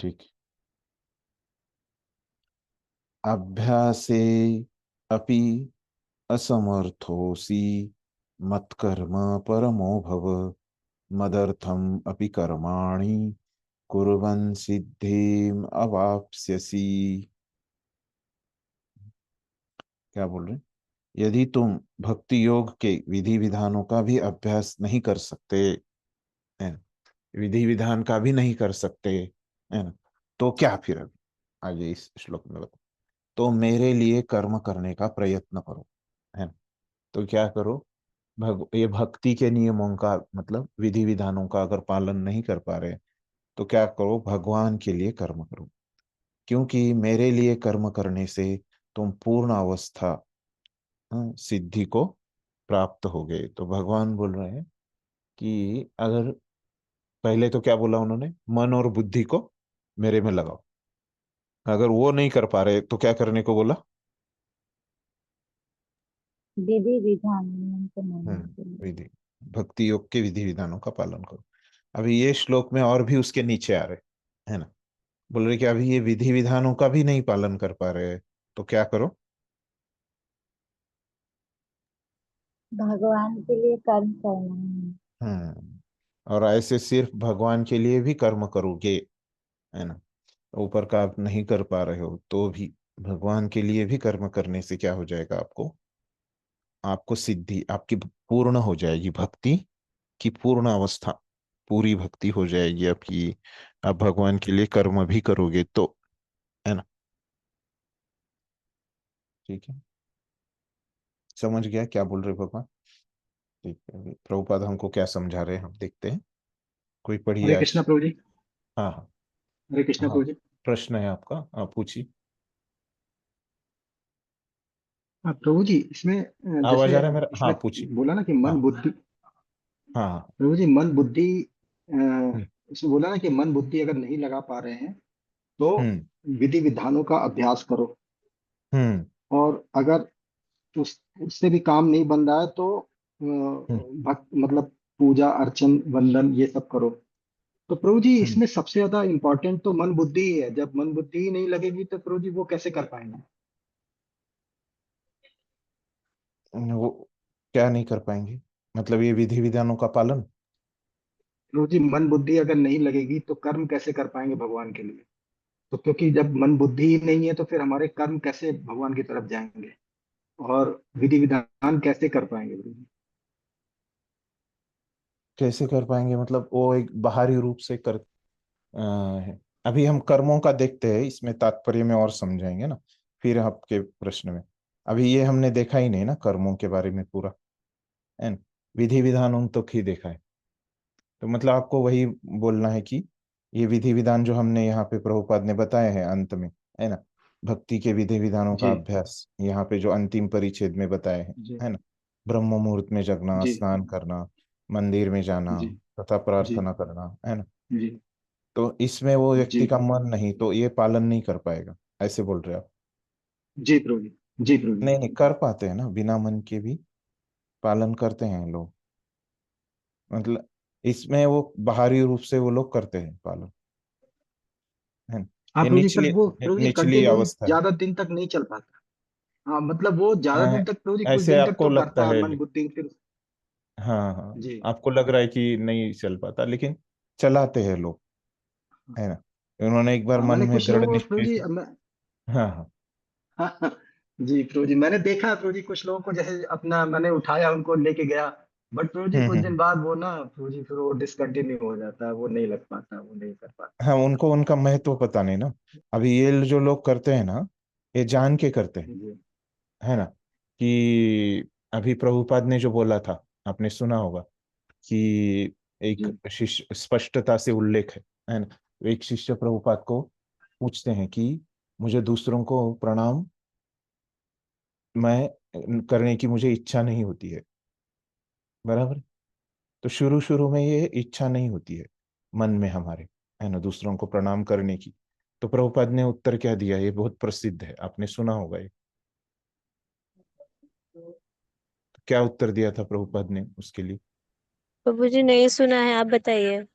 ठीक। अभ्यासे अपि असमर्थोऽसि मत्कर्म परमो भव मदर्थम अपि कर्माणि कुर्वन् सिद्धिम अवाप्स्यसि। क्या बोल रहे हैं? यदि तुम भक्ति योग के विधि विधानों का भी अभ्यास नहीं कर सकते, है ना, विधि विधान का भी नहीं कर सकते, है ना, तो क्या फिर? अभी आगे इस श्लोक में बताओ। तो मेरे लिए कर्म करने का प्रयत्न करो, है ना। तो क्या करो? ये भक्ति के नियमों का मतलब विधि विधानों का अगर पालन नहीं कर पा रहे, तो क्या करो? भगवान के लिए कर्म करो, क्योंकि मेरे लिए कर्म करने से तुम पूर्ण अवस्था, सिद्धि को प्राप्त हो गए। तो भगवान बोल रहे हैं कि अगर पहले तो क्या बोला उन्होंने? मन और बुद्धि को मेरे में लगाओ। अगर वो नहीं कर पा रहे तो क्या करने को बोला? विधि विधान नियम को मानने के लिए। विधि, भक्ति योग के विधि विधानों का पालन करो। अभी ये श्लोक में और भी उसके नीचे आ रहे, है ना। बोल रहे कि अभी ये विधि विधानों का भी नहीं पालन कर पा रहे, तो क्या करो? भगवान के लिए कर्म करना है। हम्म और ऐसे सिर्फ भगवान के लिए भी कर्म करोगे, है ना, ऊपर का आप नहीं कर पा रहे हो तो भी भगवान के लिए भी कर्म करने से क्या हो जाएगा? आपको आपको सिद्धि आपकी पूर्ण हो जाएगी, भक्ति की पूर्ण अवस्था, पूरी भक्ति हो जाएगी आपकी। आप भगवान के लिए कर्म भी करोगे तो, है ना। ठीक है, समझ गया क्या बोल रहे भगवान? ठीक है, अभी प्रभुपाद हमको क्या समझा रहे हैं हम देखते हैं। कोई पढ़िए हरे आज। कृष्णा प्रभु जी। हाँ हाँ। हरे कृष्णा हाँ, प्रभु जी। प्रश्न है आपका, आप पूछिए। हाँ प्रभु जी, इसमें आवाज जैसे आ रहा है मेरा? हाँ इसमें पूछिए। बोला ना कि हाँ मन बुद्धि। हाँ हाँ। प्रभु जी, मन बुद्धि, हम्म इसमें बोला ना कि मन बुद्धि अगर नहीं लगा पा रहे हैं तो हम्म विधि विधानों का अभ्यास करो। हम्म और अगर उससे भी काम नहीं बन रहा है तो हम्म भक्त मतलब पूजा अर्चन वंदन ये सब करो। तो प्रभु जी, हम्म। इसमें सबसे ज्यादा इम्पोर्टेंट तो मन बुद्धि ही है। जब मन बुद्धि ही नहीं लगेगी तो प्रभु जी वो कैसे कर पाएंगे? वो क्या नहीं कर पाएंगे? मतलब ये विधि विधानों का पालन? प्रभु जी, मन बुद्धि अगर नहीं लगेगी तो कर्म कैसे कर पाएंगे भगवान के लिए? तो क्योंकि जब मन बुद्धि ही नहीं है तो फिर हमारे कर्म कैसे भगवान की तरफ जाएंगे और विधि विधान कैसे कर पाएंगे प्रभु जी? कैसे कर पाएंगे मतलब वो एक बाहरी रूप से कर है। अभी हम कर्मों का देखते हैं, इसमें तात्पर्य में और समझाएंगे ना फिर आपके प्रश्न में। अभी ये हमने देखा ही नहीं ना कर्मों के बारे में पूरा, है ना। विधि विधान तक ही देखा है। तो मतलब आपको वही बोलना है कि ये विधि विधान जो हमने यहाँ पे प्रभुपाद ने बताए हैं अंत में, है ना, भक्ति के विधि विधानों का जी अभ्यास यहाँ पे जो अंतिम परिच्छेद में बताए हैं, जी है ना। ब्रह्म मुहूर्त में जगना, जी स्नान करना, मंदिर में जाना जी तथा जी प्रार्थना करना, है ना। जी तो इसमें वो जी व्यक्ति का मन नहीं, तो ये पालन नहीं कर पाएगा, ऐसे बोल रहे हो आप? जी प्रभु जी। जी प्रभु जी। नहीं नहीं, कर पाते हैं ना, बिना मन के भी पालन करते हैं लोग। मतलब इसमें वो बाहरी रूप से वो लोग करते हैं पालन, है ना। हाँ ये प्रभु जी, पर निचली वो प्रभु जी निचली कंटिन्यू अवस्था है। ज्यादा दिन तक नहीं चल पाता। हाँ मतलब वो ज्यादा दिन तक प्रभु जी कुछ ऐसे दिन तक आपको तो लगता करता है है मन बुद्धि फिर। हाँ हाँ, जी। आपको लग रहा है कि नहीं चल पाता, लेकिन चलाते हैं लोग, है ना। उन्होंने एक बार हाँ मन मैंने में कुछ दृढ़ लोगों को प्रभु निश्चय जी से। हाँ हाँ। हाँ हाँ, जी प्रभु जी, मैंने देखा है प्रभु जी कुछ लोगों को, जैसे अपना मैंने उठाया उनको लेके गया, बट प्रभु जी कुछ दिन हम्म। बाद वो ना प्रभु जी फिर वो डिसकंटिन्यू हो जाता है, वो नहीं लग पाता, वो नहीं कर पाता। हाँ, उनको उनका महत्व पता नहीं ना। अभी ये जो लोग करते हैं ना, ये जान के करते हैं, जी है ना। कि अभी प्रभुपाद ने जो बोला था, आपने सुना होगा कि एक जी शिष्य स्पष्टता से उल्लेख है ना। एक शिष्य प्रभुपाद को पूछते हैं कि मुझे दूसरों को प्रणाम मैं करने की मुझे इच्छा नहीं होती है, बराबर। तो शुरू शुरू में ये इच्छा नहीं होती है मन में हमारे, है ना, दूसरों को प्रणाम करने की। तो प्रभुपाद ने उत्तर क्या दिया? ये बहुत प्रसिद्ध है, आपने सुना होगा ये। तो क्या उत्तर दिया था प्रभुपाद ने उसके लिए? प्रभु जी नहीं सुना है, आप बताइए।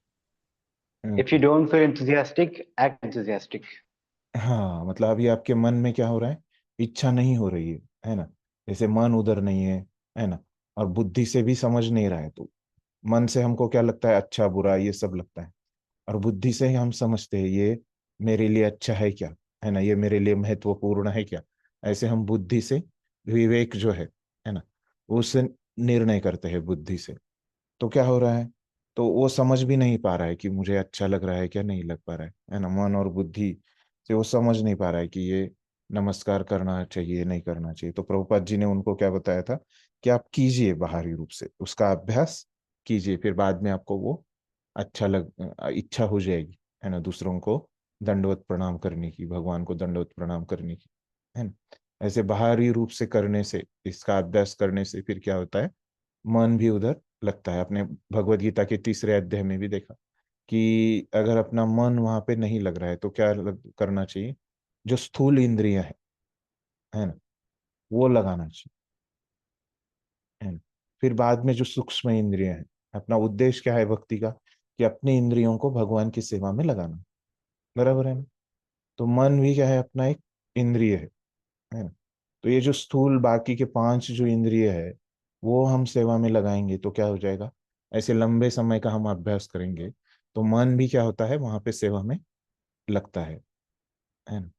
If you don't feel enthusiastic, act enthusiastic. हाँ, मतलब अभी आपके मन में क्या हो रहा है, इच्छा नहीं हो रही है ना, जैसे मन उधर नहीं है ना, और बुद्धि से भी समझ नहीं रहा है, तो मन से हमको क्या लगता है, अच्छा बुरा ये सब लगता है, और बुद्धि से ही हम समझते हैं ये मेरे लिए अच्छा है क्या, है ना, ये मेरे लिए महत्वपूर्ण है क्या, ऐसे हम बुद्धि से, विवेक जो है ना, उससे निर्णय करते हैं बुद्धि से। तो क्या हो रहा है, तो वो समझ भी नहीं पा रहा है कि मुझे अच्छा लग रहा है क्या, नहीं लग पा रहा है ना, मन और बुद्धि से वो समझ नहीं पा रहा है कि ये नमस्कार करना चाहिए नहीं करना चाहिए। तो प्रभुपाद जी ने उनको क्या बताया था कि आप कीजिए बाहरी रूप से उसका अभ्यास कीजिए, फिर बाद में आपको वो अच्छा इच्छा हो जाएगी, है ना, दूसरों को दंडवत प्रणाम करने की, भगवान को दंडवत प्रणाम करने की, है ना। ऐसे बाहरी रूप से करने से, इसका अभ्यास करने से फिर क्या होता है, मन भी उधर लगता है। अपने भगवत गीता के तीसरे अध्याय में भी देखा कि अगर अपना मन वहां पे नहीं लग रहा है तो क्या करना चाहिए, जो स्थूल इंद्रियां है ना, वो लगाना चाहिए, है ना। फिर बाद में जो सूक्ष्म इंद्रियां हैं, अपना उद्देश्य क्या है भक्ति का, कि अपनी इंद्रियों को भगवान की सेवा में लगाना, बराबर है ना। तो मन भी क्या है, अपना एक इंद्रिय है ना। तो ये जो स्थूल बाकी के पांच जो इंद्रिय है, वो हम सेवा में लगाएंगे तो क्या हो जाएगा, ऐसे लंबे समय का हम अभ्यास करेंगे तो मन भी क्या होता है वहां पे सेवा में लगता है ना।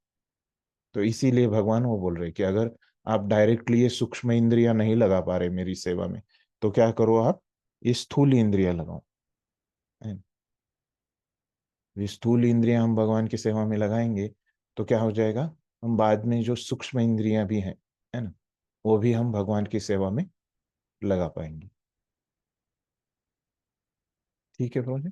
तो इसीलिए भगवान वो बोल रहे कि अगर आप डायरेक्टली ये सूक्ष्म इंद्रियां नहीं लगा पा रहे मेरी सेवा में, तो क्या करो आप, ये स्थूल इंद्रियां लगाओ, है ना। ये स्थूल इंद्रियां हम भगवान की सेवा में लगाएंगे तो क्या हो जाएगा, हम बाद में जो सूक्ष्म इंद्रियां भी हैं, है ना, वो भी हम भगवान की सेवा में लगा पाएंगे। ठीक है प्रभु जी।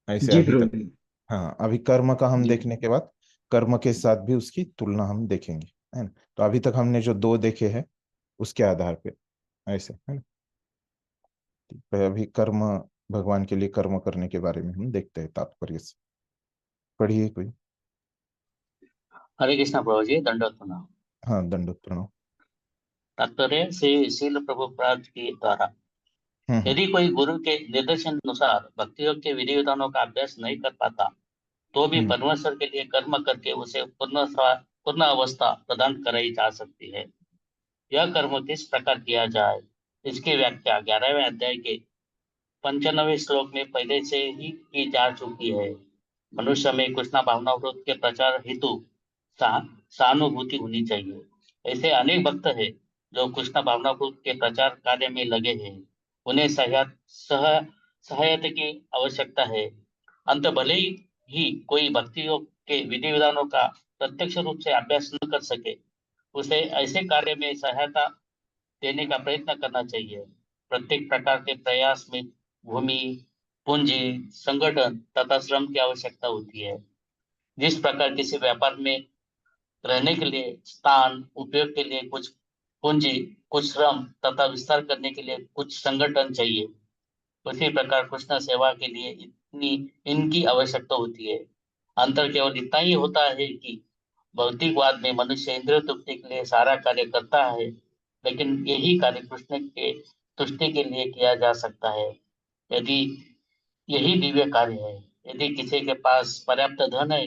ऐसे जी अभी प्रभु तक, जी। हाँ, अभी कर्म का हम जी देखने के बाद कर्म के साथ भी उसकी तुलना हम देखेंगे, है ना। तो अभी तक हमने जो दो देखे हैं उसके आधार पे, ऐसे है ना। तो अभी कर्म, भगवान के लिए कर्म करने के बारे में हम देखते हैं तात्पर्य से। पढ़िए कोई। हरे कृष्णा प्रभु जी, दंडवत प्रणाम। हाँ, दंडोत प्रणाम। तात्पर्य श्री शील प्रभुपाद के द्वारा, हम्म। यदि कोई गुरु के निर्देशन अनुसार भक्ति योग के विधि विधानों का अभ्यास नहीं कर पाता, तो भी हम्म। परमेश्वर के लिए कर्म करके उसे पूर्ण अवस्था प्रदान कराई जा सकती है। यह कर्म किस प्रकार किया जाए, इसकी व्याख्या 11वें अध्याय के 95वें श्लोक में पहले से ही की जा चुकी है। मनुष्य में कृष्णा भावनावृत्त के प्रचार हेतु सहानुभूति होनी चाहिए। ऐसे अनेक भक्त हैं जो कृष्ण भावनावृत्त के प्रचार कार्य में लगे हैं। उन्हें सहायता की आवश्यकता है। अंत भले ही कोई भक्ति योग के विधि विधानों का प्रत्यक्ष रूप से अभ्यास न कर सके, उसे ऐसे कार्य में सहायता देने का प्रयत्न करना चाहिए। प्रत्येक प्रकार के प्रयास में भूमि, पूंजी, संगठन तथा श्रम की आवश्यकता होती है। जिस प्रकार किसी व्यापार में रहने के लिए स्थान, उपयोग के लिए कुछ पूंजी, कुछ श्रम तथा विस्तार करने के लिए कुछ संगठन चाहिए, उसी प्रकार कृष्ण सेवा के लिए इतनी इनकी आवश्यकता होती है। अंतर केवल इतना ही होता है कि भौतिकवाद में मनुष्य इंद्रिय तृप्ति के लिए सारा कार्य करता है, लेकिन यही कार्य कृष्ण के तुष्टि के लिए किया जा सकता है। यदि यही दिव्य कार्य है। यदि किसी के पास पर्याप्त धन है,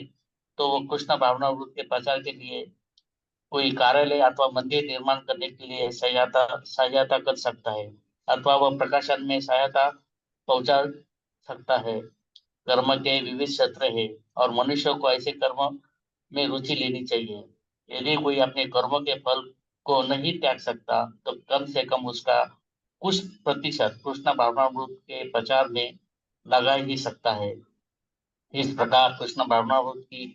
तो वो कृष्ण भावनामृत के प्रचार के लिए कोई कार्यालय अथवा मंदिर निर्माण करने के लिए सहायता सहायता कर सकता है, अथवा वह प्रकाशन में सहायता पहुंचा सकता है। कर्म के विविध क्षेत्र है और मनुष्य को ऐसे कर्म में रुचि लेनी चाहिए। यदि कोई अपने कर्मों के फल को नहीं त्याग सकता, तो कम से कम उसका कुछ प्रतिशत कृष्ण भावनामृत के प्रचार में लगा ही सकता है। इस प्रकार कृष्ण भावनामृत की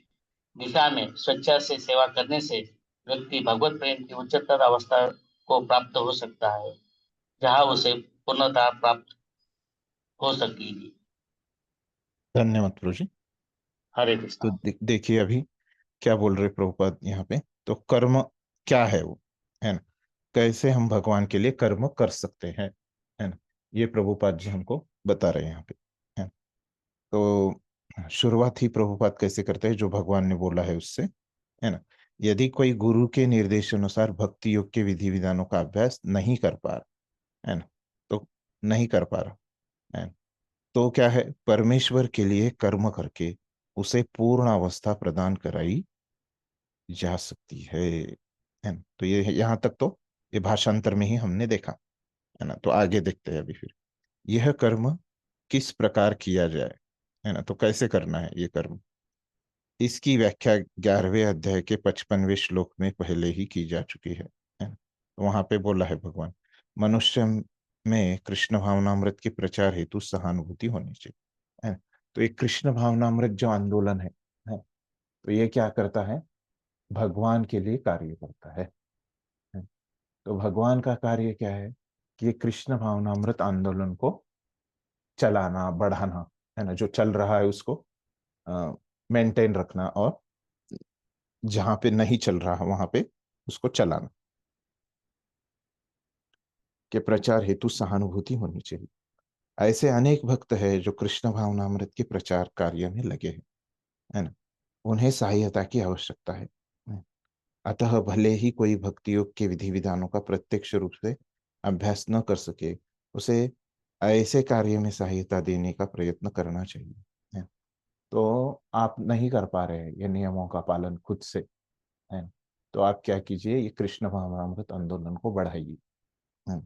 दिशा में स्वेच्छा से सेवा करने से व्यक्ति भगवत प्रेम की उच्चतर अवस्था को प्राप्त हो सकता है, जहाँ उसे पूर्णता प्राप्त हो सकेगी। धन्यवाद प्रभु जी। हरे तो कृष्णा। देखिए अभी क्या बोल रहे प्रभुपाद यहाँ पे, तो कर्म क्या है वो, है ना, कैसे हम भगवान के लिए कर्म कर सकते हैं, है ना, ये प्रभुपाद जी हमको बता रहे हैं यहाँ पे, है ना। तो शुरुआत ही प्रभुपाद कैसे करते हैं, जो भगवान ने बोला है उससे, है ना। यदि कोई गुरु के निर्देश अनुसार भक्ति योग के विधि विधानों का अभ्यास नहीं कर पा रहा, है ना, तो नहीं कर पा रहा है, तो क्या है, परमेश्वर के लिए कर्म करके उसे पूर्ण अवस्था प्रदान कराई जा सकती है ना। तो ये यहाँ तक तो ये भाषांतर में ही हमने देखा, है ना। तो आगे देखते हैं अभी फिर, यह कर्म किस प्रकार किया जाए, है ना। तो कैसे करना है ये कर्म, इसकी व्याख्या 11वें अध्याय के 55वें श्लोक में पहले ही की जा चुकी है ना। तो वहां पे बोला है भगवान, मनुष्य में कृष्ण भावनामृत के प्रचार हेतु सहानुभूति होनी चाहिए, है ना। तो ये कृष्ण भावनामृत जो आंदोलन है, तो ये क्या करता है, भगवान के लिए कार्य करता है। तो भगवान का कार्य क्या है कि ये कृष्ण भावनामृत आंदोलन को चलाना, बढ़ाना, है ना। जो चल रहा है उसको मेंटेन रखना, और जहां पे नहीं चल रहा वहां पे उसको चलाना, के प्रचार हेतु सहानुभूति होनी चाहिए। ऐसे अनेक भक्त है जो कृष्ण भावनामृत के प्रचार कार्य में लगे हैं, है ना। उन्हें सहायता की आवश्यकता है। अतः भले ही कोई भक्ति योग के विधि विधानों का प्रत्यक्ष रूप से अभ्यास न कर सके, उसे ऐसे कार्य में सहायता देने का प्रयत्न करना चाहिए, है। तो आप नहीं कर पा रहे हैं ये नियमों का पालन खुद से, है, तो आप क्या कीजिए, ये कृष्ण भावनामृत आंदोलन को बढ़ाइए, है।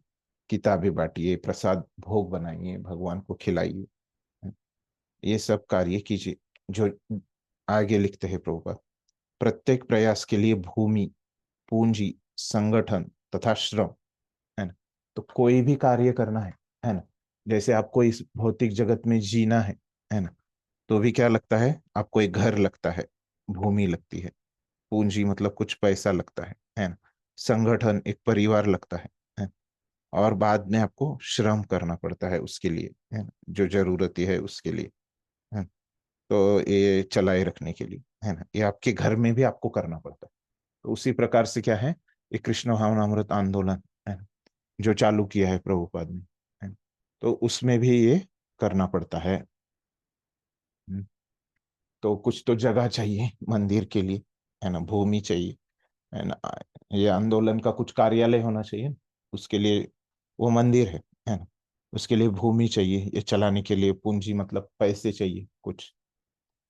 किताबें बांटिए, प्रसाद भोग बनाइए, भगवान को खिलाइए, है। ये सब कार्य कीजिए। जो आगे लिखते हैं प्रभुपाद, प्रत्येक प्रयास के लिए भूमि, पूंजी, संगठन तथा श्रम, है ना। तो कोई भी कार्य करना है ना। जैसे आपको इस भौतिक जगत में जीना है ना, तो भी क्या लगता है, आपको एक घर लगता है, भूमि लगती है, पूंजी मतलब कुछ पैसा लगता है ना। संगठन एक परिवार लगता है। और बाद में आपको श्रम करना पड़ता है उसके लिए, है ना, जो जरूरत है उसके लिए, है। तो ये चलाए रखने के लिए, है ना, ये आपके घर में भी आपको करना पड़ता है। तो उसी प्रकार से क्या है, ये कृष्ण भावनामृत आंदोलन, है ना, जो चालू किया है प्रभुपाद ने, है ना, तो उसमें भी ये करना पड़ता है। तो कुछ तो जगह चाहिए मंदिर के लिए, है ना, भूमि चाहिए, है ना। ये आंदोलन का कुछ कार्यालय होना चाहिए, उसके लिए वो मंदिर है ना। उसके लिए भूमि चाहिए, ये चलाने के लिए पूंजी मतलब पैसे चाहिए कुछ,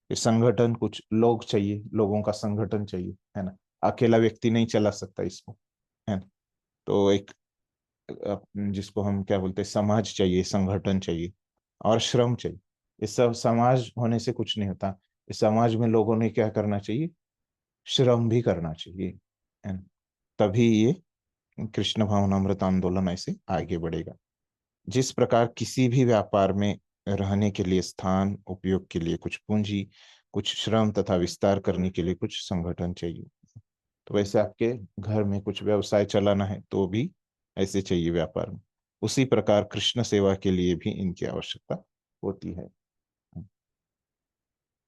ये संगठन कुछ लोग चाहिए, लोगों का संगठन चाहिए, है ना। अकेला व्यक्ति नहीं चला सकता इसको, है ना। तो एक जिसको हम क्या बोलते हैं, समाज चाहिए, संगठन चाहिए, और श्रम चाहिए। इस सब समाज होने से कुछ नहीं होता, इस समाज में लोगों ने क्या करना चाहिए, श्रम भी करना चाहिए, है ना। तभी ये कृष्ण भावनामृत आंदोलन ऐसे आगे बढ़ेगा। जिस प्रकार किसी भी व्यापार में रहने के लिए स्थान, उपयोग के लिए कुछ पूंजी, कुछ श्रम तथा विस्तार करने के लिए कुछ संगठन चाहिए, तो वैसे आपके घर में कुछ व्यवसाय चलाना है तो भी ऐसे चाहिए व्यापार में। उसी प्रकार कृष्ण सेवा के लिए भी इनकी आवश्यकता होती है।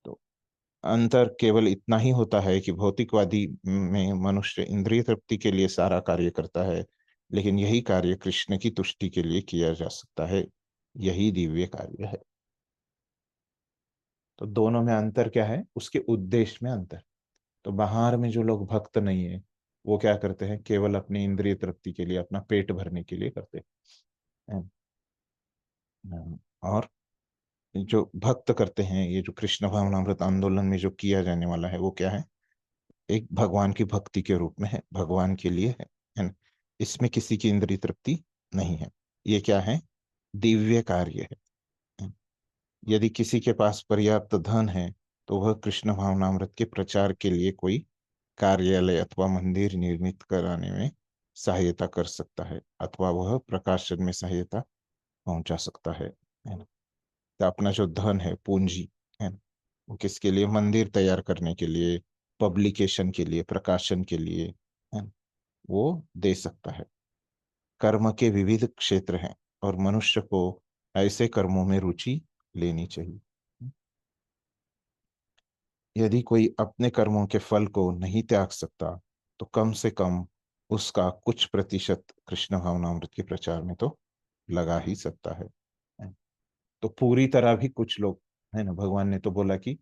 तो अंतर केवल इतना ही होता है कि भौतिकवादी में मनुष्य इंद्रिय तृप्ति के लिए सारा कार्य करता है, लेकिन यही कार्य कृष्ण की तुष्टि के लिए किया जा सकता है, यही दिव्य कार्य है। तो दोनों में अंतर क्या है, उसके उद्देश्य में अंतर। तो बाहर में जो लोग भक्त नहीं है, वो क्या करते हैं, केवल अपनी इंद्रिय तृप्ति के लिए, अपना पेट भरने के लिए करते हैं। और जो भक्त करते हैं, ये जो कृष्ण भावनामृत आंदोलन में जो किया जाने वाला है, वो क्या है, एक भगवान की भक्ति के रूप में है, भगवान के लिए है ना। इसमें किसी की इंद्रिय तृप्ति नहीं है, ये क्या है, दिव्य कार्य है। यदि किसी के पास पर्याप्त धन है, तो वह कृष्ण भावनामृत के प्रचार के लिए कोई कार्यालय अथवा मंदिर निर्मित कराने में सहायता कर सकता है, अथवा वह प्रकाशन में सहायता पहुंचा सकता है ना। तो अपना जो धन है, पूंजी, है ना, वो किसके लिए, मंदिर तैयार करने के लिए, पब्लिकेशन के लिए, प्रकाशन के लिए, है ना, वो दे सकता है। कर्म के विविध क्षेत्र हैं, और मनुष्य को ऐसे कर्मों में रुचि लेनी चाहिए। यदि कोई अपने कर्मों के फल को नहीं त्याग सकता, तो कम से कम उसका कुछ प्रतिशत कृष्ण भावनामृत के प्रचार में तो लगा ही सकता है। तो पूरी तरह भी कुछ लोग, है ना, भगवान ने तो बोला कि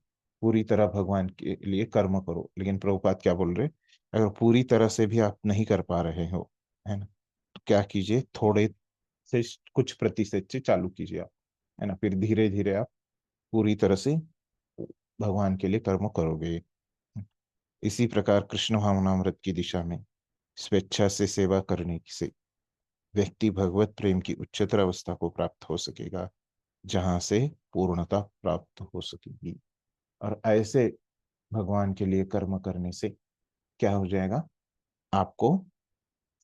पूरी तरह भगवान के लिए कर्म करो, लेकिन प्रभुपाद क्या बोल रहे, अगर पूरी तरह से भी आप नहीं कर पा रहे हो, है ना, तो क्या कीजिए, थोड़े से कुछ प्रतिशत से चालू कीजिए आप, है ना। फिर धीरे धीरे आप पूरी तरह से भगवान के लिए कर्म करोगे। इसी प्रकार कृष्ण भावनामृत की दिशा में स्वेच्छा से सेवा करने से व्यक्ति भगवत प्रेम की उच्चतर अवस्था को प्राप्त हो सकेगा, जहां से पूर्णता प्राप्त हो सकेगी। और ऐसे भगवान के लिए कर्म करने से क्या हो जाएगा, आपको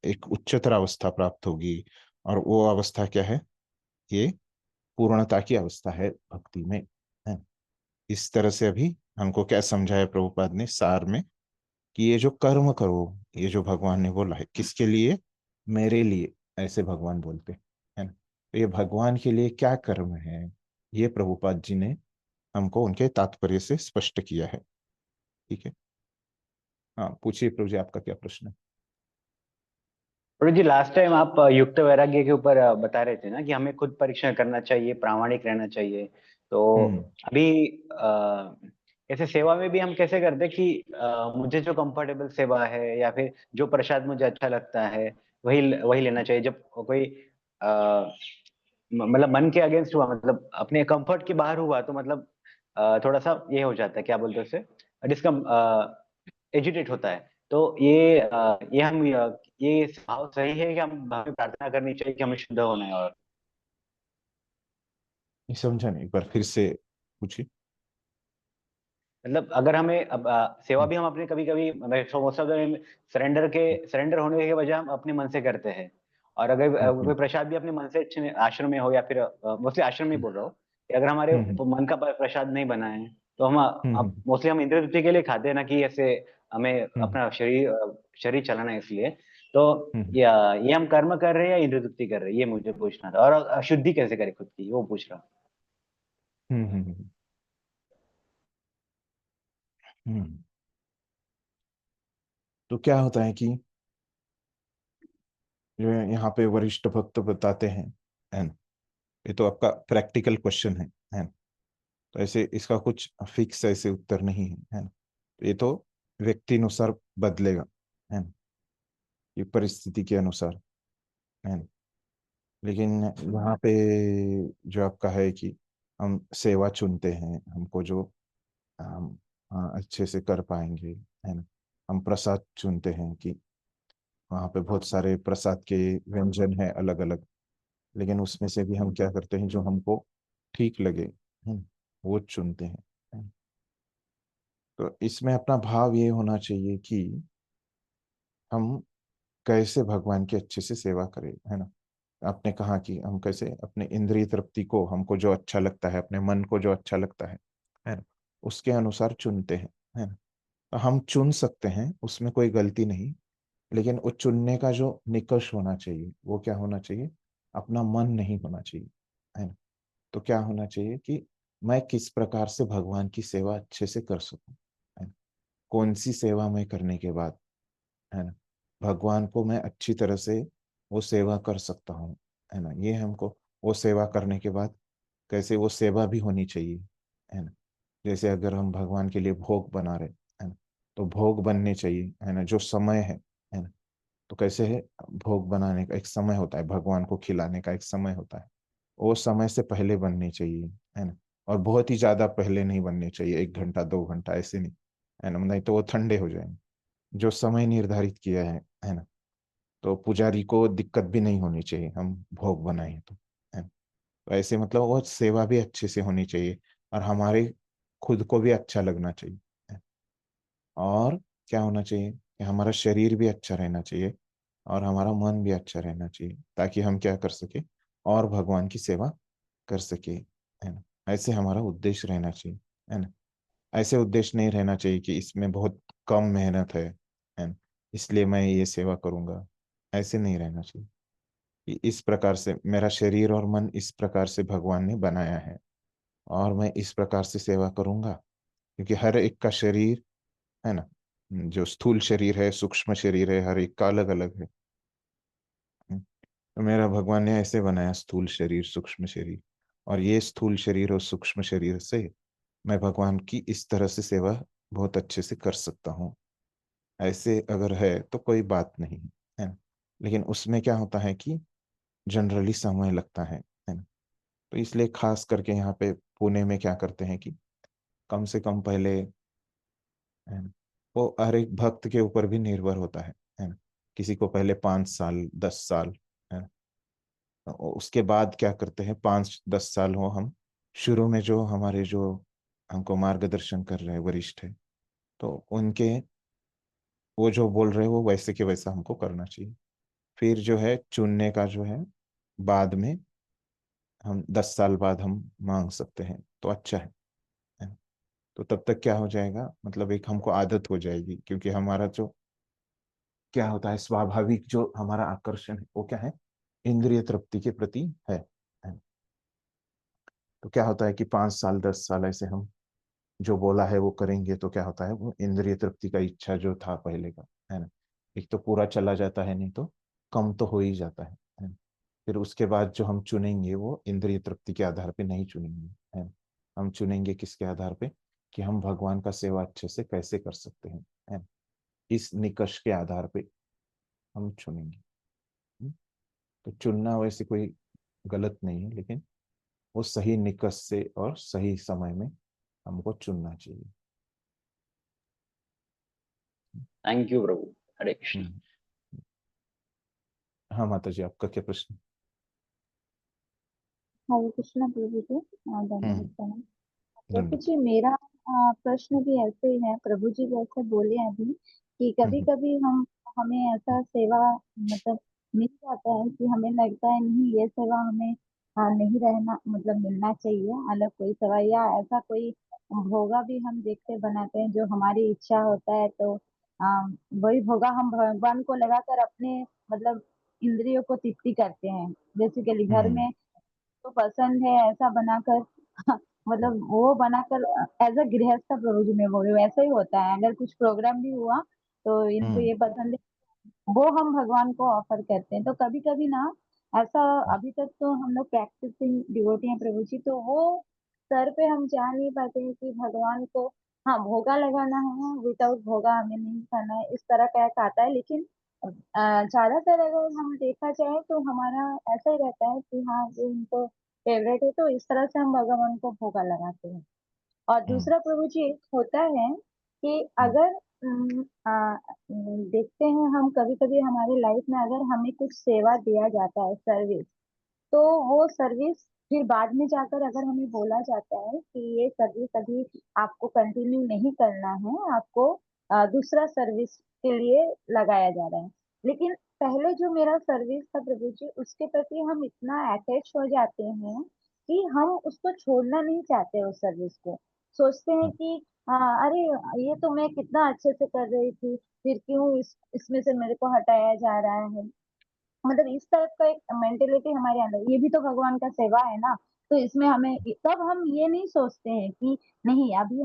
एक उच्चतर अवस्था प्राप्त होगी। और वो अवस्था क्या है, ये पूर्णता की अवस्था है भक्ति में, है। इस तरह से अभी हमको क्या समझाया प्रभुपाद ने सार में, कि ये जो कर्म करो, ये जो भगवान ने बोला है, किसके लिए, मेरे लिए, ऐसे भगवान बोलते हैं, है ना। तो ये भगवान के लिए क्या कर्म है, ये प्रभुपाद जी ने हमको उनके तात्पर्य से स्पष्ट किया है। ठीक है, हाँ पूछिए प्रभु जी, आपका क्या प्रश्न है। प्रभु जी, लास्ट टाइम आप युक्त वैराग्य के ऊपर बता रहे थे ना कि हमें खुद परीक्षण करना चाहिए, प्रामाणिक रहना चाहिए। तो हम्म अभी ऐसे सेवा में भी हम कैसे करते हैं कि मुझे जो कंफर्टेबल सेवा है या फिर जो प्रसाद मुझे अच्छा लगता है वही वही लेना चाहिए। जब कोई अ, मतलब मन के अगेंस्ट हुआ, मतलब अपने कंफर्ट के बाहर हुआ, तो मतलब थोड़ा सा ये हो जाता है, क्या बोलते हैं उसे, डिस्कम एजिटेट होता है। तो ये हम ये भाव सही है कि हम हमें प्रार्थना करनी चाहिए कि हमें शुद्ध होना है? और नहीं समझा नहीं, एक बार फिर से पूछिए। मतलब अगर हमें अब सेवा हम्म भी हम अपने कभी कभी most of the time surrender होने के बजाय हम अपने मन से करते हैं। और अगर हम्म कोई प्रसाद भी अपने मन से आश्रम में हो या फिर मोस्टली आश्रम में ही बोल रहा हूँ, कि अगर हमारे हम्म मन का प्रसाद नहीं बना है, तो हम हम्म मोस्टली हम इंद्रिय तृप्ति के लिए खाते हैं ना, कि ऐसे हमें हम्म अपना शरीर चलाना है इसलिए। तो हम्म ये हम कर्म कर रहे हैं या इंद्रिय तृप्ति कर रहे हैं, ये मुझे पूछना था। और शुद्धि कैसे करें खुद की, वो पूछ रहा हूँ। हम्म हम्म हम्म हम्म। तो क्या होता है कि जो यहाँ पे वरिष्ठ भक्त बताते हैं, है ना, ये तो आपका प्रैक्टिकल क्वेश्चन है ना। तो ऐसे इसका कुछ फिक्स ऐसे उत्तर नहीं है ना। तो ये तो व्यक्ति अनुसार बदलेगा, है ना, ये परिस्थिति के अनुसार, है ना। लेकिन यहाँ पे जो आपका है कि हम सेवा चुनते हैं, हमको जो हम हाँ, अच्छे से कर पाएंगे, है ना। हम प्रसाद चुनते हैं कि वहाँ पे बहुत सारे प्रसाद के व्यंजन है अलग अलग, लेकिन उसमें से भी हम क्या करते हैं, जो हमको ठीक लगे, वो चुनते हैं, है। तो इसमें अपना भाव ये होना चाहिए कि हम कैसे भगवान की अच्छे से सेवा करें, है ना। आपने कहा कि हम कैसे अपने इंद्रिय तृप्ति को, हमको जो अच्छा लगता है, अपने मन को जो अच्छा लगता है ना, उसके अनुसार चुनते हैं, है ना। तो हम चुन सकते हैं, उसमें कोई गलती नहीं। लेकिन वो चुनने का जो निकष होना चाहिए, वो क्या होना चाहिए, अपना मन नहीं होना चाहिए, है ना। तो क्या होना चाहिए कि मैं किस प्रकार से भगवान की सेवा अच्छे से कर सकूं, है ना? कौन सी सेवा में करने के बाद, है ना, भगवान को मैं अच्छी तरह से वो सेवा कर सकता हूँ, है ना। ये हमको वो सेवा करने के बाद कैसे वो सेवा भी होनी चाहिए, है ना। जैसे अगर हम भगवान के लिए भोग बना रहे, है ना, तो भोग बनने चाहिए, है ना, जो समय है ना। तो कैसे है, भोग बनाने का एक समय होता है, भगवान को खिलाने का एक समय होता है, वो समय से पहले बननी चाहिए, है ना। और बहुत ही ज्यादा पहले नहीं बनने चाहिए, 1 घंटा 2 घंटा ऐसे नहीं, है ना, नहीं तो वो ठंडे हो जाएंगे। जो समय निर्धारित किया है ना, तो पुजारी को दिक्कत भी नहीं होनी चाहिए, हम भोग बनाए तो, है ना। तो ऐसे मतलब वो सेवा भी अच्छे से होनी चाहिए, और हमारे खुद को भी अच्छा लगना चाहिए, है। और क्या होना चाहिए कि हमारा शरीर भी अच्छा रहना चाहिए, और हमारा मन भी अच्छा रहना चाहिए, ताकि हम क्या कर सके, और भगवान की सेवा कर सके, है ना। ऐसे हमारा उद्देश्य रहना चाहिए, है ना। ऐसे उद्देश्य नहीं रहना चाहिए कि इसमें बहुत कम मेहनत है ना, इसलिए मैं ये सेवा करूंगा, ऐसे नहीं रहना चाहिए। कि इस प्रकार से मेरा शरीर और मन इस प्रकार से भगवान ने बनाया है, और मैं इस प्रकार से सेवा करूंगा, क्योंकि हर एक का शरीर, है ना, जो स्थूल शरीर है, सूक्ष्म शरीर है, हर एक का अलग अलग है। तो मेरा भगवान ने ऐसे बनाया, स्थूल शरीर सूक्ष्म शरीर, और ये स्थूल शरीर और सूक्ष्म शरीर से मैं भगवान की इस तरह से सेवा बहुत अच्छे से कर सकता हूँ। ऐसे अगर है तो कोई बात नहीं है ना। लेकिन उसमें क्या होता है कि जनरली समय लगता है ना। तो इसलिए खास करके यहाँ पे पुणे में क्या करते हैं कि कम से कम पहले, है ना, वो हर एक भक्त के ऊपर भी निर्भर होता है ना। किसी को पहले 5 साल 10 साल, है ना, तो उसके बाद क्या करते हैं, 5 10 साल हो हम, शुरू में जो हमारे जो हमको मार्गदर्शन कर रहे हैं वरिष्ठ है, तो उनके वो जो बोल रहे हो वैसे के वैसा हमको करना चाहिए। फिर जो है चुनने का जो है बाद में, हम 10 साल बाद हम मांग सकते हैं तो अच्छा है ना? तो तब तक क्या हो जाएगा, मतलब एक हमको आदत हो जाएगी, क्योंकि हमारा जो क्या होता है स्वाभाविक जो हमारा आकर्षण है वो क्या है, इंद्रिय तृप्ति के प्रति है। तो क्या होता है कि 5 साल 10 साल ऐसे हम जो बोला है वो करेंगे, तो क्या होता है वो इंद्रिय तृप्ति का इच्छा जो था पहले का, है ना, एक तो पूरा चला जाता है, नहीं तो कम तो हो ही जाता है ना? फिर उसके बाद जो हम चुनेंगे वो इंद्रिय तृप्ति के आधार पे नहीं चुनेंगे, है ना? हम चुनेंगे किसके आधार पे, कि हम भगवान का सेवा अच्छे से कैसे कर सकते हैं, है ना? इस निकष के आधार पे हम चुनेंगे। हम्म? तो चुनना वैसे कोई गलत नहीं है, लेकिन वो सही निकष से और सही समय में हमको चुनना चाहिए। थैंक यू प्रभु। हरे कृष्ण। हम्म। हाँ माता जी, आपका क्या प्रश्न? हरे कृष्णा प्रभु जी। धन्यवाद हम्म। प्रणाम। प्रभु धन्यवाद। जी मेरा प्रश्न भी ऐसे ही है। प्रभु जी जैसे बोले अभी कि कभी हम्म। कभी हम हमें ऐसा सेवा मतलब मिल जाता है कि हमें लगता है नहीं ये सेवा हमें नहीं रहना मतलब मिलना चाहिए अलग कोई सेवा, या ऐसा कोई भोगा भी हम देखते बनाते हैं जो हमारी इच्छा होता है, तो वही भोगा हम भगवान को लगाकर अपने मतलब इंद्रियों को तृप्ति करते हैं। बेसिकली घर हम्म। में तो पसंद है ऐसा बनाकर मतलब वो बनाकर एज अ गृहस्थ प्रभु जी मैं बोल रही हूँ, ऐसा ही होता है। अगर कुछ प्रोग्राम भी हुआ तो इनको हम्म। ये पसंद है, वो हम भगवान को ऑफर करते हैं। तो कभी कभी ना ऐसा, अभी तक तो हम लोग प्रैक्टिसिंग डिवोटी हैं प्रभु जी, तो वो सर पे हम जा नहीं पाते हैं कि भगवान को हाँ भोगा लगाना है, विदाउट भोगा हमें नहीं खाना है, इस तरह का एक आता है। लेकिन ज्यादातर अगर हम देखा जाए तो हमारा ऐसा ही रहता है कि हाँ ये उनको फेवरेट है, तो इस तरह से हम भगवान को भोगा लगाते हैं। और हम्म। दूसरा प्रभु जी एक होता है कि हम्म। अगर देखते हैं हम कभी कभी हमारी लाइफ में अगर हमें कुछ सेवा दिया जाता है सर्विस, तो वो सर्विस फिर बाद में जाकर अगर हमें बोला जाता है कि ये सर्विस अभी आपको कंटिन्यू नहीं करना है, आपको दूसरा सर्विस के लिए लगाया जा रहा है। लेकिन पहले जो मेरा सर्विस था प्रभु जी उसके प्रति हम इतना अटैच हो जाते हैं कि हम उसको छोड़ना नहीं चाहते उस सर्विस को। सोचते हैं कि अरे ये तो मैं कितना अच्छे से कर रही थी, फिर क्यों इसमें से मेरे को हटाया जा रहा है। मतलब इस तरह का एक मेंटेलिटी हमारे अंदर, ये भी तो भगवान का सेवा है ना। तो इसमें हमें तब हम ये नहीं सोचते हैं कि नहीं अभी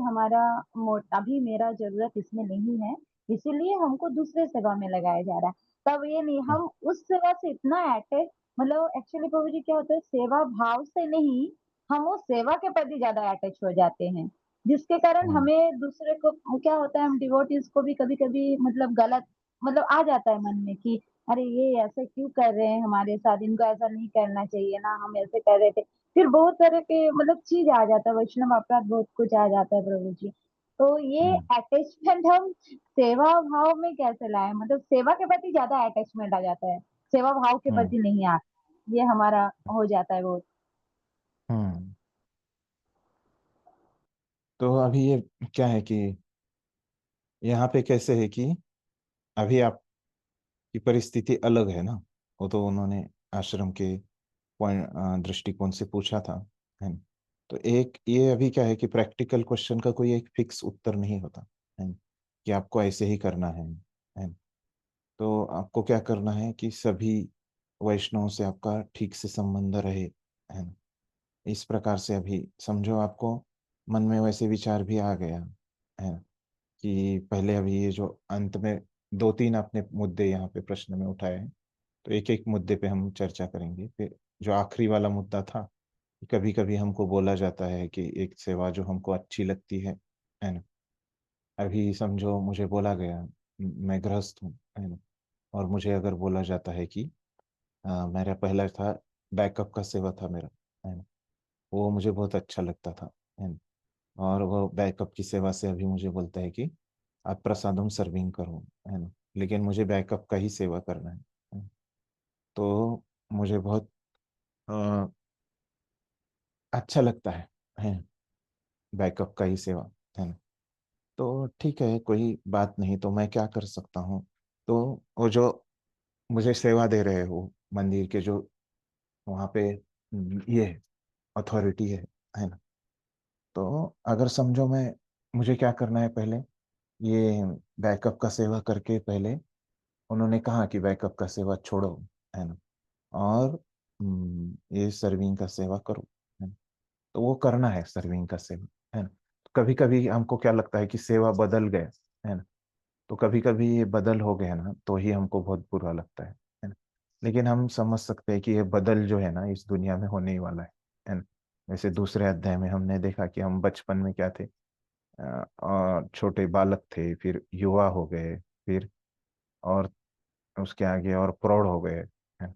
अभी मेरा जरूरत इसमें नहीं है, इसीलिए हमको दूसरे सेवा में लगाया जा रहा है। तब ये नहीं, हम्म। हम उस सेवा से इतना अटैच, मतलब एक्चुअली प्रभु जी क्या होता है सेवा भाव से नहीं, हम उस सेवा के प्रति ज्यादा अटैच हो जाते हैं, जिसके कारण हम्म। हमें दूसरे को क्या होता है, हम डिवोटीज को भी कभी कभी मतलब गलत मतलब आ जाता है मन में कि अरे ये ऐसे क्यों कर रहे हैं हमारे साथ, इनको ऐसा नहीं करना चाहिए ना, हम ऐसे कर रहे थे। फिर बहुत तरह के मतलब चीज आ जाता है, वैष्णव अपराध बहुत कुछ आ जाता है प्रभु जी। तो ये हम्म। अटैचमेंट हम सेवा भाव में कैसे लाए, मतलब सेवा के प्रति ज्यादा अटैचमेंट आ जाता है, सेवा भाव के हम्म। प्रति नहीं आता, ये हमारा हो जाता है बहुत। हम्म। तो अभी ये क्या है कि यहाँ पे कैसे है कि अभी आपकी परिस्थिति अलग है ना, वो तो उन्होंने आश्रम के पॉइंट दृष्टिकोण से पूछा था, है ना। तो एक ये अभी क्या है कि प्रैक्टिकल क्वेश्चन का कोई एक फिक्स उत्तर नहीं होता, है ना, कि आपको ऐसे ही करना है ना। तो आपको क्या करना है कि सभी वैष्णवों से आपका ठीक से संबंध रहे, है ना। इस प्रकार से अभी समझो आपको मन में वैसे विचार भी आ गया है कि पहले अभी ये जो अंत में 2 3 आपने मुद्दे यहाँ पे प्रश्न में उठाए हैं, तो एक एक मुद्दे पे हम चर्चा करेंगे। फिर जो आखिरी वाला मुद्दा था, कभी कभी हमको बोला जाता है कि एक सेवा जो हमको अच्छी लगती है ना। अभी समझो मुझे बोला गया, मैं गृहस्थ हूँ, है ना, और मुझे अगर बोला जाता है कि मेरा पहला था बैकअप का सेवा था मेरा, है ना, वो मुझे बहुत अच्छा लगता था, है ना। और वो बैकअप की सेवा से अभी मुझे बोलता है कि आप प्रसादम सर्विंग करो, है ना, लेकिन मुझे बैकअप का ही सेवा करना है। तो मुझे बहुत अ, अच्छा लगता है बैकअप का ही सेवा, है ना। तो ठीक है, कोई बात नहीं, तो मैं क्या कर सकता हूँ। तो वो जो मुझे सेवा दे रहे हो मंदिर के जो वहाँ पे ये अथॉरिटी है ना। तो अगर समझो मैं, मुझे क्या करना है पहले, ये बैकअप का सेवा करके पहले उन्होंने कहा कि बैकअप का सेवा छोड़ो, है ना, और ये सर्विंग का सेवा करो, है ना। तो वो करना है सर्विंग का सेवा, है ना। कभी कभी हमको क्या लगता है कि सेवा बदल गया, है ना। तो कभी कभी ये बदल हो गया ना, तो ही हमको बहुत बुरा लगता है ना। लेकिन हम समझ सकते हैं कि ये बदल जो है ना इस दुनिया में होने ही वाला है ना। जैसे दूसरे अध्याय में हमने देखा कि हम बचपन में क्या थे, और छोटे बालक थे, फिर युवा हो गए, फिर और उसके आगे और प्रौढ़ हो गए, है।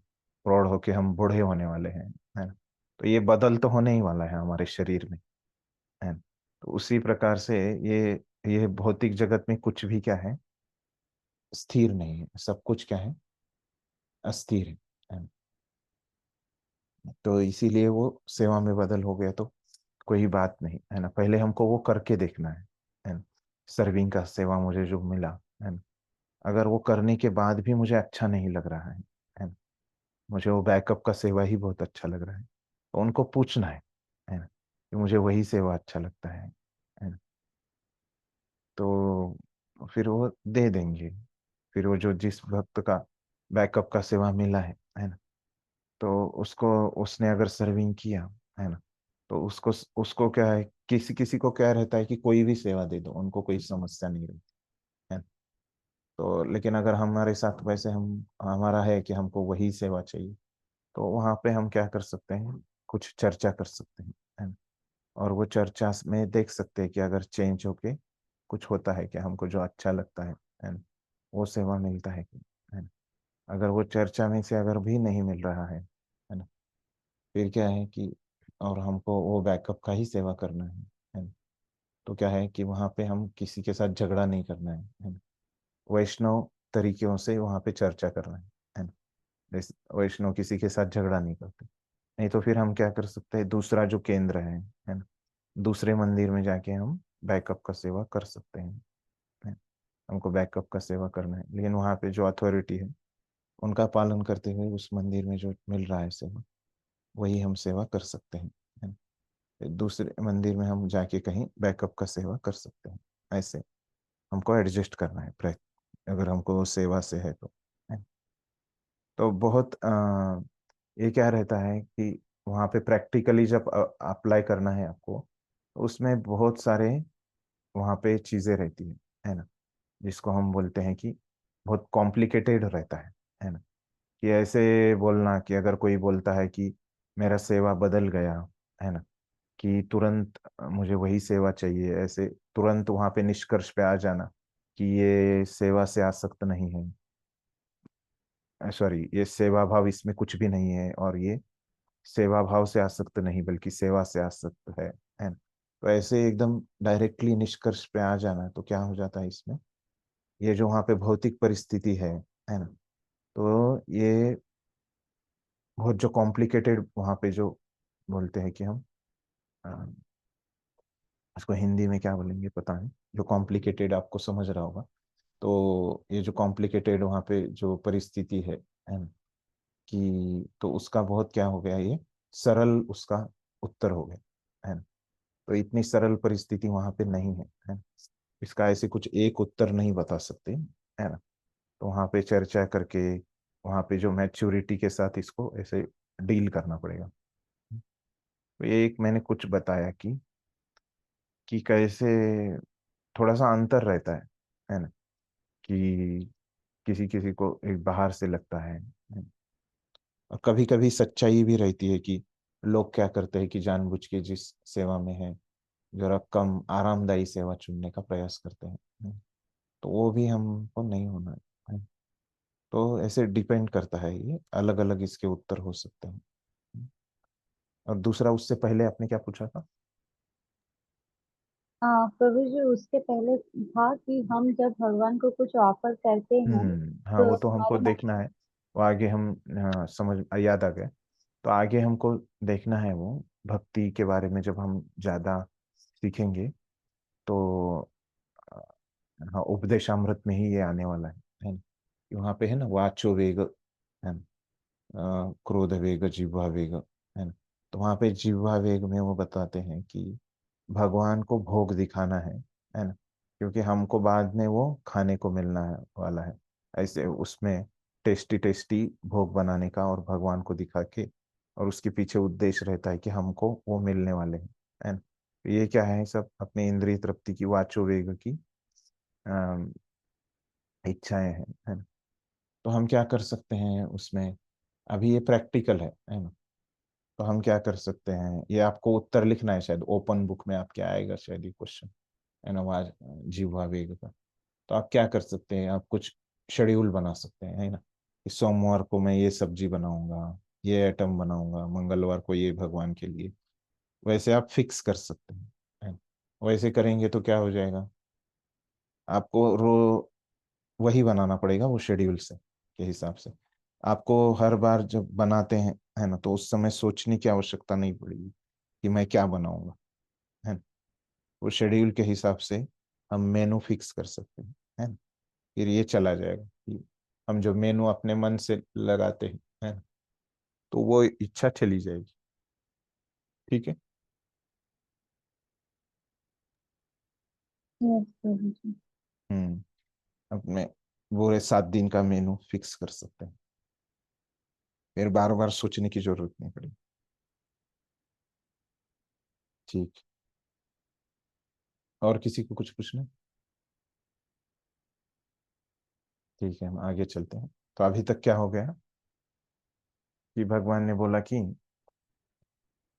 प्रौढ़ होके हम बूढ़े होने वाले हैं, है ना। तो ये बदल तो होने ही वाला है हमारे शरीर में, है ना। तो उसी प्रकार से ये भौतिक जगत में कुछ भी क्या है, स्थिर नहीं है, सब कुछ क्या है, अस्थिर है ना। तो इसीलिए वो सेवा में बदल हो गया तो कोई बात नहीं, है ना। पहले हमको वो करके देखना है ना। सर्विंग का सेवा मुझे जो मिला, है ना, अगर वो करने के बाद भी मुझे अच्छा नहीं लग रहा है ना, मुझे वो बैकअप का सेवा ही बहुत अच्छा लग रहा है, तो उनको पूछना है ना, कि मुझे वही सेवा अच्छा लगता है ना। तो फिर वो दे देंगे। फिर वो जो जिस भक्त का बैकअप का सेवा मिला है ना, तो उसको, उसने अगर सर्विंग किया, है ना, तो उसको उसको क्या है, किसी किसी को क्या रहता है कि कोई भी सेवा दे दो, उनको कोई समस्या नहीं रहती है। तो लेकिन अगर हमारे साथ वैसे हम, हमारा है कि हमको वही सेवा चाहिए, तो वहाँ पे हम क्या कर सकते हैं, कुछ चर्चा कर सकते हैं, है ना। और वो चर्चा में देख सकते हैं कि अगर चेंज होके कुछ होता है कि हमको जो अच्छा लगता है ना, वो सेवा मिलता है कि, है ना। अगर वो चर्चा में से अगर भी नहीं मिल रहा है ना, फिर क्या है कि, और हमको वो बैकअप का ही सेवा करना है ना। तो क्या है कि वहाँ पे हम किसी के साथ झगड़ा नहीं करना है ना। वैष्णव तरीकों से वहाँ पे चर्चा करना है ना। वैष्णव किसी के साथ झगड़ा नहीं करते। नहीं तो फिर हम क्या कर सकते हैं, दूसरा जो केंद्र है ना, दूसरे मंदिर में जाके हम बैकअप का सेवा कर सकते हैं। हमको बैकअप का सेवा करना है, लेकिन वहाँ पे जो अथॉरिटी है उनका पालन करते हुए उस मंदिर में जो मिल रहा है सेवा, वही हम सेवा कर सकते हैं, है ना। फिर दूसरे मंदिर में हम जाके कहीं बैकअप का सेवा कर सकते हैं। ऐसे हमको एडजस्ट करना है, अगर हमको वो सेवा से है तो, है। तो बहुत ये क्या रहता है कि वहाँ पे प्रैक्टिकली जब अप्लाई करना है आपको, तो उसमें बहुत सारे वहाँ पे चीज़ें रहती है ना, जिसको हम बोलते हैं कि बहुत कॉम्प्लिकेटेड रहता है ना। कि ऐसे बोलना कि अगर कोई बोलता है कि मेरा सेवा बदल गया, है ना, कि तुरंत मुझे वही सेवा चाहिए, ऐसे तुरंत वहाँ पे निष्कर्ष पे आ जाना कि ये सेवा से आसक्त नहीं है, सॉरी, ये सेवा भाव इसमें कुछ भी नहीं है, और ये सेवा भाव से आसक्त नहीं बल्कि सेवा से आसक्त है ना। तो ऐसे एकदम डायरेक्टली निष्कर्ष पे आ जाना, तो क्या हो जाता है इसमें, ये जो वहाँ पे भौतिक परिस्थिति है ना, तो ये बहुत जो कॉम्प्लिकेटेड वहाँ पे जो बोलते हैं कि हम, अ, इसको हिंदी में क्या बोलेंगे पता नहीं, जो कॉम्प्लिकेटेड आपको समझ रहा होगा। तो ये जो कॉम्प्लिकेटेड वहाँ पे जो परिस्थिति है ना, कि तो उसका बहुत क्या हो गया, ये सरल उसका उत्तर हो गया, है ना। तो इतनी सरल परिस्थिति वहाँ पे नहीं है ना। इसका ऐसे कुछ एक उत्तर नहीं बता सकते, है ना। तो वहाँ पे चर्चा करके, वहाँ पे जो मैच्योरिटी के साथ इसको ऐसे डील करना पड़ेगा। तो ये एक मैंने कुछ बताया कि कैसे थोड़ा सा अंतर रहता है ना, कि किसी किसी को एक बाहर से लगता है। और कभी कभी सच्चाई भी रहती है कि लोग क्या करते हैं कि जानबूझ के जिस सेवा में है जरा कम आरामदायी सेवा चुनने का प्रयास करते हैं। तो वो भी हमको नहीं होना है। तो ऐसे डिपेंड करता है, ये अलग अलग इसके उत्तर हो सकते हैं। और दूसरा उससे पहले आपने क्या पूछा था? प्रभु जी, उसके पहले था कि हम जब भगवान को कुछ ऑफर करते हैं हाँ, तो वो तो हमको हमारे मन देखना है। वो आगे हम समझ याद आ गया। तो आगे हमको देखना है वो भक्ति के बारे में जब हम ज्यादा सीखेंगे तो हाँ, उपदेशामृत में ही ये आने वाला है ना? कि वहाँ पे है ना वाचो वेग, है ना, क्रोध वेग, जिह्वा वेग, है ना। तो वहाँ पे जिह्वा वेग में वो बताते हैं कि भगवान को भोग दिखाना है ना, क्योंकि हमको बाद में वो खाने को मिलना है वाला है। ऐसे उसमें टेस्टी टेस्टी भोग बनाने का और भगवान को दिखा के, और उसके पीछे उद्देश्य रहता है कि हमको वो मिलने वाले हैं, है ना। तो ये क्या है, सब अपने इंद्रिय तृप्ति की, वाचो वेग की अम, इच्छाएं हैं, है ना। तो हम क्या कर सकते हैं उसमें, अभी ये प्रैक्टिकल है ना। तो हम क्या कर सकते हैं, ये आपको उत्तर लिखना है, शायद ओपन बुक में आपके आएगा शायद ये क्वेश्चन, है ना, जीवा वेग का। तो आप क्या कर सकते हैं, आप कुछ शेड्यूल बना सकते हैं, है ना, कि सोमवार को मैं ये सब्जी बनाऊंगा, ये आइटम बनाऊंगा, मंगलवार को ये भगवान के लिए। वैसे आप फिक्स कर सकते हैं, है ना। वैसे करेंगे तो क्या हो जाएगा, आपको वही बनाना पड़ेगा वो शेड्यूल से के हिसाब से। आपको हर बार जब बनाते हैं, है ना, तो उस समय सोचने की आवश्यकता नहीं पड़ेगी कि मैं क्या बनाऊंगा, है ना। वो शेड्यूल के हिसाब से हम मेनू फिक्स कर सकते हैं, है ना। फिर ये चला जाएगा कि हम जो मेनू अपने मन से लगाते हैं, है ना, तो वो इच्छा चली जाएगी। ठीक है। यस प्रभु जी। अपने पूरे 7 दिन का मेनू फिक्स कर सकते हैं, फिर बार बार सोचने की जरूरत नहीं पड़ेगी। ठीक। और किसी को कुछ पूछना? ठीक है, हम आगे चलते हैं। तो अभी तक क्या हो गया कि भगवान ने बोला कि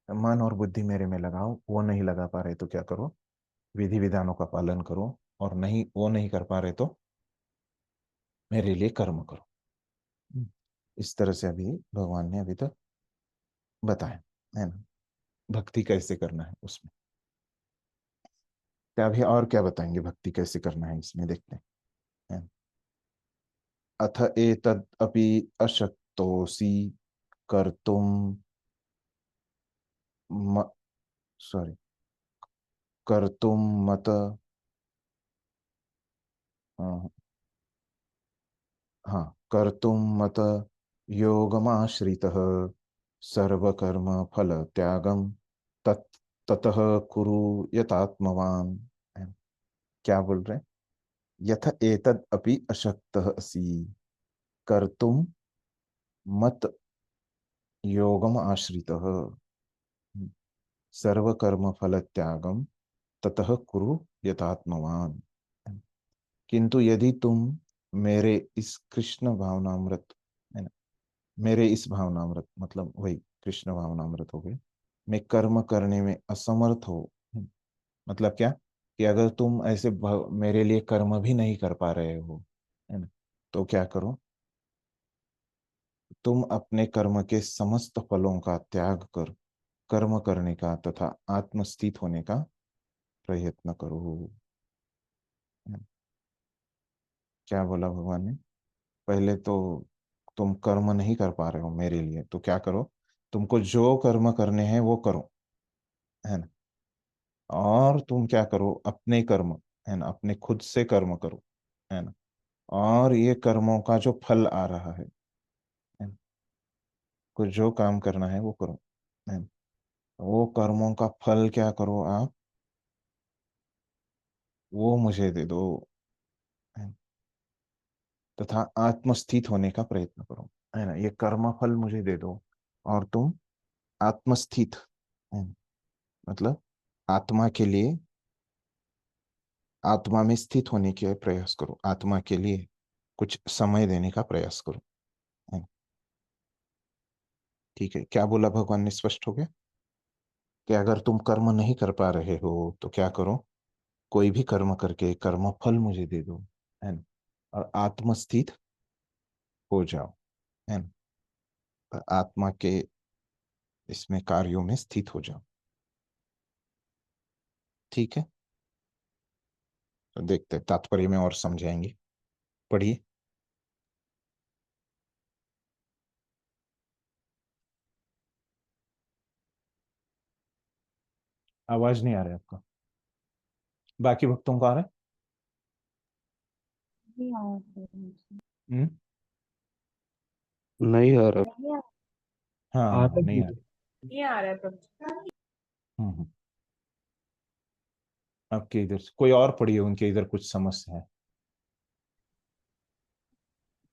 मन और बुद्धि मेरे में लगाओ, वो नहीं लगा पा रहे तो क्या करो, विधि विधानों का पालन करो, और नहीं वो नहीं कर पा रहे तो मेरे लिए कर्म करो। इस तरह से अभी भगवान ने अभी तक बताया, है ना, भक्ति कैसे करना है उसमें। क्या अभी और क्या बताएंगे, भक्ति कैसे करना है इसमें देखते हैं, है ना? अथ एतद् अपि अशक्तोऽसि कर्तुम सॉरी, कर्तुम मत, हाँ हाँ, कर्तुम मत योगमाश्रितः सर्वकर्म फल त्यागम तत् ततः कुरु यतात्मवान। है। क्या बोल रहे हैं, यथ एतद् अपि अशक्तः असि कर्तुम मत योगम आश्रितः सर्वकर्म फल त्यागम ततः कुरु यथात्मवान। किंतु यदि तुम मेरे इस कृष्ण भावनामृत, है ना, मेरे इस भावनामृत मतलब वही कृष्ण भावनामृत हो गए, में कर्म करने में असमर्थ हो, मतलब क्या, कि अगर तुम ऐसे मेरे लिए कर्म भी नहीं कर पा रहे हो, है ना, तो क्या करो, तुम अपने कर्म के समस्त फलों का त्याग कर कर्म करने का तथा आत्मस्थित होने का प्रयत्न करो। क्या बोला भगवान ने, पहले तो तुम कर्म नहीं कर पा रहे हो मेरे लिए तो क्या करो, तुमको जो कर्म करने हैं वो करो, है ना। और तुम क्या करो, अपने कर्म, है ना, अपने खुद से कर्म करो, है ना। और ये कर्मों का जो फल आ रहा है ना, कुछ जो काम करना है वो करो, है ना। वो कर्मों का फल क्या करो आप, वो मुझे दे दो, है ना? तथा आत्मस्थित होने का प्रयत्न करो, है ना, ये कर्म फल मुझे दे दो, और तुम आत्मस्थित, है ना, मतलब आत्मा के लिए, आत्मा में स्थित होने के प्रयास करो, आत्मा के लिए कुछ समय देने का प्रयास करो, है ना? ठीक है, क्या बोला भगवान ने, स्पष्ट हो गया कि अगर तुम कर्म नहीं कर पा रहे हो तो क्या करो, कोई भी कर्म करके कर्म फल मुझे दे दो, है ना, और आत्मस्थित हो जाओ, है ना। आत्मा के इसमें कार्यों में स्थित हो जाओ। ठीक है, तो देखते हैं तात्पर्य में और समझाएंगे। पढ़िए। आवाज नहीं आ रहा है आपका। बाकी भक्तों को आ रहा है? नहीं आ रहा हम्म? नहीं आ रहा। नहीं आ आ हाँ, रहा नहीं आ है। रहा। नहीं आ रहा है प्रभु। हम्म। आपके इधर से कोई और पढ़िए, उनके इधर कुछ समस्या है।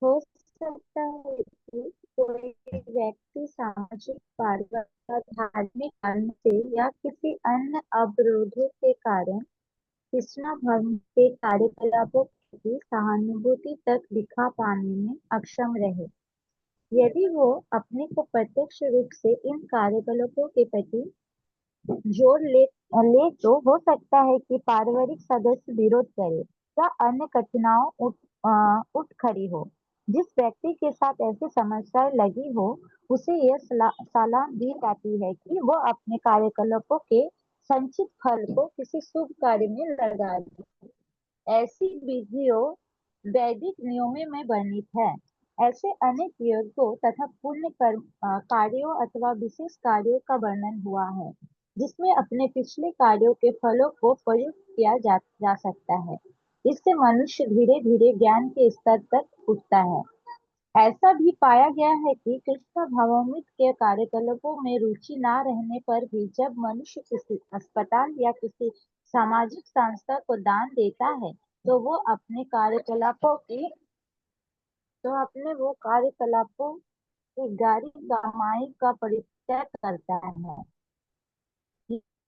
हो सकता है कि कोई हम्म, व्यक्ति सामाजिक कार्य या धार्मिक कारण से या किसी अन्य अवरोधों के कारण कृष्णा धर्म के कार्यकलापों की सहानुभूति तक दिखा पाने में अक्षम रहे। यदि वो अपने को प्रत्यक्ष रूप से इन कार्यकलापों के प्रति जोड़ ले तो हो सकता है कि पारिवारिक सदस्य विरोध करे या अन्य कठिनाइयां उठ खड़ी हो। जिस व्यक्ति के साथ ऐसी समस्याएं लगी हो उसे यह सलाह दी जाती है कि वो अपने कार्यकलापों के संचित फल को किसी शुभ कार्य में लगा दे। ऐसी विधियों वैदिक नियमों में वर्णित है। ऐसे अनेक यज्ञों तथा कार्यों अथवा विशेष कार्यों का वर्णन हुआ है जिसमें अपने पिछले कार्यों के फलों को प्रयुक्त किया जा सकता है। इससे मनुष्य धीरे धीरे ज्ञान के स्तर तक उठता है। ऐसा भी पाया गया है कि कृष्ण भावामृत के कार्यकलापों में रुचि न रहने पर भी जब मनुष्य किसी अस्पताल या किसी सामाजिक संस्था को दान देता है तो वो अपने वो कार्यकलापों की गारी कमाई का परित्याग करता है।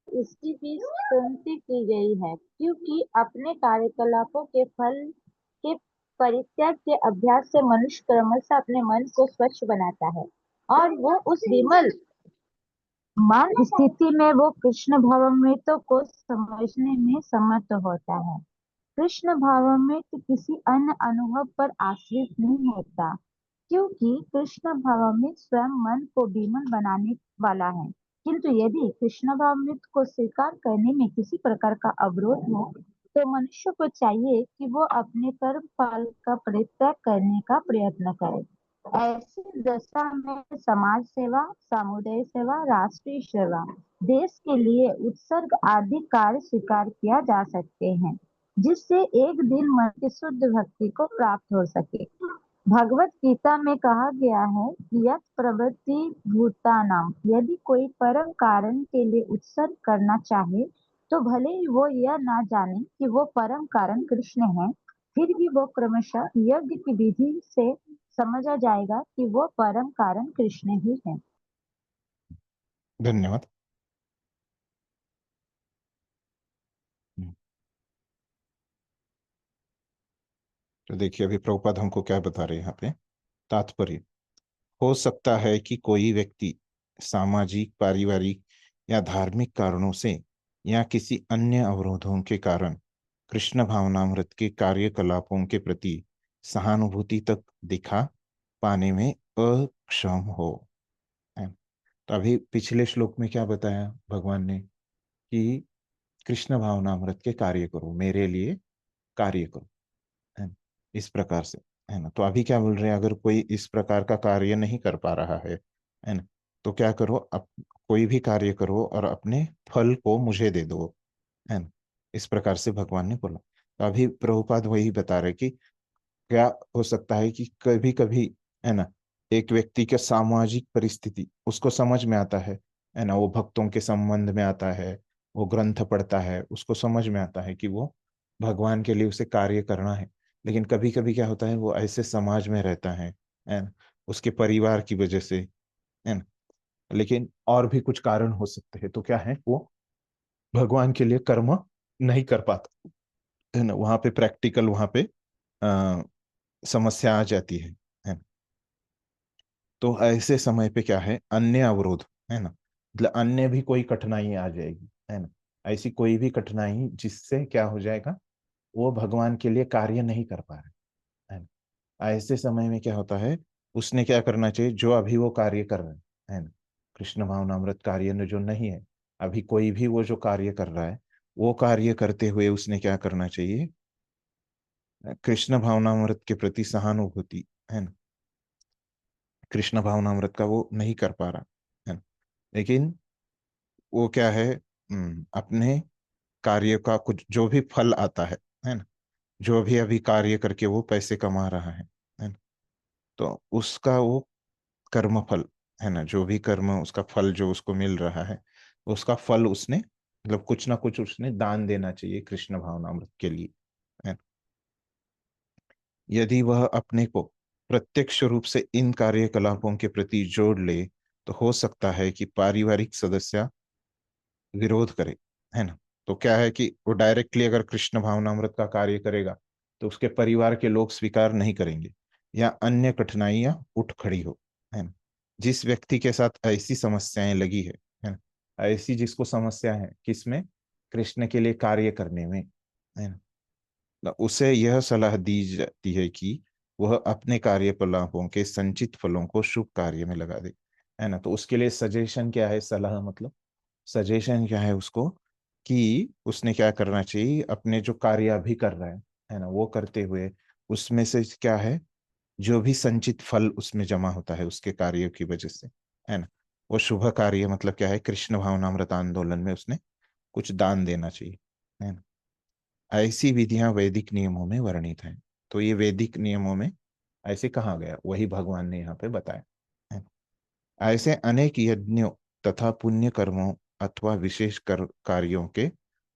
इसकी भी स्तुति की गई है क्योंकि अपने कार्यकलापों के फल के परित्याग के अभ्यास से मनुष्य क्रमशः अपने मन को स्वच्छ बनाता है और वो उस विमल मान स्थिति में वो कृष्ण भावामृतों को समझने में समर्थ होता है। कृष्ण भावामृत किसी अन्य अनुभव पर आश्रित नहीं होता क्योंकि कृष्ण भावामृत स्वयं मन को विमल बनाने वाला है। किंतु यदि कृष्ण भावामृत को स्वीकार करने में किसी प्रकार का अवरोध हो तो मनुष्य को चाहिए कि वो अपने कर्म फल का परित्याग करने का प्रयत्न करे। ऐसी दशा में समाज सेवा, सामुदायिक सेवा, राष्ट्रीय सेवा, देश के लिए उत्सर्ग आदि कार्य स्वीकार किया जा सकते हैं जिससे एक दिन मन की शुद्ध भक्ति को प्राप्त हो सके। भगवत गीता में कहा गया है कि यत् प्रवृत्ति भूतानाम, यदि कोई परम कारण के लिए उत्सर्ग करना चाहे तो भले ही वो यह ना जाने कि वो परम कारण कृष्ण है, फिर भी वो क्रमशः यज्ञ की विधि से समझा जाएगा कि वो परम कारण कृष्ण ही है। धन्यवाद। हम्म, तो देखिए अभी प्रभुपाद हमको क्या बता रहे हैं यहाँ पे। तात्पर्य: हो सकता है कि कोई व्यक्ति सामाजिक, पारिवारिक या धार्मिक कारणों से या किसी अन्य अवरोधों के कारण कृष्ण भावनामृत के कार्यकलापों के प्रति सहानुभूति तक दिखा पाने में अक्षम हो। है। तो अभी पिछले श्लोक में क्या बताया भगवान ने कि कृष्ण भावनामृत के कार्य करो, मेरे लिए कार्य करो, है ना, इस प्रकार से, है ना। तो अभी क्या बोल रहे हैं, अगर कोई इस प्रकार का कार्य नहीं कर पा रहा है ना, तो क्या करो, कोई भी कार्य करो और अपने फल को मुझे दे दो, है ना। इस प्रकार से भगवान ने बोला। तो अभी प्रभुपाद वही बता रहे कि क्या हो सकता है कि कभी कभी, है ना, एक व्यक्ति के सामाजिक परिस्थिति उसको समझ में आता है ना, वो भक्तों के संबंध में आता है, वो ग्रंथ पढ़ता है, उसको समझ में आता है कि वो भगवान के लिए उसे कार्य करना है। लेकिन कभी कभी क्या होता है, वो ऐसे समाज में रहता है ना, उसके परिवार की वजह से, है ना, लेकिन और भी कुछ कारण हो सकते हैं, तो क्या है, वो भगवान के लिए कर्म नहीं कर पाता, है ना। वहां पे प्रैक्टिकल, वहां पे समस्या आ जाती है ना। तो ऐसे समय पे क्या है, अन्य अवरोध, है ना, मतलब अन्य भी कोई कठिनाई आ जाएगी, है ना। ऐसी कोई भी कठिनाई जिससे क्या हो जाएगा, वो भगवान के लिए कार्य नहीं कर पा रहे, है ना। ऐसे समय में क्या होता है, उसने क्या करना चाहिए, जो अभी वो कार्य कर रहे हैं, है ना, कृष्ण भावनामृत कार्य में जो नहीं है, अभी कोई भी वो जो कार्य कर रहा है, वो कार्य करते हुए उसने क्या करना चाहिए, कृष्ण भावनामृत के प्रति सहानुभूति, है ना। कृष्ण भावनामृत का वो नहीं कर पा रहा है ना, लेकिन वो क्या है, अपने कार्य का कुछ जो भी फल आता है ना, जो भी अभी कार्य करके वो पैसे कमा रहा है ना, तो उसका वो कर्म फल, है ना, जो भी कर्म उसका फल जो उसको मिल रहा है, उसका फल उसने मतलब कुछ ना कुछ उसने दान देना चाहिए कृष्ण भावनामृत के लिए, है ना। यदि वह अपने को प्रत्यक्ष रूप से इन कार्यकलापों के प्रति जोड़ ले, तो हो सकता है कि पारिवारिक सदस्य विरोध करे, है ना। तो क्या है कि वो डायरेक्टली अगर कृष्ण भावनामृत का कार्य करेगा, तो उसके परिवार के लोग स्वीकार नहीं करेंगे, या अन्य कठिनाइयां उठ खड़ी हो, है ना। जिस व्यक्ति के साथ ऐसी समस्याएं लगी है ना, ऐसी जिसको समस्या है किसमें, कृष्ण के लिए कार्य करने में, है ना, तो उसे यह सलाह दी जाती है कि वह अपने कार्यकलापों के संचित फलों को शुभ कार्य में लगा दे, है ना। तो उसके लिए सजेशन क्या है, सलाह मतलब सजेशन क्या है उसको, कि उसने क्या करना चाहिए, अपने जो कार्य अभी कर रहा है ना, वो करते हुए उसमें से क्या है, जो भी संचित फल उसमें जमा होता है उसके कार्यों की वजह से, है ना, वो शुभ कार्य मतलब क्या है, कृष्ण भावनामृत आंदोलन में उसने कुछ दान देना चाहिए, है ना। ऐसी विधियां वैदिक नियमों में वर्णित हैं। तो ये वैदिक नियमों में ऐसे कहा गया, वही भगवान ने यहाँ पे बताया, है। ऐसे अनेक यज्ञों तथा पुण्य कर्मों अथवा विशेष कार्यों के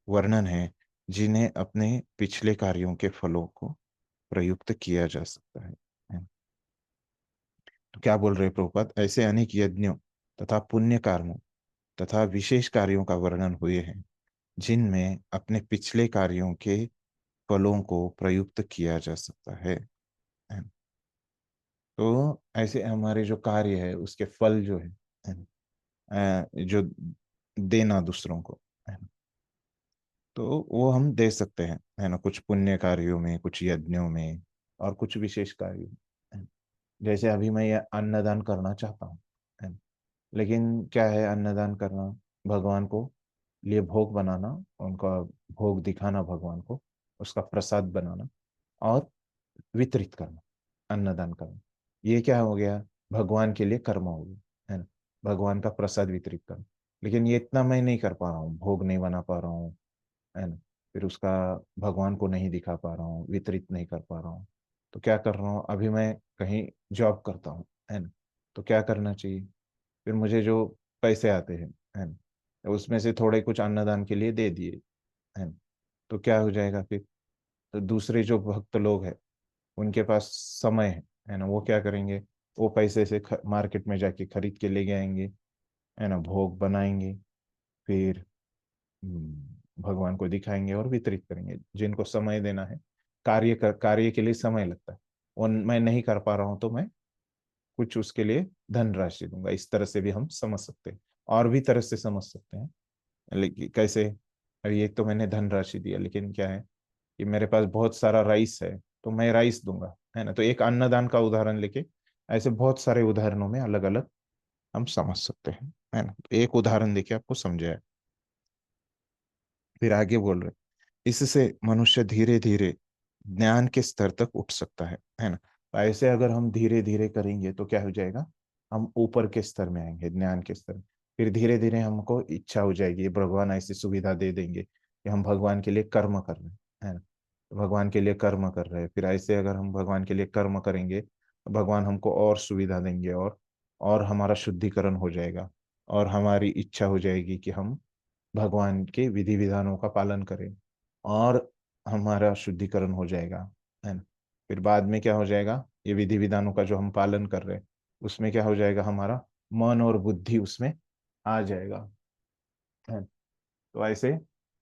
वर्णन है, जिन्हें अपने पिछले कार्यों के फलों को प्रयुक्त किया जा सकता है। तो क्या बोल रहे प्रभुपाद, ऐसे अनेक यज्ञों तथा पुण्य कर्मों तथा विशेष कार्यों का वर्णन हुए हैं, जिनमें अपने पिछले कार्यों के फलों को प्रयुक्त किया जा सकता है। तो ऐसे हमारे जो कार्य है उसके फल जो है ना, जो देना दूसरों को, है ना, तो वो हम दे सकते हैं, है ना, कुछ पुण्य कार्यों में, कुछ यज्ञों में, और कुछ विशेष कार्यों में, है ना। जैसे अभी मैं ये अन्नदान करना चाहता हूँ, है ना, लेकिन क्या है अन्नदान करना, भगवान को लिए भोग बनाना, उनका भोग दिखाना भगवान को, उसका प्रसाद बनाना और वितरित करना, अन्नदान करना, ये क्या हो गया, भगवान के लिए कर्म हो गया, है ना, भगवान का प्रसाद वितरित करना। लेकिन ये इतना मैं नहीं कर पा रहा हूँ, भोग नहीं बना पा रहा हूँ, है ना, फिर उसका भगवान को नहीं दिखा पा रहा हूँ, वितरित नहीं कर पा रहा हूँ, तो क्या कर रहा हूँ, अभी मैं कहीं जॉब करता हूँ, है ना, तो क्या करना चाहिए, फिर मुझे जो पैसे आते हैं, है ना, तो उसमें से थोड़े कुछ अन्नदान के लिए दे दिए, है ना, तो क्या हो जाएगा फिर, तो दूसरे जो भक्त लोग हैं उनके पास समय है ना, वो क्या करेंगे, वो पैसे से मार्केट में जाके खरीद के ले आएंगे, है ना, भोग बनाएंगे, फिर भगवान को दिखाएंगे और वितरित करेंगे। जिनको समय देना है, कार्य के लिए समय लगता है, और मैं नहीं कर पा रहा हूँ, तो मैं कुछ उसके लिए धनराशि दूंगा। इस तरह से भी हम समझ सकते हैं, और भी तरह से समझ सकते हैं। लेकिन कैसे, अभी एक तो मैंने धनराशि दिया, लेकिन क्या है कि मेरे पास बहुत सारा राइस है, तो मैं राइस दूंगा, है ना। तो एक अन्नदान का उदाहरण लेके ऐसे बहुत सारे उदाहरणों में अलग अलग हम समझ सकते हैं, है ना। तो एक उदाहरण देके आपको समझाया, फिर आगे बोल रहे, इससे मनुष्य धीरे धीरे ज्ञान के स्तर तक उठ सकता है ना। तो ऐसे अगर हम धीरे धीरे करेंगे तो क्या हो जाएगा, हम ऊपर के स्तर में आएंगे, ज्ञान के स्तर में। फिर धीरे धीरे हमको इच्छा हो जाएगी, भगवान ऐसी सुविधा दे देंगे कि हम भगवान के लिए कर्म कर रहे हैं, है ना। तो भगवान के लिए कर्म कर रहे हैं, फिर ऐसे अगर हम भगवान के लिए कर्म करेंगे तो भगवान हमको और सुविधा देंगे, और हमारा शुद्धिकरण हो जाएगा, और हमारी इच्छा हो जाएगी कि हम भगवान के विधि विधानों का पालन करें, और हमारा शुद्धिकरण हो जाएगा, है ना। फिर बाद में क्या हो जाएगा, ये विधि विधानों का जो हम पालन कर रहे हैं उसमें क्या हो जाएगा, हमारा मन और बुद्धि उसमें आ जाएगा, है। तो ऐसे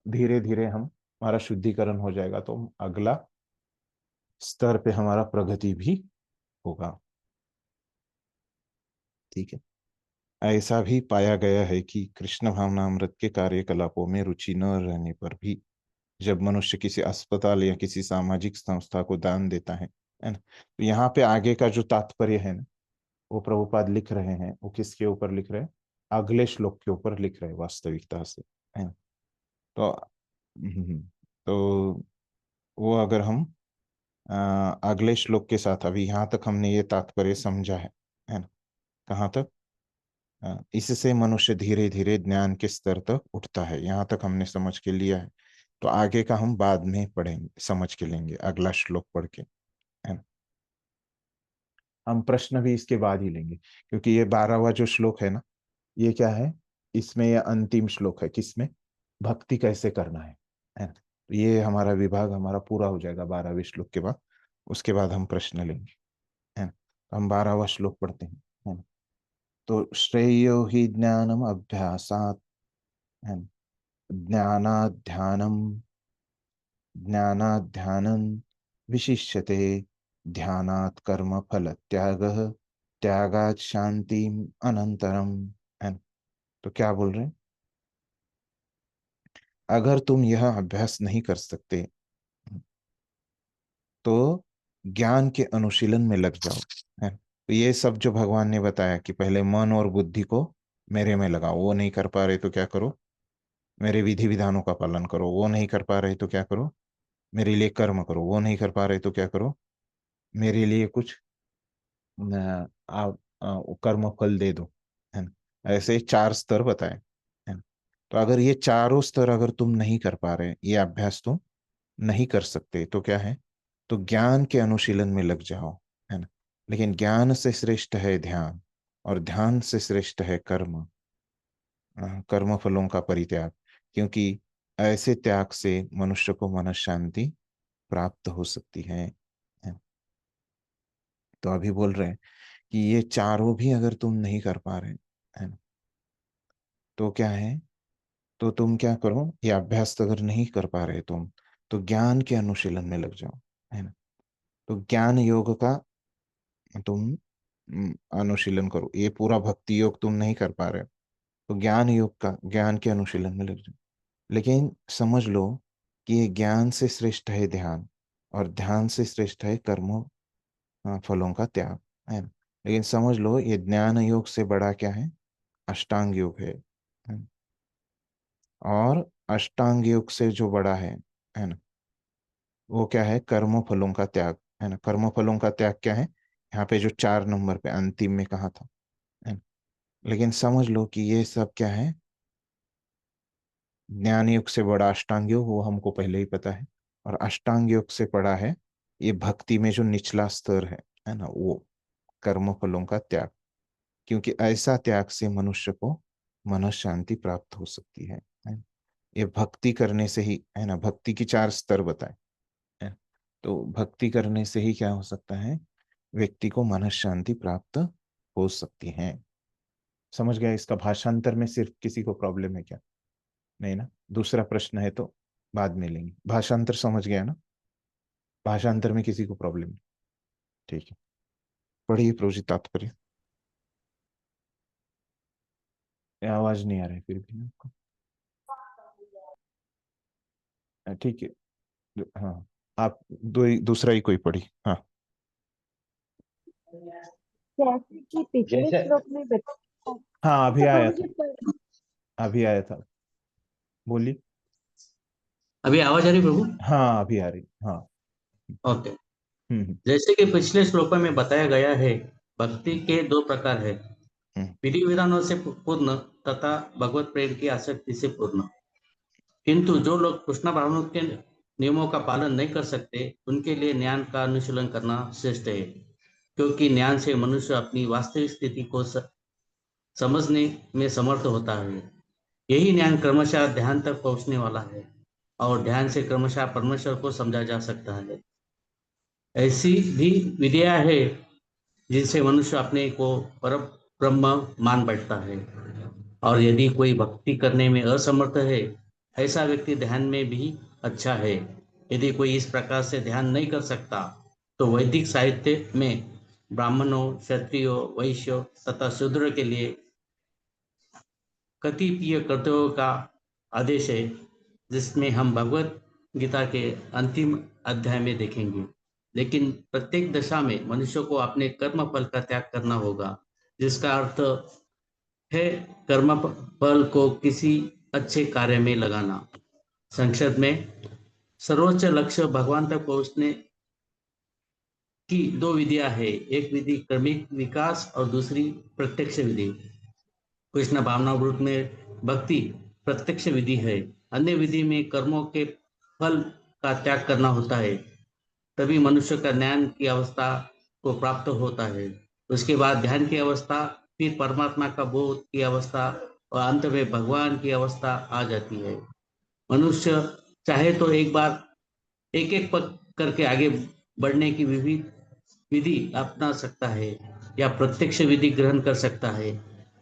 धीरे धीरे हम हमारा शुद्धिकरण हो जाएगा, तो अगला स्तर पे हमारा प्रगति भी होगा। ठीक है। ऐसा भी पाया गया है कि कृष्ण भावनामृत के कार्यकलापों में रुचि न रहने पर भी जब मनुष्य किसी अस्पताल या किसी सामाजिक संस्था को दान देता है ना, तो यहाँ पे आगे का जो तात्पर्य है ना, वो प्रभुपाद लिख रहे हैं, वो किसके ऊपर लिख रहे हैं, अगले श्लोक के ऊपर लिख रहे हैं वास्तविकता से, है ना। तो तो वो अगर हम अगले श्लोक के साथ, अभी यहाँ तक हमने ये तात्पर्य समझा है ना। कहाँ तक? इससे मनुष्य धीरे धीरे ज्ञान के स्तर तक उठता है, यहाँ तक हमने समझ के लिया है। तो आगे का हम बाद में पढ़ेंगे, समझ के लेंगे अगला श्लोक पढ़ के, है ना। हम प्रश्न भी इसके बाद ही लेंगे, क्योंकि ये 12वां जो श्लोक है ना, ये क्या है, इसमें ये अंतिम श्लोक है, किसमें? भक्ति कैसे करना है ना। तो ये हमारा विभाग हमारा पूरा हो जाएगा 12वें श्लोक के बाद, उसके बाद हम प्रश्न लेंगे, है ना। तो हम 12वां श्लोक पढ़ते हैं, है ना। तो श्रेयो ही ज्ञानम अभ्यासात, है ना, ज्ञानाध्यानम, ज्ञानाध्यानम विशिष्यते, ध्यानात् कर्म फल त्यागः, त्यागात् शांति अनंतरम, है ना। तो क्या बोल रहे हैं? अगर तुम यह अभ्यास नहीं कर सकते तो ज्ञान के अनुशीलन में लग जाओ, है। तो ये सब जो भगवान ने बताया कि पहले मन और बुद्धि को मेरे में लगाओ, वो नहीं कर पा रहे तो क्या करो? मेरे विधि विधानों का पालन करो। वो नहीं कर पा रहे तो क्या करो? मेरे लिए कर्म करो। वो नहीं कर पा रहे तो क्या करो? मेरे लिए कुछ कर्म फल दे दो, है ना। ऐसे 4 स्तर बताए, है ना। तो अगर ये चारों स्तर अगर तुम नहीं कर पा रहे, ये अभ्यास तुम नहीं कर सकते, तो क्या है? तो ज्ञान के अनुशीलन में लग जाओ, है ना। लेकिन ज्ञान से श्रेष्ठ है ध्यान, और ध्यान से श्रेष्ठ है कर्म, कर्म फलों का परित्याग, क्योंकि ऐसे त्याग से मनुष्य को मन शांति प्राप्त हो सकती है। तो अभी बोल रहे हैं कि ये चारों भी अगर तुम नहीं कर पा रहे, है ना, तो क्या है? तो तुम क्या करो, ये अभ्यास अगर नहीं कर पा रहे तुम, तो ज्ञान के अनुशीलन में लग जाओ, है ना। तो ज्ञान योग का तुम अनुशीलन करो। ये पूरा भक्ति योग तुम नहीं कर पा रहे हो, तो ज्ञान योग का, ज्ञान के अनुशीलन में लग जाओ। लेकिन समझ लो कि ये ज्ञान से श्रेष्ठ है ध्यान, और ध्यान से श्रेष्ठ है कर्मों फलों का त्याग, है ना। लेकिन समझ लो ये ज्ञान योग से बड़ा क्या है? अष्टांग योग है। और अष्टांग योग से जो बड़ा है ना, वो क्या है? कर्मों फलों का त्याग, है ना। कर्मों फलों का त्याग क्या है? यहाँ पे जो 4 नंबर पे अंतिम में कहा था, है ना। लेकिन समझ लो कि ये सब क्या है? ज्ञान युग से बड़ा अष्टांग योग, वो हमको पहले ही पता है। और अष्टांग योग से बड़ा है ये भक्ति में जो निचला स्तर है ना, वो कर्म फलों का त्याग, क्योंकि ऐसा त्याग से मनुष्य को मन शांति प्राप्त हो सकती है। ये भक्ति करने से ही, है ना, भक्ति की 4 स्तर बताए, है। तो भक्ति करने से ही क्या हो सकता है? व्यक्ति को मन शांति प्राप्त हो सकती है। समझ गया? इसका भाषांतर में सिर्फ किसी को प्रॉब्लम है क्या? नहीं ना? दूसरा प्रश्न है तो बाद में लेंगे। भाषांतर समझ गया ना? भाषांतर में किसी को प्रॉब्लम नहीं? ठीक है, पढ़िए प्रभु जी तात्पर्य। आवाज नहीं आ रही फिर भी आपको? ठीक है, हाँ, आप दूसरा ही कोई पढ़ी, हाँ। जैसे कि पिछले जैसे श्लोक में बताया। हाँ अभी तो आया प्रभु था, जी अभी आया था, बोलिए। अभी आवाज आ रही प्रभु? हाँ अभी आ रही, हाँ। ओके। हम्म जैसे कि पिछले श्लोकों में बताया गया है, भक्ति के 2 प्रकार है, हम्म विधि विधानों से पूर्ण तथा भगवत प्रेम की आसक्ति से पूर्ण। किंतु जो लोग कृष्ण ब्राह्मणों के नियमों का पालन नहीं कर सकते, उनके लिए ज्ञान का अनुशीलन करना श्रेष्ठ है, क्योंकि ज्ञान से मनुष्य अपनी वास्तविक स्थिति को समझने में समर्थ होता है। यही ज्ञान क्रमशः ध्यान तक पहुंचने वाला है, और ध्यान से क्रमशः परमेश्वर को समझा जा सकता है। ऐसी भी विधियां है जिनसे मनुष्य अपने को पर ब्रह्म मान बैठता है। और यदि कोई भक्ति करने में असमर्थ है, ऐसा व्यक्ति ध्यान में भी अच्छा है। यदि कोई इस प्रकार से ध्यान नहीं कर सकता, तो वैदिक साहित्य में ब्राह्मणों, क्षत्रियों, वैश्यों तथा शूद्र के लिए कतिपय कर्तव्यों का आदेश है, जिसमें हम भगवत गीता के अंतिम अध्याय में देखेंगे। लेकिन प्रत्येक दशा में मनुष्य को अपने कर्म फल का त्याग करना होगा, जिसका अर्थ है कर्म फल को किसी अच्छे कार्य में लगाना। संक्षेप में, सर्वोच्च लक्ष्य भगवान तक पहुंचने की दो विधियां है। एक विधि क्रमिक विकास और दूसरी प्रत्यक्ष विधि। कृष्ण भावनामृत में भक्ति प्रत्यक्ष विधि है। अन्य विधि में कर्मों के फल का त्याग करना होता है। तभी मनुष्य का ज्ञान की अवस्था को प्राप्त होता है। उसके बाद ध्यान की अवस्था, फिर परमात्मा का बोध की अवस्था और अंत में भगवान की अवस्था आ जाती है। मनुष्य चाहे तो एक बार एक एक पग करके आगे बढ़ने की विविध विधि अपना सकता है या प्रत्यक्ष विधि ग्रहण कर सकता है,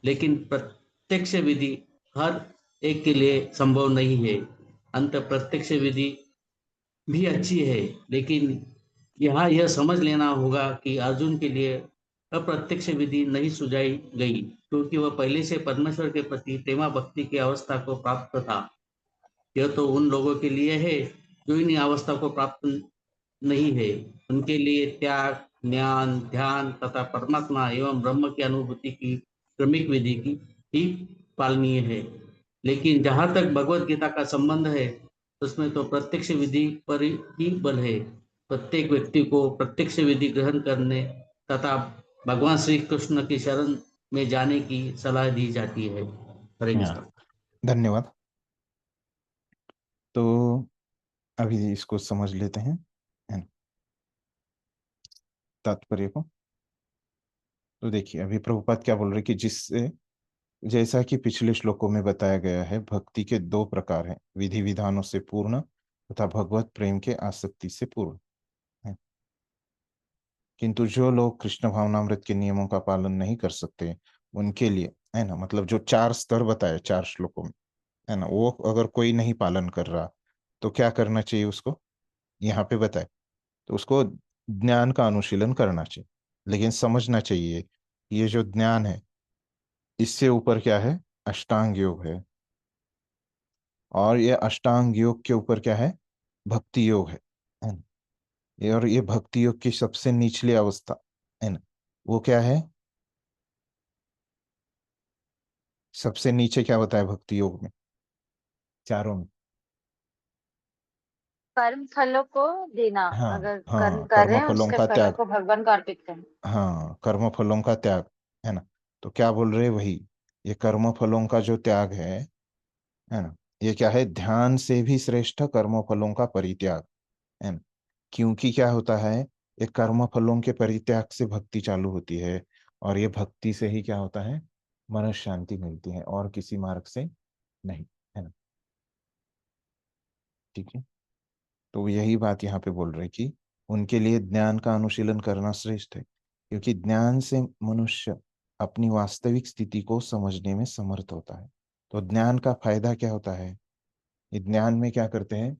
लेकिन प्रत्यक्ष विधि हर एक के लिए संभव नहीं है। अंत प्रत्यक्ष विधि भी अच्छी है, लेकिन यहाँ यह समझ लेना होगा कि अर्जुन के लिए अप्रत्यक्ष विधि नहीं सुझाई गई, क्योंकि वह पहले से परमेश्वर के प्रति प्रेमा भक्ति की अवस्था को प्राप्त था। यह तो उन लोगों के लिए है जो इन अवस्था को प्राप्त नहीं है। उनके लिए त्याग, ज्ञान, ध्यान तथा परमात्मा एवं ब्रह्म की अनुभूति की क्रमिक विधि की ही पालनीय है। लेकिन जहाँ तक भगवत गीता का संबंध है, उसमें तो प्रत्यक्ष विधि पर ही बल है। प्रत्येक व्यक्ति को प्रत्यक्ष विधि ग्रहण करने तथा भगवान श्री कृष्ण की शरण में जाने की सलाह दी जाती है। हरे कृष्ण। धन्यवाद। तो अभी इसको समझ लेते हैं, है ना, तात्पर्य को। तो देखिए अभी प्रभुपाद क्या बोल रहे कि जिससे, जैसा कि पिछले श्लोकों में बताया गया है, भक्ति के दो प्रकार हैं, विधि विधानों से पूर्ण तथा भगवत प्रेम के आसक्ति से पूर्ण है। किंतु जो लोग कृष्ण भावनामृत के नियमों का पालन नहीं कर सकते, उनके लिए, है ना, मतलब जो चार स्तर बताए चार श्लोकों में, है ना, वो अगर कोई नहीं पालन कर रहा तो क्या करना चाहिए उसको, यहाँ पे बताए। तो उसको ज्ञान का अनुशीलन करना चाहिए, लेकिन समझना चाहिए ये जो ज्ञान है, इससे ऊपर क्या है, अष्टांग योग है, और ये अष्टांग योग के ऊपर क्या है, भक्ति योग है ना। और ये भक्ति योग की सबसे निचली अवस्था, है ना, वो क्या है, सबसे नीचे क्या बताया भक्ति योग में, चारों में। कर्म फलों को देना। हाँ अगर कर्म हाँ, कर कर्म रहे हैं फलों उसके का फलों त्याग। को भगवान को अर्पित करें। हाँ, कर्म फलों का त्याग, है ना। तो क्या बोल रहे, वही ये कर्म फलों का जो त्याग है ना, ये क्या है, ध्यान से भी श्रेष्ठ कर्म फलों का परित्याग, है ना। क्योंकि क्या होता है, ये कर्म फलों के परित्याग से भक्ति चालू होती है, और ये भक्ति से ही क्या होता है, मन शांति मिलती है, और किसी मार्ग से नहीं, है ना। ठीक है। तो यही बात यहाँ पे बोल रहे कि उनके लिए ज्ञान का अनुशीलन करना श्रेष्ठ है, क्योंकि ज्ञान से मनुष्य अपनी वास्तविक स्थिति को समझने में समर्थ होता है। तो ज्ञान का फायदा क्या होता है, ये ज्ञान में क्या करते हैं,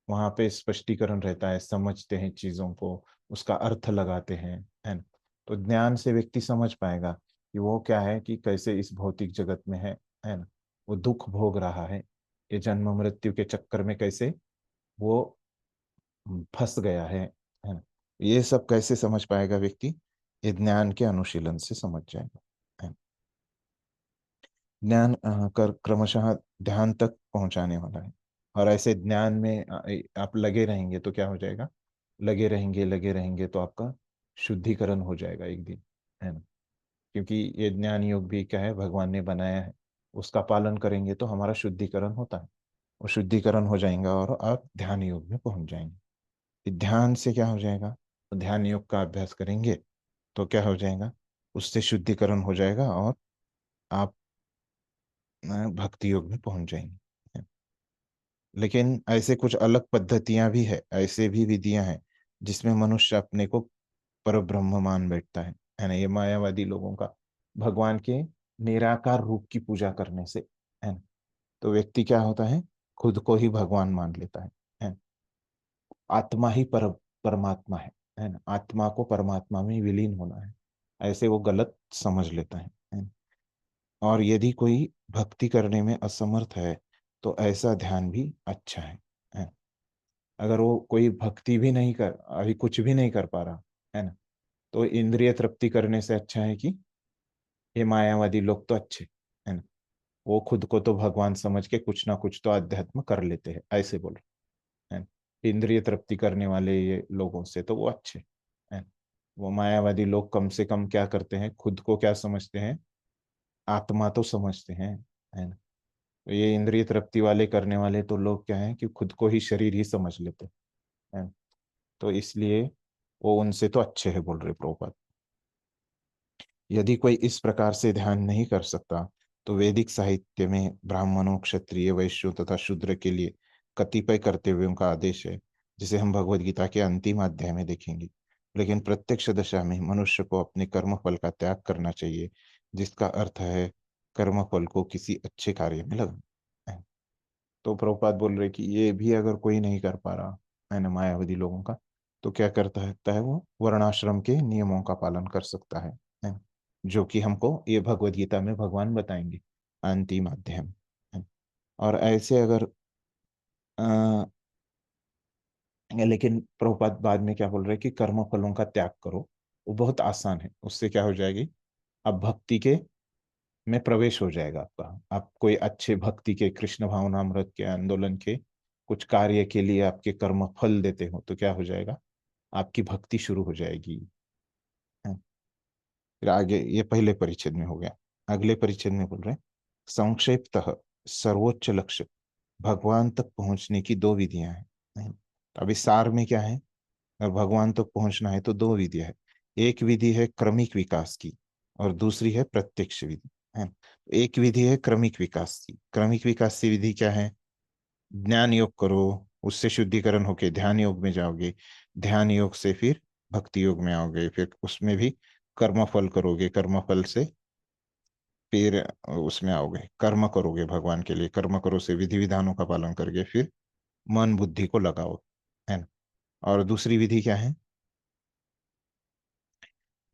वहां पे स्पष्टीकरण रहता है, समझते हैं चीजों को, उसका अर्थ लगाते हैं, है ना। तो ज्ञान से व्यक्ति समझ पाएगा कि वो क्या है, कि कैसे इस भौतिक जगत में है ना, वो दुख भोग रहा है, ये जन्म मृत्यु के चक्कर में कैसे वो फंस गया है ना। ये सब कैसे समझ पाएगा व्यक्ति, ये ज्ञान के अनुशीलन से समझ जाएगा, है ना। ज्ञान कर क्रमशः ध्यान तक पहुंचाने वाला है, और ऐसे ज्ञान में आप लगे रहेंगे तो क्या हो जाएगा, लगे रहेंगे तो आपका शुद्धिकरण हो जाएगा एक दिन, है ना। क्योंकि ये ज्ञान योग भी क्या है, भगवान ने बनाया है, उसका पालन करेंगे तो हमारा शुद्धिकरण होता है, वो शुद्धिकरण हो जाएगा और आप ध्यान योग में पहुंच जाएंगे। ध्यान से क्या हो जाएगा, तो ध्यान योग का अभ्यास करेंगे तो क्या हो जाएगा, उससे शुद्धिकरण हो जाएगा, और आप भक्ति योग में पहुंच जाएंगे। लेकिन ऐसे कुछ अलग पद्धतियां भी है, ऐसे भी विधियां हैं जिसमें मनुष्य अपने को पर ब्रह्म मान बैठता है ना। ये मायावादी लोगों का, भगवान के निराकार रूप की पूजा करने से, है ना, तो व्यक्ति क्या होता है, खुद को ही भगवान मान लेता है ना? आत्मा ही परमात्मा है ना, आत्मा को परमात्मा में विलीन होना है, ऐसे वो गलत समझ लेता है ना? और यदि कोई भक्ति करने में असमर्थ है तो ऐसा ध्यान भी अच्छा है ना? अगर वो कोई भक्ति भी नहीं कर, अभी कुछ भी नहीं कर पा रहा, है ना, तो इंद्रिय तृप्ति करने से अच्छा है कि ये मायावादी लोग तो अच्छे, है ना। वो खुद को तो भगवान समझ के कुछ ना कुछ तो अध्यात्म कर लेते हैं, ऐसे बोल रहे हैं। इंद्रिय तृप्ति करने वाले ये लोगों से तो वो अच्छे हैं। वो मायावादी लोग कम से कम क्या करते हैं, खुद को क्या समझते हैं, आत्मा तो समझते हैं, है ना। तो ये इंद्रिय तृप्ति वाले करने वाले तो लोग क्या है कि खुद को ही शरीर ही समझ लेते हैं। तो इसलिए वो उनसे तो अच्छे है, बोल रहे प्रभुपाद। यदि कोई इस प्रकार से ध्यान नहीं कर सकता तो वैदिक साहित्य में ब्राह्मणों, क्षत्रिय, वैश्यों तथा शूद्र के लिए कतिपय कर्तव्यों का आदेश है, जिसे हम भगवद गीता के अंतिम अध्याय में देखेंगे। लेकिन प्रत्यक्ष दशा में मनुष्य को अपने कर्म फल का त्याग करना चाहिए, जिसका अर्थ है कर्म फल को किसी अच्छे कार्य में लगाना। तो प्रभुपाद बोल रहे कि ये भी अगर कोई नहीं कर पा रहा है ना, मायावादी लोगों का, तो क्या करता है वो वर्णाश्रम के नियमों का पालन कर सकता है, जो कि हमको ये भगवद गीता में भगवान बताएंगे अंतिम अध्याय में, है। और ऐसे अगर लेकिन प्रभुपाद बाद में क्या बोल रहे हैं कि कर्म फलों का त्याग करो, वो बहुत आसान है, उससे क्या हो जाएगी, अब भक्ति के में प्रवेश हो जाएगा आपका। आप कोई अच्छे भक्ति के, कृष्ण भावनामृत के आंदोलन के कुछ कार्य के लिए आपके कर्म फल देते हो, तो क्या हो जाएगा, आपकी भक्ति शुरू हो जाएगी, है। फिर आगे ये पहले परिच्छेद में हो गया। अगले परिच्छेद में बोल रहे हैं संक्षेपतः सर्वोच्च लक्ष्य भगवान तक पहुंचने की दो विधियां हैं, है। तो अभी सार में क्या है, अगर भगवान तक पहुंचना है तो दो विधियां है। एक विधि है क्रमिक विकास की और दूसरी है प्रत्यक्ष विधि, है। एक विधि है क्रमिक विकास की। क्रमिक विकास की विधि क्या है, ज्ञान योग करो, उससे शुद्धिकरण होके ध्यान योग में जाओगे, ध्यान योग से फिर भक्ति योग में आओगे, फिर उसमें भी कर्मफल करोगे, कर्मफल से फिर उसमें आओगे, कर्म करोगे भगवान के लिए, कर्म करो से विधि विधानों का पालन करके फिर मन बुद्धि को लगाओ, है ना। और दूसरी विधि क्या है,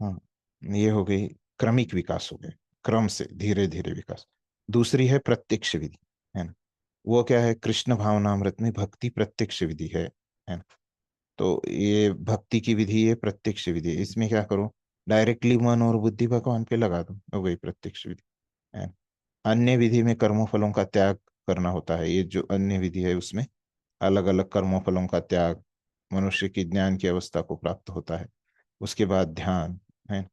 हाँ, ये हो गई क्रमिक विकास, हो गए क्रम से धीरे धीरे विकास। दूसरी है प्रत्यक्ष विधि, है ना। वो क्या है, कृष्ण भावनामृत में भक्ति प्रत्यक्ष विधि है ना। तो ये भक्ति की विधि है, प्रत्यक्ष विधि है। इसमें क्या करो, डायरेक्टली मन और बुद्धि भगवान पे लगा दो, हो गई प्रत्यक्ष विधि, है ना। अन्य विधि में कर्मों फलों का त्याग करना होता है। ये जो अन्य विधि है उसमें अलग अलग कर्मों फलों का त्याग, मनुष्य की ज्ञान की अवस्था को प्राप्त होता है, उसके बाद ध्यान, है,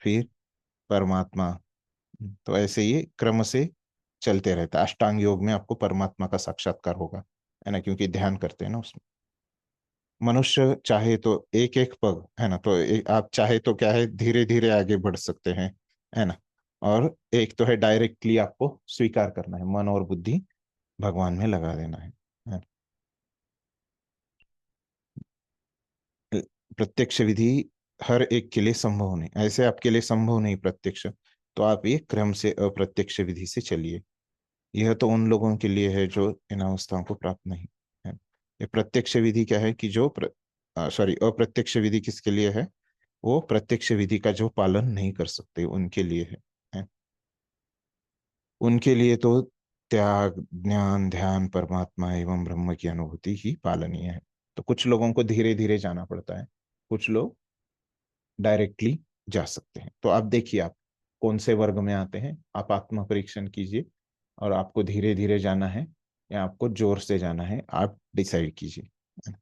फिर परमात्मा। तो ऐसे ये क्रम से चलते रहता है। अष्टांग योग में आपको परमात्मा का साक्षात्कार होगा, है ना, क्योंकि ध्यान करते हैं ना उसमें। मनुष्य चाहे तो एक एक पग, है ना, तो आप चाहे तो क्या है धीरे धीरे आगे बढ़ सकते हैं, है ना। और एक तो है डायरेक्टली आपको स्वीकार करना है, मन और बुद्धि भगवान में लगा देना है। प्रत्यक्ष विधि हर एक के लिए संभव नहीं, ऐसे आपके लिए संभव नहीं प्रत्यक्ष, तो आप ये क्रम से अप्रत्यक्ष विधि से चलिए। यह तो उन लोगों के लिए है जो इन अवस्थाओं को प्राप्त नहीं है। ये प्रत्यक्ष विधि क्या है कि जो सॉरी अप्रत्यक्ष विधि किसके लिए है, वो प्रत्यक्ष विधि का जो पालन नहीं कर सकते उनके लिए है। उनके लिए तो त्याग, ज्ञान, ध्यान, परमात्मा एवं ब्रह्म की अनुभूति ही पालनीय है। तो कुछ लोगों को धीरे धीरे जाना पड़ता है, कुछ लोग डायरेक्टली जा सकते हैं। तो आप देखिए आप कौन से वर्ग में आते हैं, आप आत्म परीक्षण कीजिए, और आपको धीरे धीरे जाना है या आपको जोर से जाना है, आप डिसाइड कीजिए।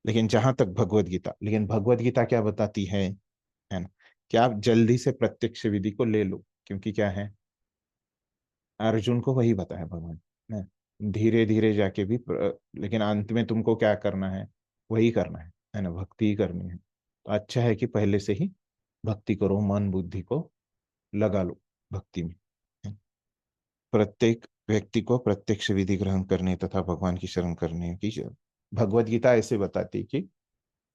लेकिन जहां तक भगवत गीता, लेकिन भगवत गीता क्या बताती है ना, कि आप जल्दी से प्रत्यक्ष विधि को ले लो, क्योंकि क्या है, अर्जुन को वही बताया भगवान ने, धीरे धीरे जाके भी लेकिन अंत में तुमको क्या करना है, वही करना है ना, भक्ति ही करनी है। तो अच्छा है कि पहले से ही भक्ति करो, मन बुद्धि को लगा लो भक्ति में। प्रत्येक व्यक्ति को प्रत्यक्ष विधि ग्रहण करने तथा भगवान की शरण करने की जरूरत। भगवत गीता ऐसे बताती कि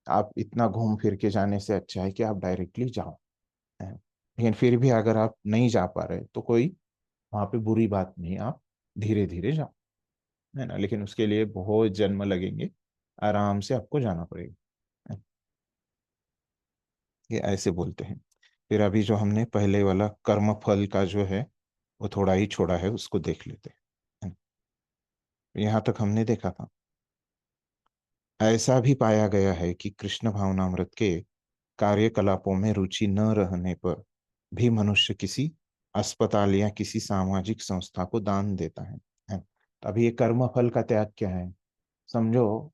आप इतना घूम फिर के जाने से अच्छा है कि आप डायरेक्टली जाओ, है। लेकिन फिर भी अगर आप नहीं जा पा रहे तो कोई वहां पे बुरी बात नहीं, आप धीरे धीरे जाओ, है ना। लेकिन उसके लिए बहुत जन्म लगेंगे, आराम से आपको जाना पड़ेगा, है। ये ऐसे बोलते हैं। फिर अभी जो हमने पहले वाला कर्म फल का जो है वो थोड़ा ही छोड़ा है, उसको देख लेते हैं। यहाँ तक हमने देखा था। ऐसा भी पाया गया है कि कृष्ण भावनामृत के कार्यकलापों में रुचि न रहने पर भी मनुष्य किसी अस्पताल या किसी सामाजिक संस्था को दान देता है। तो अभी ये कर्म फल का त्याग क्या है समझो।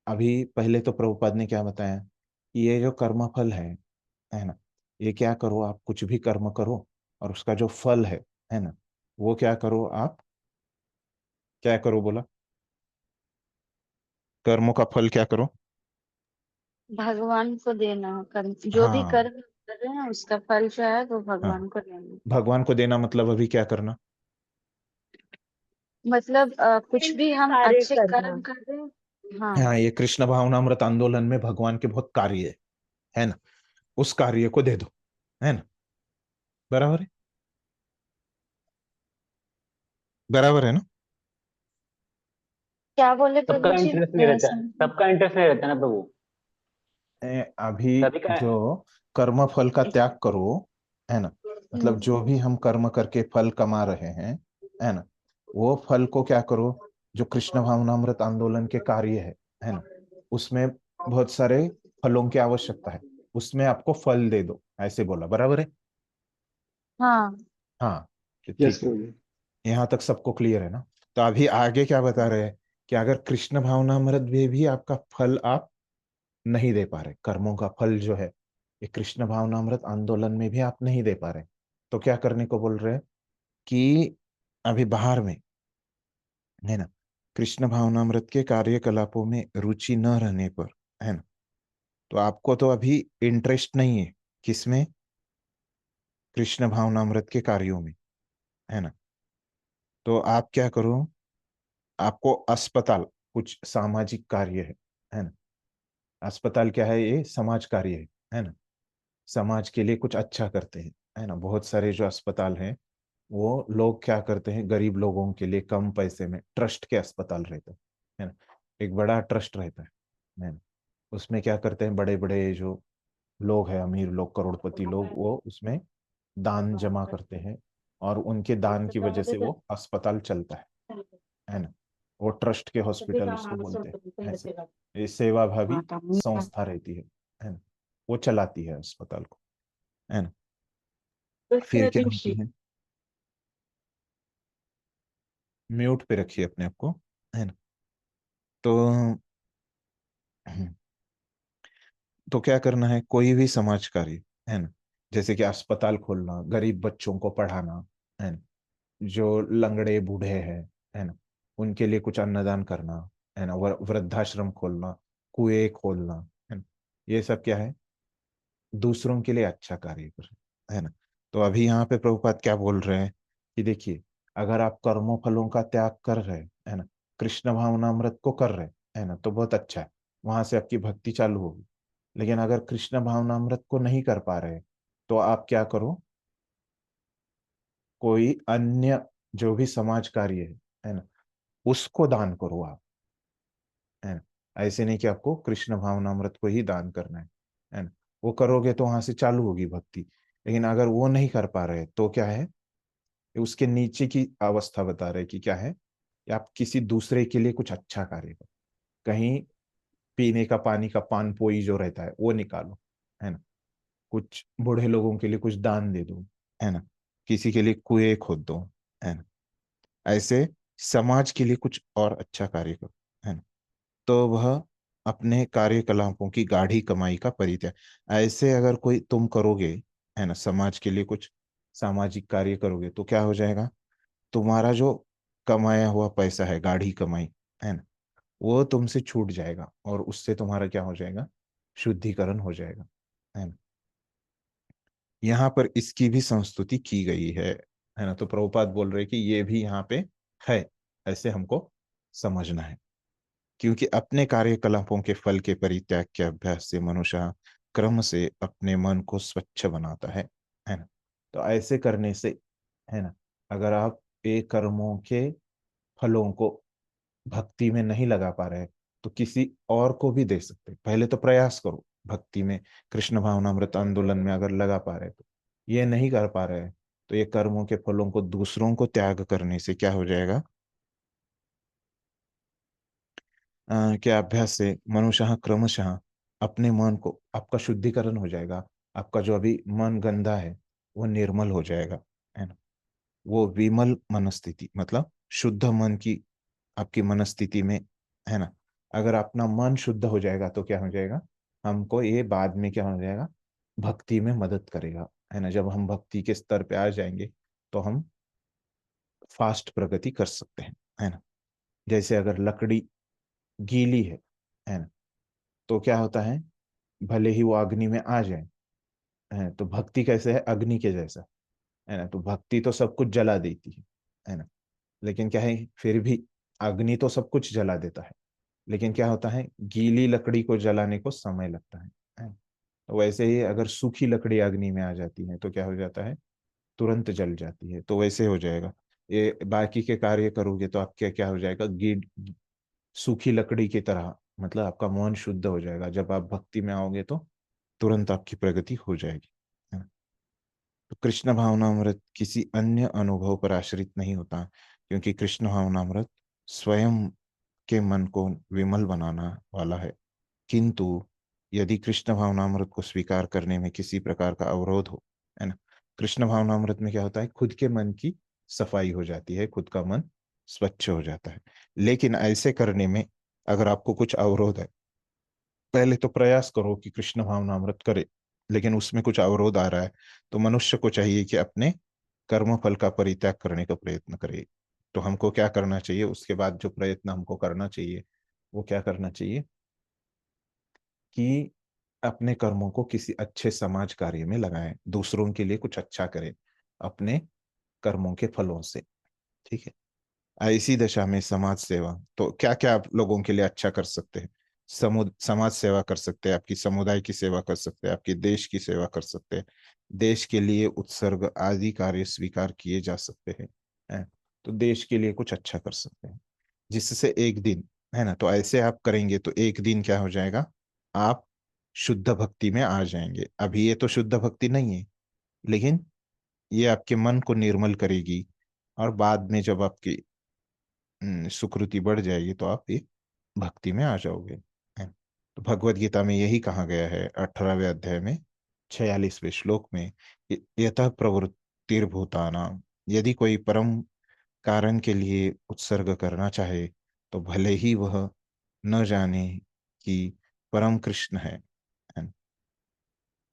अभी पहले तो प्रभुपाद ने क्या बताया कि ये जो कर्म फल है ना, ये क्या करो, आप कुछ भी कर्म करो और उसका जो फल है ना, वो क्या करो, आप क्या करो बोला, कर्मों का फल क्या करो। भगवान को देना, कर्म जो भी हाँ कर्म कर रहे हैं उसका फल जो है वो हाँ, भगवान को देना। भगवान को देना मतलब अभी क्या करना। मतलब कुछ भी हम कार्य अच्छे करना। कर्म कर रहे हैं, हाँ। हाँ, ये कृष्ण भावनामृत आंदोलन में भगवान के बहुत कार्य है ना, उस कार्य को दे दो, है ना, बराबर है, बराबर है ना। क्या बोले सबका प्रभु जी? इंटरेस्ट नहीं रहता, सबका इंटरेस्ट नहीं रहता ना प्रभु। अभी सभी का। जो कर्म फल का त्याग करो, है ना, मतलब जो भी हम कर्म करके फल कमा रहे हैं, है ना, वो फल को क्या करो, जो कृष्ण भावनामृत आंदोलन के कार्य है ना, उसमें बहुत सारे फलों की आवश्यकता है, उसमें आपको फल दे दो, ऐसे बोला, बराबर है। हाँ। हाँ, तो यस ठीक, प्रभु जी। यहाँ तक सबको क्लियर है ना। तो अभी आगे क्या बता रहे हैं कि अगर कृष्ण भावनामृत में भी आपका फल आप नहीं दे पा रहे, कर्मों का फल जो है ये कृष्ण भावनामृत आंदोलन में भी आप नहीं दे पा रहे, तो क्या करने को बोल रहे हैं कि अभी बाहर में, है ना, कृष्ण भावनामृत के कार्यकलापों में रुचि न रहने पर, है ना, तो आपको तो अभी इंटरेस्ट नहीं है किसमें, कृष्ण भावनामृत के कार्यों में, है ना, तो आप क्या करो, आपको अस्पताल, कुछ सामाजिक कार्य है ना, अस्पताल क्या है, ये समाज कार्य है ना, समाज के लिए कुछ अच्छा करते हैं, है ना, बहुत सारे जो अस्पताल हैं वो लोग क्या करते हैं, गरीब लोगों के लिए कम पैसे में ट्रस्ट के अस्पताल रहते हैं, है ना, एक बड़ा ट्रस्ट रहता है ना, उसमें क्या करते हैं, बड़े बड़े जो लोग हैं, अमीर लोग, करोड़पति लोग, वो उसमें दान जमा करते हैं और उनके दान की वजह से वो अस्पताल चलता है ना, वो ट्रस्ट के हॉस्पिटल उसको बोलते हैं, ऐसे ये सेवा भावी संस्था रहती है ना, वो चलाती है अस्पताल को, है ना। फिर क्या होती है, म्यूट पे रखिए अपने आप को, है ना। तो तो क्या करना है, कोई भी समाज कार्य, है ना, जैसे कि अस्पताल खोलना, गरीब बच्चों को पढ़ाना, है ना, जो लंगड़े बूढ़े हैं, है ना, उनके लिए कुछ अन्नदान करना, है ना, वृद्धाश्रम खोलना, कुएं खोलना, है ना, ये सब क्या है, दूसरों के लिए अच्छा कार्य कर रहे, है ना। तो अभी यहाँ पे प्रभुपाद क्या बोल रहे हैं कि देखिए, अगर आप कर्मों फलों का त्याग कर रहे हैं, है ना, कृष्ण भावनामृत को कर रहे हैं, है ना, तो बहुत अच्छा है, वहां से आपकी भक्ति चालू होगी। लेकिन अगर कृष्ण भावनामृत को नहीं कर पा रहे, तो आप क्या करो, कोई अन्य जो भी समाज कार्य है ना, उसको दान करो आप, है ना। ऐसे नहीं कि आपको कृष्ण भावनामृत को ही दान करना है ना, वो करोगे तो वहां से चालू होगी भक्ति। लेकिन अगर वो नहीं कर पा रहे तो क्या है, उसके नीचे की अवस्था बता रहे कि क्या है कि आप किसी दूसरे के लिए कुछ अच्छा कार्य करो, कहीं पीने का पानी का पान पोई जो रहता है वो निकालो, है ना, कुछ बूढ़े लोगों के लिए कुछ दान दे दो, है ना, किसी के लिए कुएं खोद दो, है ना, ऐसे समाज के लिए कुछ और अच्छा कार्य करो, है ना। तो वह अपने कार्यकलापों की गाढ़ी कमाई का परित्याग, ऐसे अगर कोई तुम करोगे, है ना, समाज के लिए कुछ सामाजिक कार्य करोगे, तो क्या हो जाएगा, तुम्हारा जो कमाया हुआ पैसा है, गाढ़ी कमाई, है ना, वो तुमसे छूट जाएगा और उससे तुम्हारा क्या हो जाएगा, शुद्धिकरण हो जाएगा, है ना। यहाँ पर इसकी भी संस्तुति की गई है ना। तो प्रभुपाद बोल रहे कि ये भी यहाँ पे है, ऐसे हमको समझना है, क्योंकि अपने कार्यकलापों के फल के परित्याग के अभ्यास से मनुष्य क्रम से अपने मन को स्वच्छ बनाता है ना। तो ऐसे करने से, है ना, अगर आप एक कर्मों के फलों को भक्ति में नहीं लगा पा रहे, तो किसी और को भी दे सकते, पहले तो प्रयास करो भक्ति में, कृष्ण भावनामृत आंदोलन में अगर लगा पा रहे, तो ये नहीं कर पा रहे, तो ये कर्मों के फलों को दूसरों को त्याग करने से क्या हो जाएगा, के अभ्यास से मनुष्य क्रमशः अपने मन को, आपका शुद्धिकरण हो जाएगा, आपका जो अभी मन गंदा है वो निर्मल हो जाएगा, है ना। वो विमल मनस्थिति मतलब शुद्ध मन की आपकी मनस्थिति में, है ना। अगर अपना मन शुद्ध हो जाएगा तो क्या हो जाएगा, हमको ये बाद में क्या हो जाएगा, भक्ति में मदद करेगा, है ना। जब हम भक्ति के स्तर पे आ जाएंगे तो हम फास्ट प्रगति कर सकते हैं, है ना। जैसे अगर लकड़ी गीली है ना, तो क्या होता है, भले ही वो अग्नि में आ जाए, है, तो भक्ति कैसे है, अग्नि के जैसा, है ना। तो भक्ति तो सब कुछ जला देती है ना। लेकिन क्या है, फिर भी अग्नि तो सब कुछ जला देता है, लेकिन क्या होता है, गीली लकड़ी को जलाने को समय लगता है। तो वैसे ही अगर सूखी लकड़ी अग्नि में आ जाती है तो क्या हो जाता है, तुरंत जल जाती है। तो वैसे हो जाएगा, ये बाकी के कार्य करोगे तो आपके क्या हो जाएगा, सूखी लकड़ी की तरह, मतलब आपका मन शुद्ध हो जाएगा। जब आप भक्ति में आओगे तो तुरंत आपकी प्रगति हो जाएगी, है ना। तो कृष्ण भावनामृत किसी अन्य अनुभव पर आश्रित नहीं होता, क्योंकि कृष्ण भावनामृत स्वयं के मन को विमल बनाना वाला है। किंतु यदि कृष्ण भावनामृत को स्वीकार करने में किसी प्रकार का अवरोध हो, है ना, कृष्ण भावनामृत में क्या होता है, खुद के मन की सफाई हो जाती है, खुद का मन स्वच्छ हो जाता है। लेकिन ऐसे करने में अगर आपको कुछ अवरोध है, पहले तो प्रयास करो कि कृष्ण भावनामृत करे, लेकिन उसमें कुछ अवरोध आ रहा है, तो मनुष्य को चाहिए कि अपने कर्म फल का परित्याग करने का प्रयत्न करे। तो हमको क्या करना चाहिए, उसके बाद जो प्रयत्न हमको करना चाहिए वो क्या करना चाहिए, कि अपने कर्मों को किसी अच्छे समाज कार्य में लगाएं, दूसरों के लिए कुछ अच्छा करें अपने कर्मों के फलों से, ठीक है। ऐसी दशा में समाज सेवा, तो क्या क्या आप लोगों के लिए अच्छा कर सकते हैं, समाज सेवा कर सकते हैं, आपकी समुदाय की सेवा कर सकते हैं, आपके देश की सेवा कर सकते हैं, देश के लिए उत्सर्ग आदि कार्य स्वीकार किए जा सकते हैं। तो देश के लिए कुछ अच्छा कर सकते हैं, जिससे एक दिन, है ना, तो ऐसे आप करेंगे तो एक दिन क्या हो जाएगा, आप शुद्ध भक्ति में आ जाएंगे। अभी ये तो शुद्ध भक्ति नहीं है, लेकिन ये आपके मन को निर्मल करेगी, और बाद में जब आपकी सुकृति बढ़ जाएगी तो आप ये भक्ति में आ जाओगे, है। तो भगवत गीता में यही कहा गया है 18वें अध्याय में 46वें श्लोक में, यतः प्रवृत्तिर्भूतानाम, यदि कोई परम कारण के लिए उत्सर्ग करना चाहे तो भले ही वह न जाने कि परम कृष्ण है,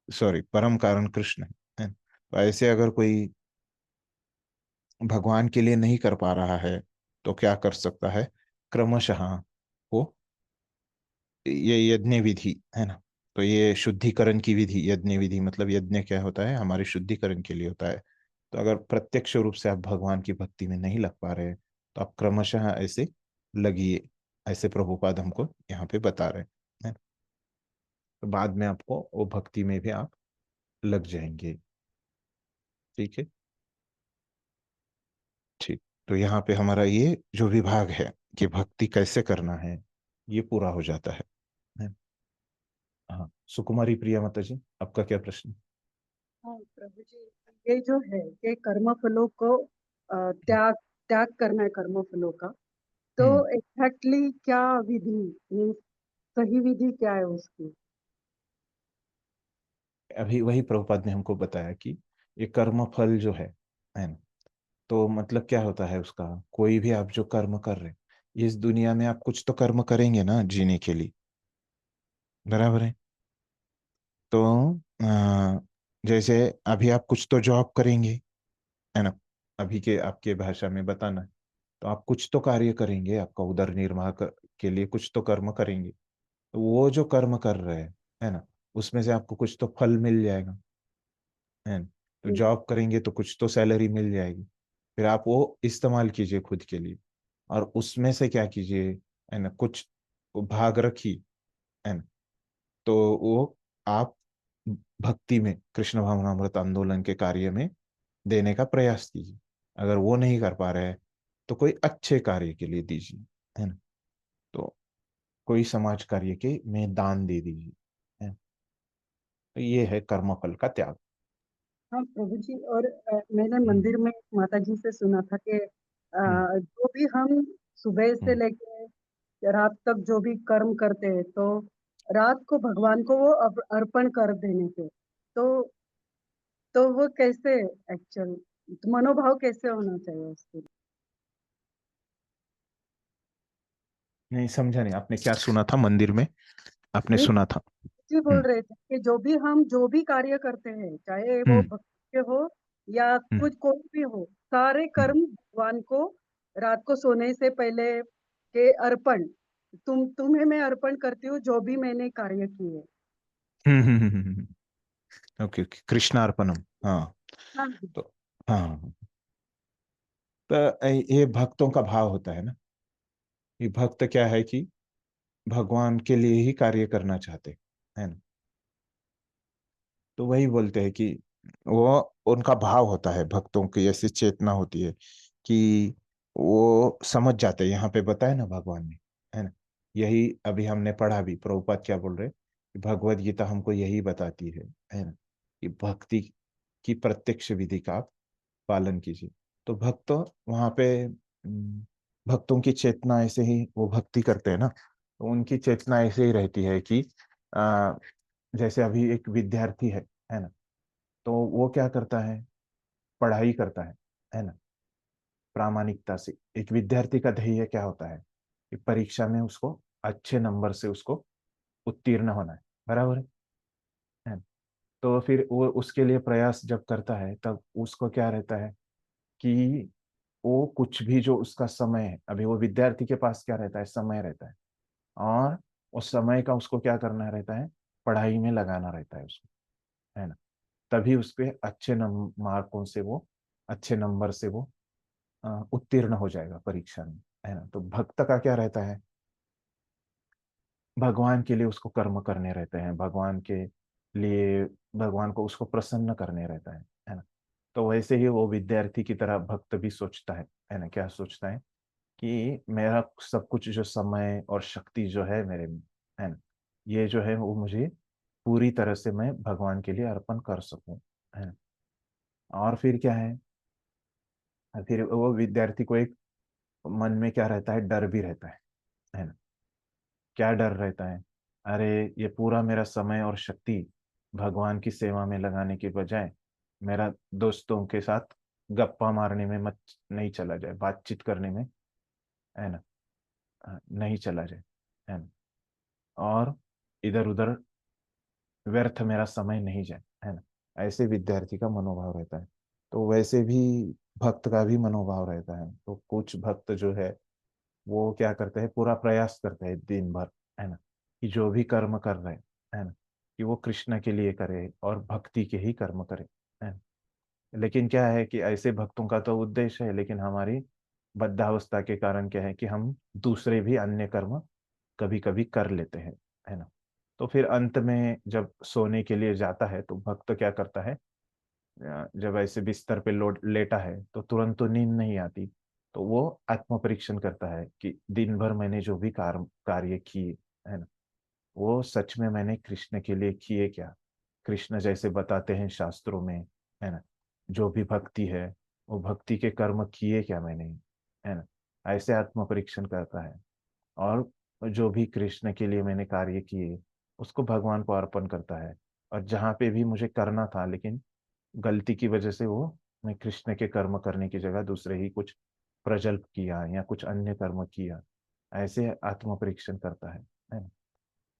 सॉरी, परम कारण कृष्ण है। तो ऐसे अगर कोई भगवान के लिए नहीं कर पा रहा है तो क्या कर सकता है, क्रमशः वो ये यज्ञ विधि, है ना। तो ये शुद्धिकरण की विधि, यज्ञ विधि मतलब यज्ञ क्या होता है, हमारे शुद्धिकरण के लिए होता है। तो अगर प्रत्यक्ष रूप से आप भगवान की भक्ति में नहीं लग पा रहे तो आप क्रमशः ऐसे लगिए, ऐसे प्रभुपाद हमको यहाँ पे बता रहे हैं। तो बाद में आपको वो भक्ति में भी आप लग जाएंगे, ठीक है। ठीक, तो यहाँ पे हमारा ये जो विभाग है कि भक्ति कैसे करना है, ये पूरा हो जाता है। हाँ, सुकुमारी प्रिया माता जी, आपका क्या प्रश्न। हाँ प्रभु जी, ये जो है ये कर्म फलों को त्याग त्याग करना है कर्म फलों का, तो हम्म एग्जैक्टली क्या विधि मीन्स सही विधि क्या है उसकी? अभी वही प्रभुपाद ने हमको बताया कि ये कर्म फल जो है ना। तो मतलब क्या होता है उसका, कोई भी आप जो कर्म कर रहे हैं, इस दुनिया में आप कुछ तो कर्म करेंगे ना जीने के लिए, बराबर है। तो जैसे अभी आप कुछ तो जॉब करेंगे, है ना, अभी के आपके भाषा में बताना है, तो आप कुछ तो कार्य करेंगे, आपका उदर निर्वाह के लिए कुछ तो कर्म करेंगे। तो वो जो कर्म कर रहे हैं, है ना, उसमें से आपको कुछ तो फल मिल जाएगा, है ना। तो जॉब करेंगे तो कुछ तो सैलरी मिल जाएगी, फिर आप वो इस्तेमाल कीजिए खुद के लिए, और उसमें से क्या कीजिए, है ना, कुछ भाग रखिए, है ना। तो वो आप भक्ति में कृष्ण भावनामृत आंदोलन के कार्य में देने का प्रयास कीजिए। अगर वो नहीं कर पा रहे हैं तो कोई अच्छे कार्य के लिए दीजिए, है ना। तो कोई समाज कार्य के में दान दे दीजिए, है। तो ये है कर्मफल का त्याग। हाँ प्रभु जी, और मैंने हम्म मंदिर में माता जी से सुना था कि हम्म जो भी हम सुबह से हम्म लेके रात तक जो भी कर्म करते हैं, तो रात को भगवान को वो अर्पण कर देने पे, तो वो कैसे एक्चुअल? तो मनोभाव कैसे होना चाहिए उसके लिए? नहीं समझा नहीं, आपने क्या सुना था मंदिर में? आपने नहीं, सुना था? जी बोल हम्म रहे थे कि जो भी कार्य करते हैं, चाहे वो हम्म भक्ति के हो या हम्म कुछ कोई भी हो, सारे हम्म कर्म भगवान को रात को सोने से पहले के अर्पण, तुम्हें मैं अर्पण करती हूँ जो भी मैंने कार्य किए। ओके ओके, कृष्णार्पणम। हाँ। हाँ तो हाँ, तो ये भक्तों का भाव होता है ना। ये भक्त क्या है कि भगवान के लिए ही कार्य करना चाहते है ना। तो वही बोलते हैं कि वो उनका भाव होता है, भक्तों की ऐसी चेतना होती है कि वो समझ जाते हैं। यहाँ पे बताया ना भगवान ने, है ना। यही अभी हमने पढ़ा भी, प्रभुपाद क्या बोल रहे कि भगवत गीता हमको यही बताती है ना, कि भक्ति की प्रत्यक्ष विधि का आप पालन कीजिए। तो भक्त वहाँ पे भक्तों की चेतना ऐसे ही वो भक्ति करते हैं ना, तो उनकी चेतना ऐसे ही रहती है कि आ, जैसे अभी एक विद्यार्थी है ना, तो वो क्या करता है, पढ़ाई करता है ना, प्रामाणिकता से। एक विद्यार्थी का ध्येय क्या होता है कि परीक्षा में उसको अच्छे नंबर से उसको उत्तीर्ण होना है, बराबर है ना? तो फिर वो उसके लिए प्रयास जब करता है, तब उसको क्या रहता है कि वो कुछ भी जो उसका समय है, अभी वो विद्यार्थी के पास क्या रहता है, समय रहता है, और उस समय का उसको क्या करना रहता है, पढ़ाई में लगाना रहता है उसको, है ना। तभी उस पे अच्छे मार्कों से वो, अच्छे नंबर से वो उत्तीर्ण हो जाएगा परीक्षा में, है ना। तो भक्त का क्या रहता है, भगवान के लिए उसको कर्म करने रहते हैं, भगवान के लिए, भगवान को उसको प्रसन्न करने रहता है ना। तो वैसे ही वो विद्यार्थी की तरह भक्त भी सोचता है ना। क्या सोचता है कि मेरा सब कुछ जो समय और शक्ति जो है मेरे में, है ना, ये जो है वो मुझे पूरी तरह से मैं भगवान के लिए अर्पण कर सकूं, है ना। और फिर क्या है, फिर वो विद्यार्थी को एक मन में क्या रहता है, डर भी रहता है ना। क्या डर रहता है, अरे ये पूरा मेरा समय और शक्ति भगवान की सेवा में लगाने के बजाय मेरा दोस्तों के साथ गप्पा मारने में मत नहीं चला जाए, बातचीत करने में, है ना, नहीं चला जाए, है ना, और इधर उधर व्यर्थ मेरा समय नहीं जाए, है ना। ऐसे विद्यार्थी का मनोभाव रहता है। तो वैसे भी भक्त का भी मनोभाव रहता है। तो कुछ भक्त जो है वो क्या करते हैं, पूरा प्रयास करते हैं दिन भर, है ना, कि जो भी कर्म कर रहे हैं, है ना, कि वो कृष्ण के लिए करे और भक्ति के ही कर्म करे, है ना। लेकिन क्या है कि ऐसे भक्तों का तो उद्देश्य है, लेकिन हमारी बद्धावस्था के कारण क्या है कि हम दूसरे भी अन्य कर्म कभी कभी कर लेते हैं, है ना। तो फिर अंत में जब सोने के लिए जाता है, तो भक्त क्या करता है, जब ऐसे बिस्तर पे लेटा है, तो तुरंत तो नींद नहीं आती। तो वो आत्म परीक्षण करता है कि दिन भर मैंने जो भी कार्य किए, है ना, वो सच में मैंने कृष्ण के लिए किए क्या, कृष्ण जैसे बताते हैं शास्त्रों में, है ना, जो भी भक्ति है वो भक्ति के कर्म किए क्या मैंने, है ना। ऐसे आत्म परीक्षण करता है, और जो भी कृष्ण के लिए मैंने कार्य किए उसको भगवान को अर्पण करता है। और जहाँ पे भी मुझे करना था, लेकिन गलती की वजह से वो, मैं कृष्ण के कर्म करने की जगह दूसरे ही कुछ प्रजल्प किया या कुछ अन्य कर्म किया, ऐसे आत्म परीक्षण करता है ना।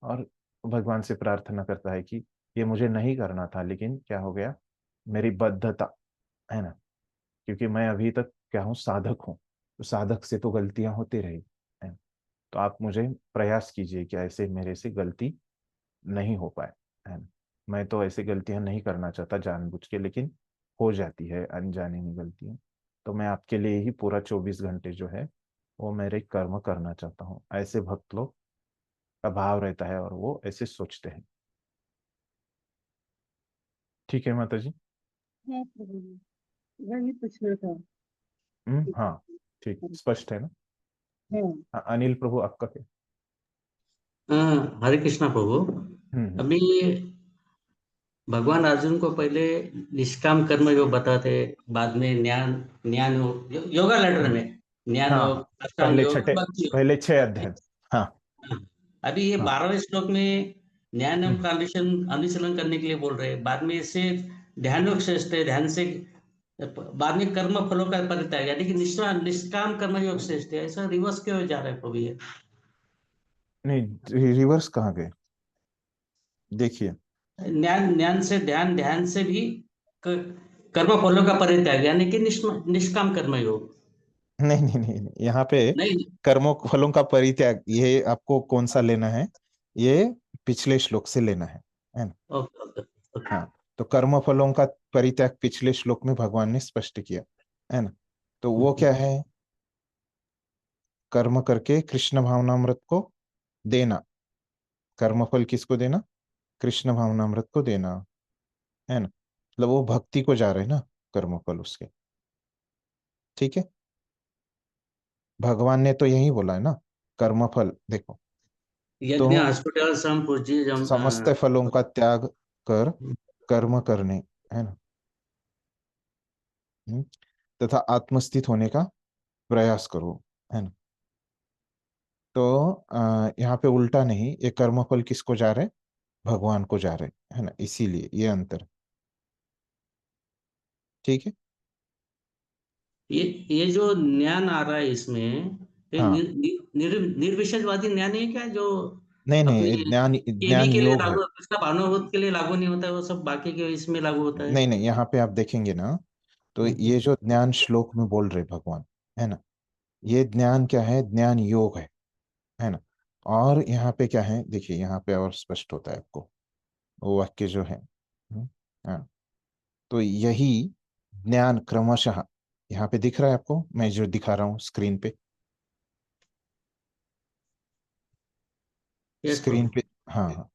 और भगवान से प्रार्थना करता है कि ये मुझे नहीं करना था, लेकिन क्या हो गया, मेरी बद्धता, है ना, क्योंकि मैं अभी तक क्या हूँ, साधक हूँ, तो साधक से तो गलतियां होती रही, है ना। तो आप मुझे प्रयास कीजिए कि ऐसे मेरे से गलती नहीं हो पाए, है ना। मैं तो ऐसी गलतियां नहीं करना चाहता जानबूझ के, लेकिन हो जाती है अनजाने में गलतियां। तो मैं आपके लिए ही पूरा 24 घंटे जो है वो मेरे कर्म करना चाहता हूँ। ऐसे भक्त लोग का भाव रहता है, और वो ऐसे सोचते हैं। ठीक है माता जी। हाँ प्रभु जी, वही पूछना था। हाँ, ठीक, स्पष्ट है ना। हाँ हाँ, अनिल प्रभु आपका क्या? हरे कृष्णा प्रभु। हम्म अभी भगवान अर्जुन को पहले निष्काम कर्म जो बताते, बाद में ज्ञान ज्ञान योग, योगा लेटर हम्म, में ज्ञान हाँ योग, हाँ, अष्टांग योग, भक्ति पहले छह योग। अध्याय। हाँ हाँ। अभी ये हाँ 12वें श्लोक में ध्यान योग हम्म का अनुशीलन अनुशीलन करने के लिए बोल रहे हैं, बाद में इससे ध्यान योग श्रेष्ठ है, ध्यान से बाद में कर्म फलों का परित्याग, यानी कि निष्काम कर्म योग श्रेष्ठ है, ऐसा रिवर्स क्यों जा रहा है प्रभु ये? नहीं, रिवर्स कहाँ गए? देखिए, ज्ञान ज्ञान से ध्यान, ध्यान से भी कर्म फलों का परित्याग, यानी कि निष्काम कर्म योग। नहीं नहीं नहीं नहीं, यहाँ पे नहीं। कर्मों फलों का परित्याग, ये आपको कौन सा लेना है? ये पिछले श्लोक से लेना है ना? Okay okay okay. हाँ, तो कर्म फलों का परित्याग पिछले श्लोक में भगवान ने स्पष्ट किया, है ना? तो वो क्या है? कर्म करके कृष्ण भावनामृत को देना। कर्मफल किसको देना? कृष्ण भावनामृत को देना, है ना? मतलब वो भक्ति को जा रहे हैं ना, कर्मफल उसके। ठीक है, भगवान ने तो यही बोला है ना, कर्मफल देखो, यज्ञ तो हॉस्पिटल सम पूज्य समस्त फलों का त्याग कर कर्म करने, है ना? हम्म, तथा आत्मस्थित होने का प्रयास करो, है ना? तो यहाँ पे उल्टा नहीं, ये कर्मफल किसको जा रहे? भगवान को जा रहे, है ना? इसीलिए ये अंतर। ठीक है। ये जो ज्ञान आ रहा है इसमें, ये हाँ, निर्विशेषवादी ज्ञान है क्या, जो नहीं नहीं, अपने ये ज्ञान केवी ज्ञान के लिए योग है। लागू, उसका भावनाभूत के लिए लागू नहीं होता है, वो सब बाकी के इसमें लागू होता है? नहीं नहीं, यहाँ पे आप देखेंगे ना, तो ये जो ज्ञान श्लोक में बोल रहे भगवान, है ना, ये ज्ञान क्या है? ज्ञान योग है ना? और यहाँ पे क्या है, देखिए यहाँ पे और स्पष्ट होता है आपको वो वाक्य जो है। हाँ, तो यही ज्ञान क्रमशः, यहाँ पे दिख रहा है आपको, मैं जो दिखा रहा हूँ स्क्रीन पे, यस स्क्रीन प्रभु। पे। हाँ हाँ,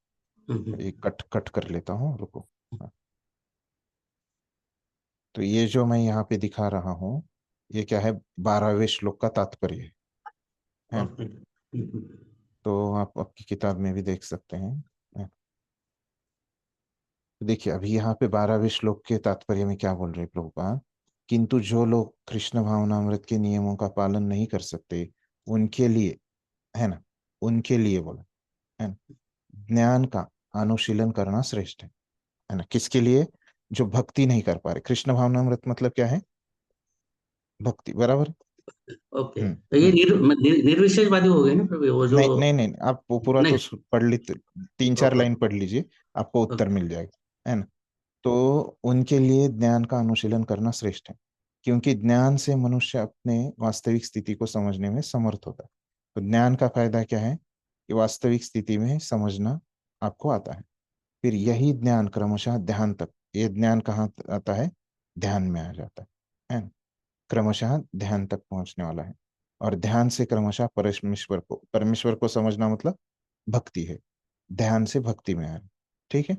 हम्म, एक कट कट कर लेता हूँ, रुको। हाँ, तो ये जो मैं यहाँ पे दिखा रहा हूँ, ये क्या है? 12वें श्लोक का तात्पर्य है ना? ओके। तो आप आपकी किताब में भी देख सकते हैं, है? तो देखिए, अभी यहाँ पे 12वें श्लोक के तात्पर्य में क्या बोल रहे हैं प्रभुपाद? किंतु जो लोग कृष्ण भावनामृत के नियमों का पालन नहीं कर सकते, उनके लिए, है ना, उनके लिए बोला, है ना, ज्ञान का अनुशीलन करना श्रेष्ठ है ना? किसके लिए? जो भक्ति नहीं कर पा रहे। कृष्ण भावनामृत मतलब क्या है? भक्ति, बराबर। ओके, तो ये हम्म। निर्विशेषवादी हो गए ना प्रभु, वो जो? नहीं नहीं नहीं, आप वो पूरा तो नहीं। पढ़ ली, 3-4 ओके लाइन पढ़ लीजिए, आपको उत्तर ओके मिल जाएगा, है ना? तो उनके लिए ज्ञान का अनुशीलन करना श्रेष्ठ है, क्योंकि ज्ञान से मनुष्य अपने वास्तविक स्थिति को समझने में समर्थ होता है। तो ज्ञान का फायदा क्या है? कि वास्तविक स्थिति में समझना आपको आता है। फिर यही ज्ञान क्रमशः ध्यान तक, ये ज्ञान कहाँ आता है? ध्यान में आ जाता है ना? क्रमशः ध्यान तक पहुंचने वाला है। और ध्यान से क्रमशः परमेश्वर को समझना मतलब भक्ति है। ध्यान से भक्ति में आना, ठीक है?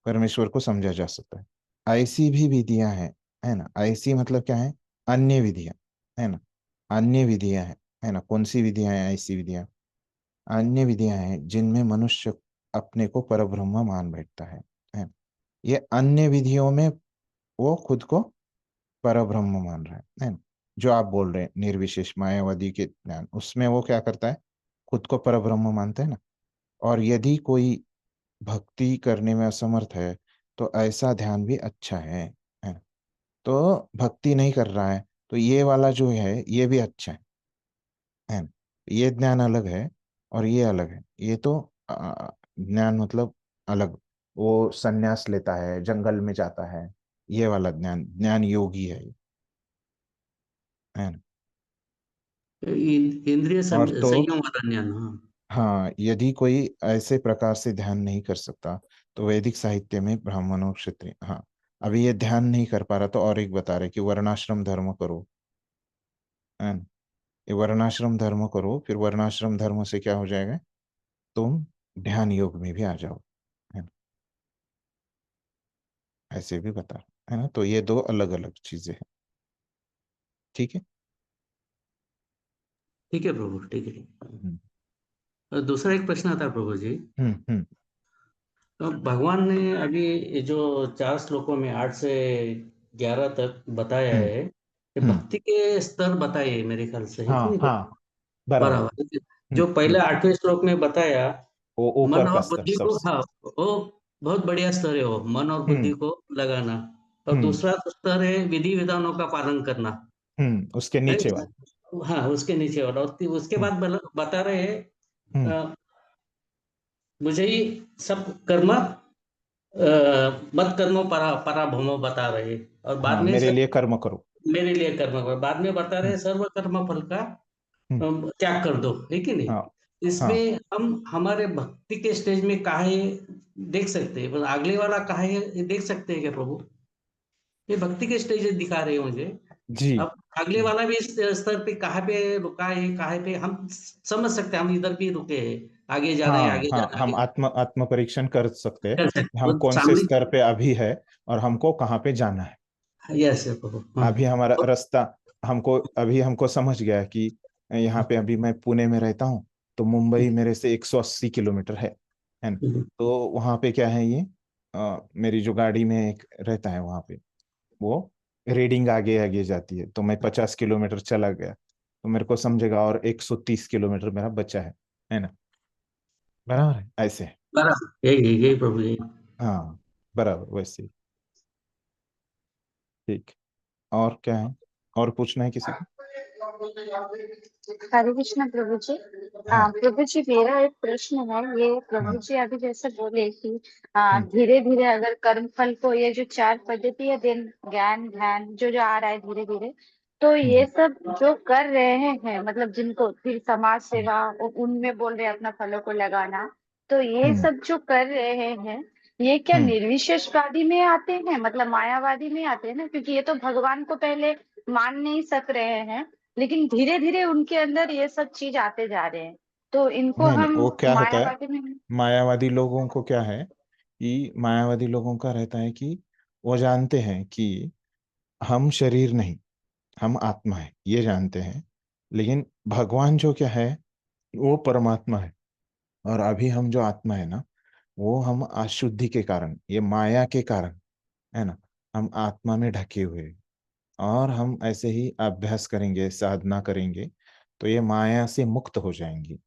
परमेश्वर को समझा जा सकता है। ऐसी भी विधियां हैं, है ना? ऐसी मतलब क्या है? अन्य विधियां, है ना? अन्य विधियां हैं, है ना? कौन सी विधियां हैं? ऐसी विधियां, अन्य विधियां हैं जिनमें मनुष्य अपने को परब्रह्म मान बैठता है ना? ये अन्य विधियों में वो खुद को परब्रह्म मान रहा है ना? जो आप बोल रहे हैं निर्विशेष मायावादी के ज्ञान, उसमें वो क्या करता है? खुद को परब्रह्म मानता है ना? और यदि कोई भक्ति करने में असमर्थ है, तो ऐसा ध्यान भी अच्छा है ना? तो भक्ति नहीं कर रहा है, तो ये वाला जो है ये भी अच्छा है ना? ये ज्ञान अलग है और ये अलग है। ये तो ज्ञान मतलब अलग, वो संन्यास लेता है, जंगल में जाता है, ये वाला ज्ञान, ज्ञान योगी है ये, है ना? इंद्रिय और तो संयम वाला ज्ञान, हाँ। हाँ, यदि कोई ऐसे प्रकार से ध्यान नहीं कर सकता, तो वैदिक साहित्य में ब्राह्मणों क्षत्रिय, हाँ, अभी ये ध्यान नहीं कर पा रहा, तो और एक बता रहे कि वर्णाश्रम धर्म करो, है ना? ये वर्णाश्रम धर्म करो, फिर वर्णाश्रम धर्म से क्या हो जाएगा? तुम ध्यान योग में भी आ जाओ, है ना? ऐसे भी बता रहे, है ना? तो ये दो अलग अलग चीजें हैं, ठीक है? ठीक है प्रभु, ठीक है। हम्म और दूसरा एक प्रश्न आता है प्रभु जी। हम्म। तो भगवान ने अभी ये जो 4 श्लोकों में 8 से 11 तक बताया हम्म है, ये हम्म। भक्ति के स्तर बताए मेरे ख्याल से, है कि हाँ नहीं हाँ, प्रभु? बराबर। बराबर। जो पहले हम्म। 8वें श्लोक में बताया, वो ऊपर मन का और स्तर बुद्धि को, सबसे। हाँ, वो बहुत बढ़िया स्तर है, वो मन और बुद्धि हम्म को लगाना। और दूसरा स्तर है विधि विधानों का पालन करना। उसके नीचे वाला। हाँ, उसके नीचे वाला। और उसके बाद बता रहे हैं मुझे ही सब कर्म मत कर्मो पराभवो बता रहे हैं। और बाद में मेरे लिए कर्म करो। मेरे लिए कर्म करो, बाद में बता रहे हैं सर्व कर्म फल का त्याग कर दो, है कि नहीं। हाँ, इसमें हम हमारे भक्ति के स्टेज में काहे देख सकते हैं, अगले वाला काहे देख सकते हैं क्या प्रभु? ये भक्ति के स्टेज दिखा रहे हैं मुझे। जी। अब अगले वाला भी इस स्तर पे कहाँ पे रुका है, कहाँ पे हम समझ सकते हैं, हम इधर भी रुके हैं, आगे जा रहे हैं, आगे जा रहे हैं, हम आत्म परीक्षण कर सकते हैं कर कि सकते हम हैं। कौन से सामने स्तर पे अभी है और हमको कहाँ पे जाना है। यस प्रभु। अभी हमारा रास्ता हमको समझ गया कि यहाँ पे अभी मैं पुणे में रहता हूँ, तो मुंबई मेरे से 180 किलोमीटर है ना। तो वहाँ पे क्या है, ये मेरी जो गाड़ी में एक रहता है वहाँ पे, वो रीडिंग आगे आगे जाती है, तो मैं 50 किलोमीटर चला गया तो मेरे को समझेगा और 130 किलोमीटर मेरा बचा है ना। बराबर है ऐसे। बराबर, यही प्रभु, यही। हाँ, बराबर वैसे ही। ठीक। और क्या है, और पूछना है किसी को? हरे कृष्ण प्रभु जी। हाँ। प्रभु जी, मेरा एक प्रश्न है। ये प्रभु जी अभी जैसे बोले कि धीरे धीरे अगर कर्म फल को, ये जो 4 पद्धति है, दिन ज्ञान ध्यान जो जो आ रहा है धीरे धीरे, तो ये सब जो कर रहे हैं, मतलब जिनको फिर समाज सेवा उनमें बोल रहे हैं अपना फलों को लगाना, तो ये सब जो कर रहे हैं, ये क्या निर्विशेषवादी में आते हैं, मतलब मायावादी में आते हैं ना? क्योंकि ये तो भगवान को पहले मान नहीं सक रहे हैं, लेकिन धीरे धीरे उनके अंदर ये सब चीज आते जा रहे हैं, तो इनको नहीं नहीं, हम वो क्या होता है, मायावादी में। मायावादी लोगों को क्या है कि मायावादी लोगों का रहता है कि वो जानते हैं कि हम शरीर नहीं, हम आत्मा है, ये जानते हैं। लेकिन भगवान जो क्या है, वो परमात्मा है। और अभी हम जो आत्मा है ना, वो हम अशुद्धि के कारण, ये माया के कारण, है ना, हम आत्मा में ढके हुए हैं। और हम ऐसे ही अभ्यास करेंगे, साधना करेंगे, तो ये माया से मुक्त हो जाएंगी।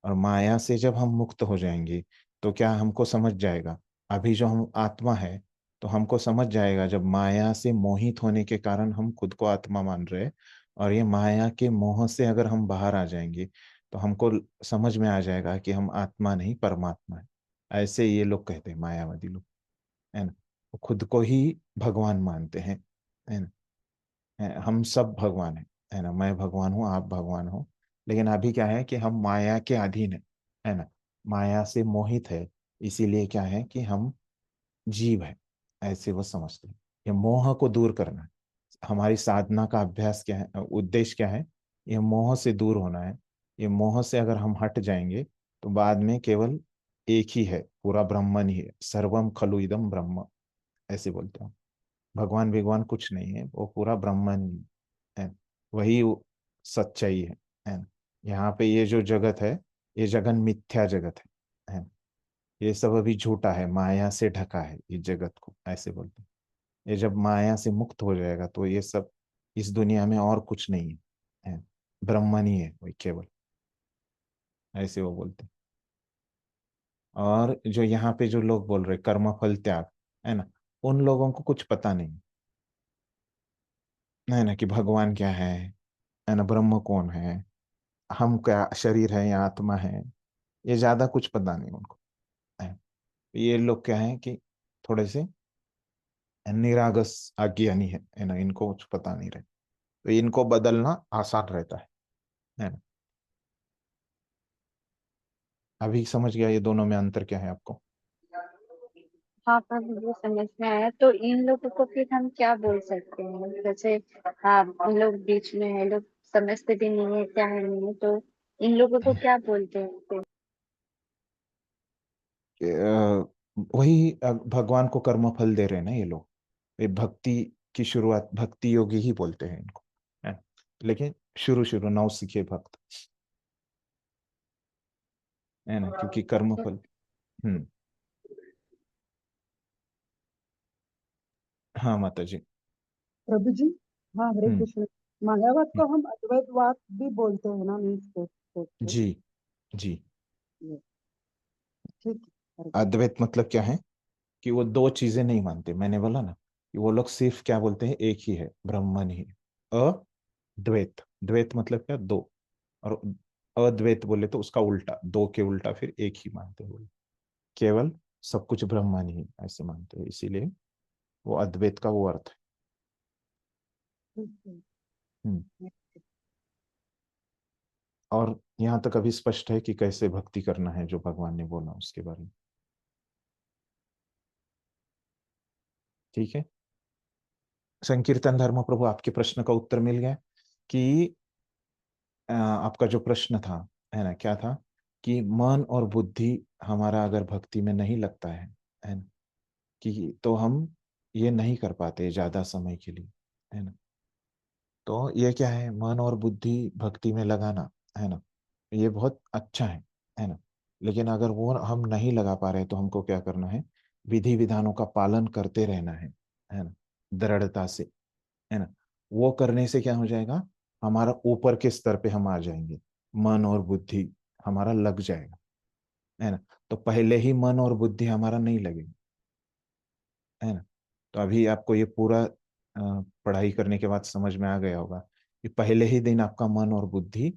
और माया से जब हम मुक्त हो जाएंगे, तो क्या हमको समझ जाएगा, अभी जो हम आत्मा है, तो हमको समझ जाएगा जब माया से मोहित होने के कारण हम खुद को आत्मा मान रहे हैं, और ये माया के मोह से अगर हम बाहर आ जाएंगे, तो हमको समझ में आ जाएगा कि हम आत्मा नहीं परमात्मा है। ऐसे ये लोग कहते हैं, मायावादी लोग, है ना। वो खुद को ही भगवान मानते हैं, है ना। हम सब भगवान है ना, मैं भगवान हूँ, आप भगवान हो। लेकिन अभी क्या है कि हम माया के अधीन है ना, माया से मोहित है। इसीलिए क्या है कि हम जीव है, ऐसे वो समझते हैं। ये मोह को दूर करना है, हमारी साधना का अभ्यास क्या है, उद्देश्य क्या है, ये मोह से दूर होना है। ये मोह से अगर हम हट जाएंगे, तो बाद में केवल एक ही है, पूरा ब्रह्मन ही है, सर्वम खलु इदम ब्रह्म, ऐसे बोलते हैं। भगवान भगवान कुछ नहीं है, वो पूरा ब्रह्मन ही है, वही सच्चाई है ना। यहाँ पे ये जो जगत है, ये जगन मिथ्या जगत है ना। ये सब अभी झूठा है, माया से ढका है ये जगत को, ऐसे बोलते हैं। ये जब माया से मुक्त हो जाएगा, तो ये सब इस दुनिया में और कुछ नहीं है, ब्रह्मन ही है वही केवल, ऐसे वो बोलते हैं। और जो यहाँ पे जो लोग बोल रहे कर्म फल त्याग, है ना, उन लोगों को कुछ पता नहीं है ना, कि भगवान क्या है ना, ब्रह्म कौन है, हम क्या शरीर है या आत्मा है, ये ज्यादा कुछ पता नहीं उनको है। ये लोग क्या है कि थोड़े से निरागस अज्ञानी है ना, इनको कुछ पता नहीं रहे, तो इनको बदलना आसान रहता है ना। अभी समझ गया ये दोनों में अंतर क्या है आपको? हाँ पर मुझे समझ में आया। तो इन लोगों को फिर हम क्या बोल सकते हैं? जैसे हम लोग बीच में है, लोग समझते भी नहीं है क्या है नहीं है, तो इन लोगों को क्या बोलते हैं फिर? वही भगवान को कर्म फल दे रहे हैं ना ये लोग। ये भक्ति की शुरुआत, भक्ति योगी ही बोलते हैं इनको, है। लेकिन शुरू शुरू नौ सीखे भक्त, है ना, क्योंकि कर्म फल। हम्म। हाँ माता जी। प्रभु जी। हाँ, हरे हम्म। कृष्ण। मायावाद को हम अद्वैतवाद भी बोलते हैं ना, मीन्स के जी जी। ठीक है, हरे कृष्ण। अद्वैत मतलब क्या है कि वो दो चीजें नहीं मानते, मैंने बोला ना, कि वो लोग सिर्फ क्या बोलते हैं, एक ही है, ब्रह्मन ही। अद्वैत, द्वैत मतलब क्या, दो, और अद्वैत बोले तो उसका उल्टा, दो के उल्टा फिर एक ही मानते हैं बोले, केवल सब कुछ ब्रह्मन ही ऐसे मानते हैं, इसीलिए वो अद्वैत का वो अर्थ है। और यहाँ तक अभी स्पष्ट है कि कैसे भक्ति करना है, जो भगवान ने बोला उसके बारे में, ठीक है। संकीर्तन धर्म प्रभु, आपके प्रश्न का उत्तर मिल गया कि आपका जो प्रश्न था, है ना, क्या था कि मन और बुद्धि हमारा अगर भक्ति में नहीं लगता है ना, कि तो हम ये नहीं कर पाते ज्यादा समय के लिए, है ना। तो ये क्या है, मन और बुद्धि भक्ति में लगाना, है ना, ये बहुत अच्छा है ना। लेकिन अगर वो हम नहीं लगा पा रहे तो हमको क्या करना है, विधि विधानों का पालन करते रहना है ना, दृढ़ता से, है ना। वो करने से क्या हो जाएगा, हमारा ऊपर के स्तर पे हम आ जाएंगे, मन और बुद्धि हमारा लग जाएगा, है ना। तो पहले ही मन और बुद्धि हमारा नहीं लगेगा, है ना। तो अभी आपको ये पूरा पढ़ाई करने के बाद समझ में आ गया होगा कि पहले ही दिन आपका मन और बुद्धि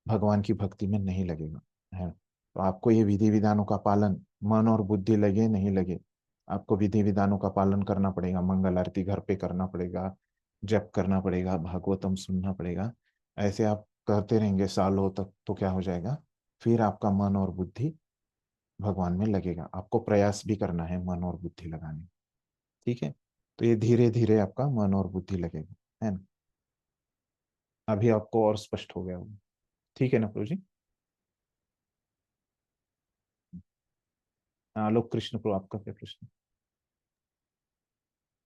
भगवान की भक्ति में नहीं लगेगा, है। तो आपको ये विधि विधानों का पालन, मन और बुद्धि लगे नहीं लगे, आपको विधि विधानों का पालन करना पड़ेगा, मंगल आरती घर पे करना पड़ेगा, जप करना पड़ेगा, भागवतम सुनना पड़ेगा। ऐसे आप करते रहेंगे सालों तक, तो क्या हो जाएगा, फिर आपका मन और बुद्धि भगवान में लगेगा। आपको प्रयास भी करना है मन और बुद्धि लगाने, ठीक है। तो ये धीरे धीरे आपका मन और बुद्धि लगेगा, है ना। अभी आपको और स्पष्ट हो गया होगा, ठीक है ना प्रभु जी। आलोक कृष्ण प्रभु, आपका क्या प्रश्न।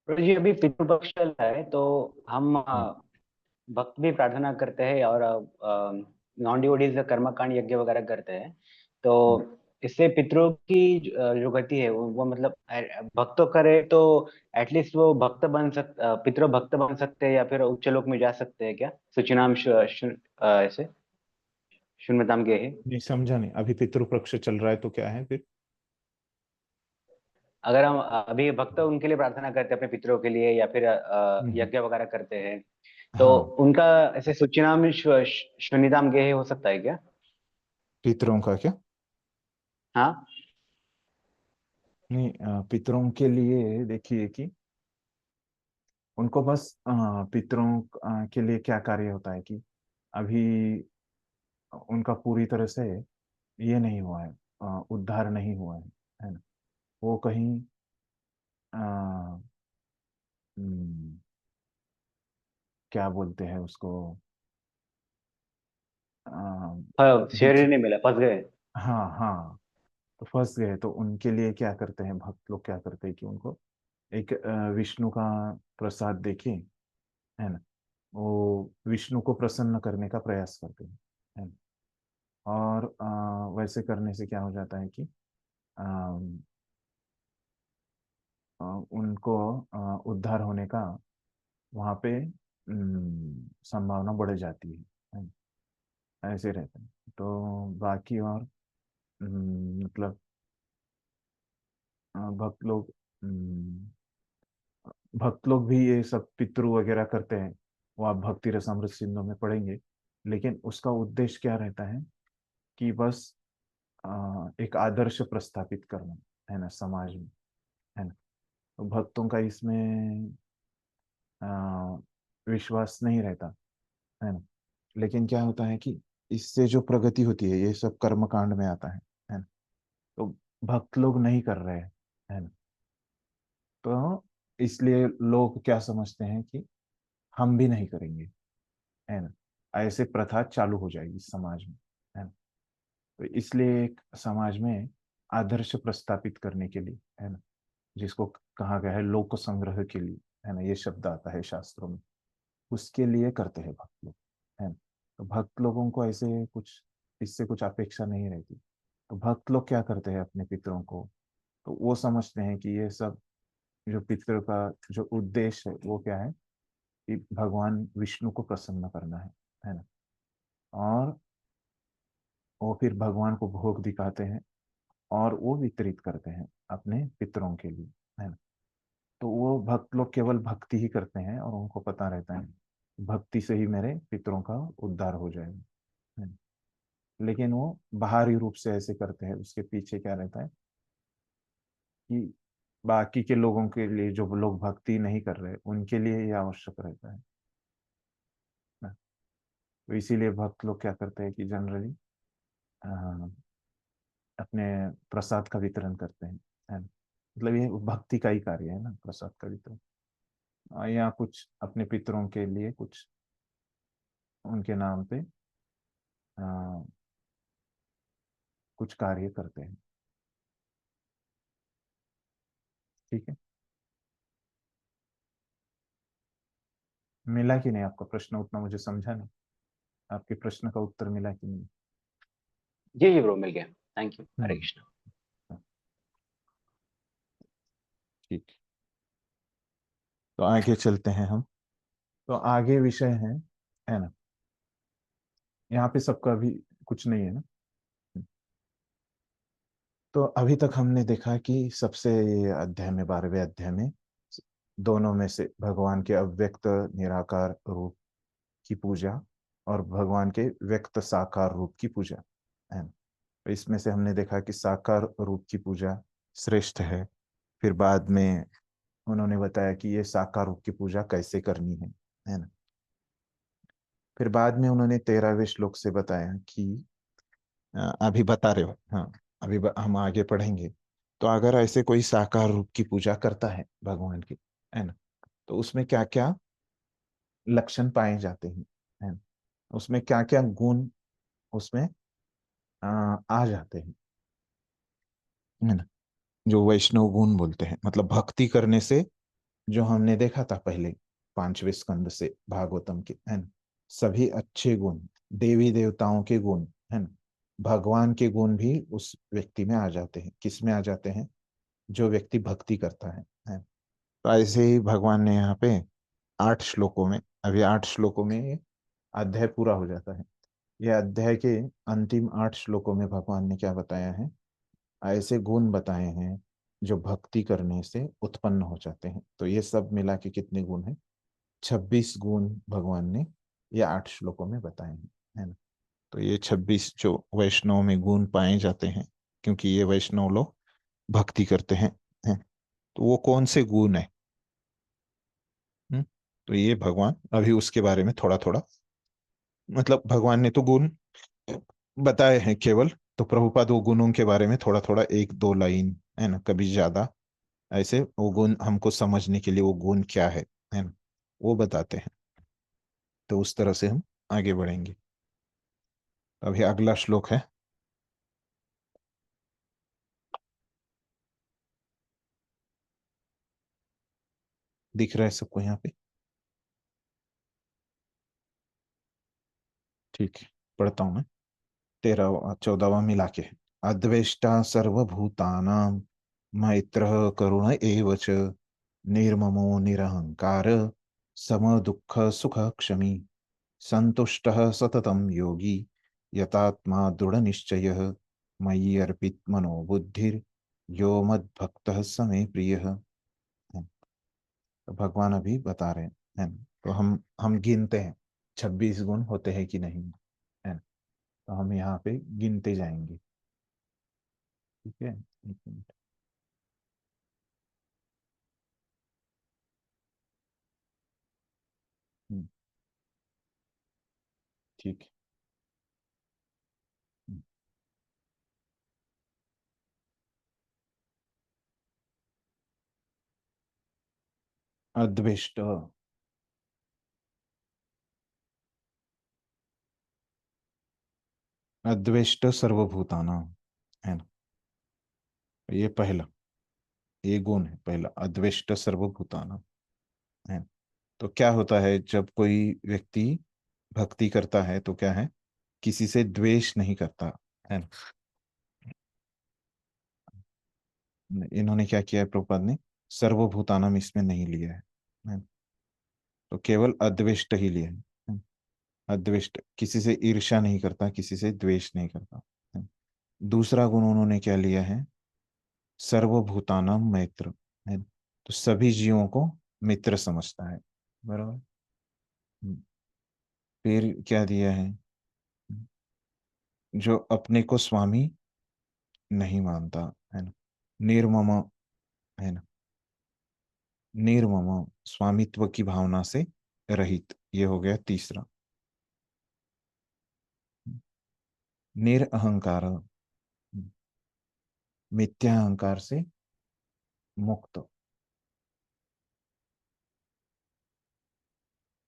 प्रभु जी अभी पितृपक्ष चल रहा है, तो हम भक्त भी प्रार्थना करते हैं और नॉन डिवोटीज कर्मकांड यज्ञ वगैरह करते हैं। तो इससे पितरों की जो गति है वो मतलब भक्त तो करे तो एटलीस्ट वो भक्त बन पितरों भक्त बन सकते हैं या फिर उच्च लोक में जा सकते हैं क्या, सुचिनाम ऐसे शून्यताम के है। नहीं समझा नहीं, अभी पितृपक्ष चल रहा है तो क्या है फिर। अगर हम अभी भक्त उनके लिए प्रार्थना करते हैं अपने पितरों के लिए या फिर हम्म, यज्ञ वगैरह करते हैं, तो हाँ, उनका ऐसे सुचिनाम शून्यताम गेह हो सकता है क्या। पितरों का क्या। हाँ। नहीं, पितरों के लिए देखिए कि उनको बस पितरों के लिए क्या कार्य होता है कि अभी उनका पूरी तरह से ये नहीं हुआ है, उद्धार नहीं हुआ है ना। वो कहीं अ, हम्म, क्या बोलते हैं उसको, अ, हाँ, शेर ही बीच, नहीं मिला, फंस गए। हाँ हाँ, तो फंस गए। तो उनके लिए क्या करते हैं भक्त लोग, क्या करते हैं कि उनको एक विष्णु का प्रसाद देके, है ना, वो विष्णु को प्रसन्न करने का प्रयास करते हैं, है ना। और वैसे करने से क्या हो जाता है कि अ, उनको उद्धार होने का वहाँ पे संभावना बढ़ जाती है ना? ऐसे रहते हैं। तो बाकी और मतलब भक्त लोग भक्त लोग भी ये सब पितृ वगैरह करते हैं, वो आप भक्ति रसामृत सिंधु में पढ़ेंगे। लेकिन उसका उद्देश्य क्या रहता है कि बस एक आदर्श प्रस्थापित करना, है ना, समाज में, है ना। तो भक्तों का इसमें अ, विश्वास नहीं रहता, है ना। लेकिन क्या होता है कि इससे जो प्रगति होती है ये सब कर्म कांड में आता है ना। तो भक्त लोग नहीं कर रहे हैं, है ना। तो इसलिए लोग क्या समझते हैं कि हम भी नहीं करेंगे, है ना। ऐसे प्रथा चालू हो जाएगी समाज में, है ना। तो इसलिए एक समाज में आदर्श प्रस्थापित करने के लिए, है ना, जिसको कहा गया है लोक संग्रह के लिए, है ना, ये शब्द आता है शास्त्रों में, उसके लिए करते हैं भक्त लोग, है ना। तो भक्त लोगों को ऐसे कुछ, इससे कुछ अपेक्षा नहीं रहती। तो भक्त लोग क्या करते हैं अपने पितरों को, तो वो समझते हैं कि ये सब जो पितरों का जो उद्देश्य है वो क्या है कि भगवान विष्णु को प्रसन्न करना है ना। और वो फिर भगवान को भोग दिखाते हैं और वो वितरित करते हैं अपने पितरों के लिए, है ना। तो वो भक्त लोग केवल भक्ति ही करते हैं और उनको पता रहता है भक्ति से ही मेरे पितरों का उद्धार हो जाएगा, है। लेकिन वो बाहरी रूप से ऐसे करते हैं, उसके पीछे क्या रहता है कि बाकी के लोगों के लिए, जो लोग भक्ति नहीं कर रहे उनके लिए ये आवश्यक रहता है ना। तो इसीलिए भक्त लोग क्या करते हैं कि जनरली अपने प्रसाद का वितरण करते हैं, है ना। मतलब ये भक्ति का ही कार्य है ना, प्रसाद का वितरण। या कुछ अपने पितरों के लिए कुछ उनके नाम पे अ, कुछ कार्य करते हैं। ठीक है, मिला कि नहीं आपका प्रश्न? उतना मुझे समझा नहीं, आपके प्रश्न का उत्तर मिला कि नहीं? जी जी ब्रो, मिल गया। थैंक यू, हरे हम्म, कृष्ण। ठीक। तो आगे चलते हैं हम। तो आगे विषय है ना। यहाँ पे सबका भी कुछ नहीं है ना। तो अभी तक हमने देखा कि सबसे अध्याय में, 12वें अध्याय में, दोनों में से भगवान के अव्यक्त निराकार रूप की पूजा और भगवान के व्यक्त साकार रूप की पूजा, है ना। तो इसमें से हमने देखा कि साकार रूप की पूजा श्रेष्ठ है। फिर बाद में उन्होंने बताया कि ये साकार रूप की पूजा कैसे करनी है ना। फिर बाद में उन्होंने 13वें श्लोक से बताया कि अभी बता रहे हो, हाँ, अभी हम आगे पढ़ेंगे। तो अगर ऐसे कोई साकार रूप की पूजा करता है भगवान की, है ना, तो उसमें क्या क्या लक्षण पाए जाते हैं, है ना, उसमें क्या क्या गुण उसमें आ जाते हैं, है ना। जो वैष्णव गुण बोलते हैं, मतलब भक्ति करने से, जो हमने देखा था पहले 5वें स्कंद से भागवतम के, है ना, सभी अच्छे गुण, देवी देवताओं के गुण, है ना, भगवान के गुण भी उस व्यक्ति में आ जाते हैं। किस में आ जाते हैं? जो व्यक्ति भक्ति करता है। तो ऐसे ही भगवान ने यहाँ पे 8 श्लोकों में, अभी 8 श्लोकों में ये अध्याय पूरा हो जाता है। यह अध्याय के अंतिम 8 श्लोकों में भगवान ने क्या बताया है? ऐसे गुण बताए हैं जो भक्ति करने से उत्पन्न हो जाते हैं। तो ये सब मिला के कितने गुण हैं? 26 गुण भगवान ने ये 8 श्लोकों में बताए हैं, है ना। तो ये 26 जो वैष्णव में गुण पाए जाते हैं, क्योंकि ये वैष्णव लोग भक्ति करते हैं। तो वो कौन से गुण है? तो ये भगवान अभी उसके बारे में थोड़ा थोड़ा, मतलब भगवान ने तो गुण बताए हैं केवल, तो प्रभुपाद वो गुणों के बारे में थोड़ा थोड़ा 1-2 लाइन, है ना, कभी ज्यादा, ऐसे वो गुण हमको समझने के लिए, वो गुण क्या है ना, वो बताते हैं। तो उस तरह से हम आगे बढ़ेंगे। अभी अगला श्लोक है, दिख रहा है सबको यहाँ पे? ठीक है, पढ़ता हूं मैं। 13वां 14वां मिला के। अद्वेष्टा सर्वभूतानां मैत्रः करुण एव च निर्ममो निरहंकार सम दुःख सुख क्षमी संतुष्टः सततं योगी यतात्मा दृढ़ निश्चयः मयि अर्पित मनो बुद्धिर यो मद्भक्तः स मे प्रियः। तो भगवान अभी बता रहे हैं, तो हम गिनते हैं 26 गुण होते हैं कि नहीं, है ना। तो हम यहाँ पे गिनते जाएंगे। ठीक है, एक मिनट। हम्म, ठीक है। अद्वेष्ट, अद्वेष्ट सर्वभूताना, है ना। ये पहला, ये गुण है पहला, अद्वेष्ट सर्वभूताना, है। तो क्या होता है जब कोई व्यक्ति भक्ति करता है तो क्या है? किसी से द्वेष नहीं करता, है ना। इन्होंने क्या किया है प्रभुपाद ने? सर्वभूतानम इसमें नहीं लिया है। तो केवल अद्वेष्ट ही लिया है। अद्वेष्ट, किसी से ईर्ष्या नहीं करता, किसी से द्वेष नहीं करता, है। दूसरा गुण उन्होंने क्या लिया है? सर्वभूतानाम मैत्र, है। तो सभी जीवों को मित्र समझता है, बराबर। फिर क्या दिया है, जो अपने को स्वामी नहीं मानता, है ना, निर्मम, है ना, निर्मम, स्वामित्व की भावना से रहित, ये हो गया तीसरा। निरअहंकार, मिथ्या अहंकार से मुक्त,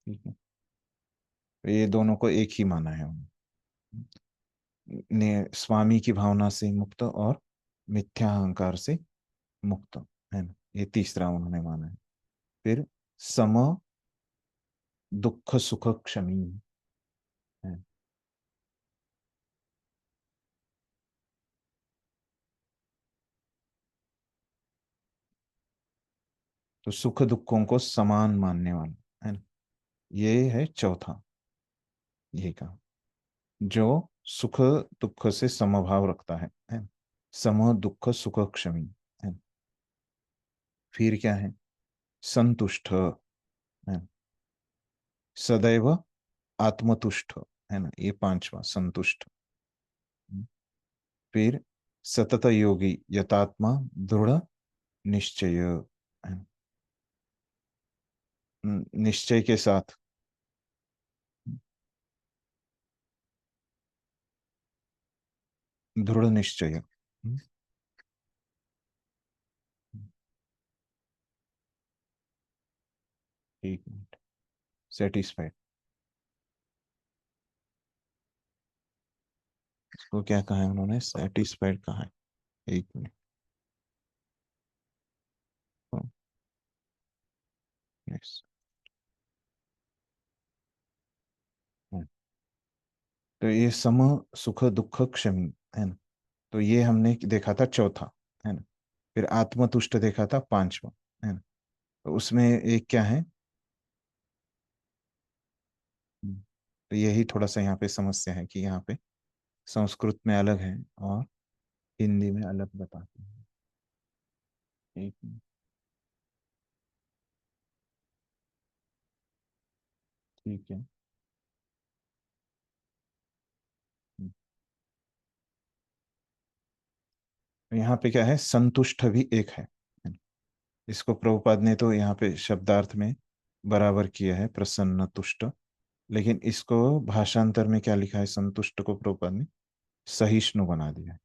ठीक है। तो ये दोनों को एक ही माना है उन्होंने, स्वामी की भावना से मुक्त और मिथ्या अहंकार से मुक्त, है ना, ये तीसरा उन्होंने माना है। फिर सम दुख सुख क्षमी है। तो सुख दुखों को समान मानने वाला, है ना, ये है चौथा, ये कहा, जो सुख दुख से समभाव रखता है ना? सम दुख सुख क्षमी, है ना? फिर क्या है, संतुष्ट, है ना? सदैव आत्मतुष्ट, है ना, ये पांचवा, संतुष्ट। फिर सतत योगी, यतात्मा दृढ़ निश्चय, है ना? निश्चय के साथ, दृढ़ निश्चय। एक मिनट, सेटिस्फाइड, इसको क्या कहा है उन्होंने, सेटिस्फाइड कहा है। एक मिनट, यस, तो ये सम सुख दुख क्षमी, है ना, तो ये हमने देखा था चौथा, है ना। फिर आत्मतुष्ट देखा था पांचवा, है ना। तो उसमें एक क्या है, तो यही थोड़ा सा यहाँ पे समस्या है कि यहाँ पे संस्कृत में अलग है और हिंदी में अलग बताते हैं। एक मिनट, ठीक है। तो यहाँ पे क्या है, संतुष्ट भी एक है ना? इसको प्रभुपाद ने तो यहाँ पे शब्दार्थ में बराबर किया है, प्रसन्न तुष्ट, लेकिन इसको भाषांतर में क्या लिखा है, संतुष्ट को प्रभुपाद ने सहिष्णु बना दिया है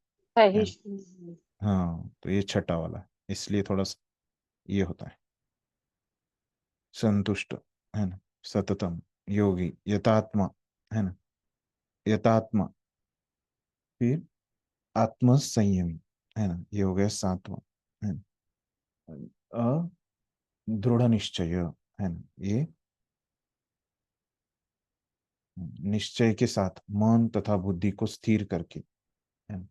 ना? सही। हाँ, तो ये छठा वाला है, इसलिए थोड़ा सा ये होता है, संतुष्ट, है ना, सततम योगी, यतात्मा, है ना, यतात्मा। फिर आत्म संयमी, है ना, ये हो गया सातवां, है ना, दृढ़ निश्चय, है ना, ये निश्चय के साथ मन तथा बुद्धि को स्थिर करके, है ना।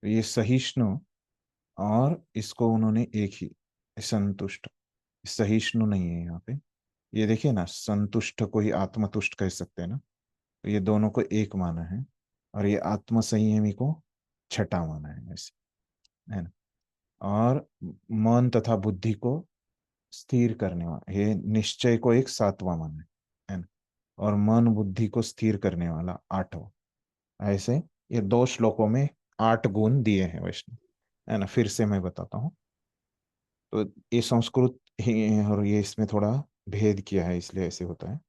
तो ये सहिष्णु, और इसको उन्होंने एक ही, संतुष्ट, सहिष्णु नहीं है यहाँ पे, ये देखिए ना, संतुष्ट को ही आत्मतुष्ट कह सकते हैं ना, तो ये दोनों को एक माना है, और ये आत्म संयमी को छठा माना है ऐसे, है ना। और मन तथा बुद्धि को स्थिर करने वाला, ये निश्चय को एक सातवां माना है ना, और मन बुद्धि को स्थिर करने वाला आठवां, ऐसे ये दो श्लोकों में 8 गुण दिए हैं वैष्णव, है ना। फिर से मैं बताता हूँ, तो ये संस्कृत ही और ये इसमें थोड़ा भेद किया है, इसलिए ऐसे होता है।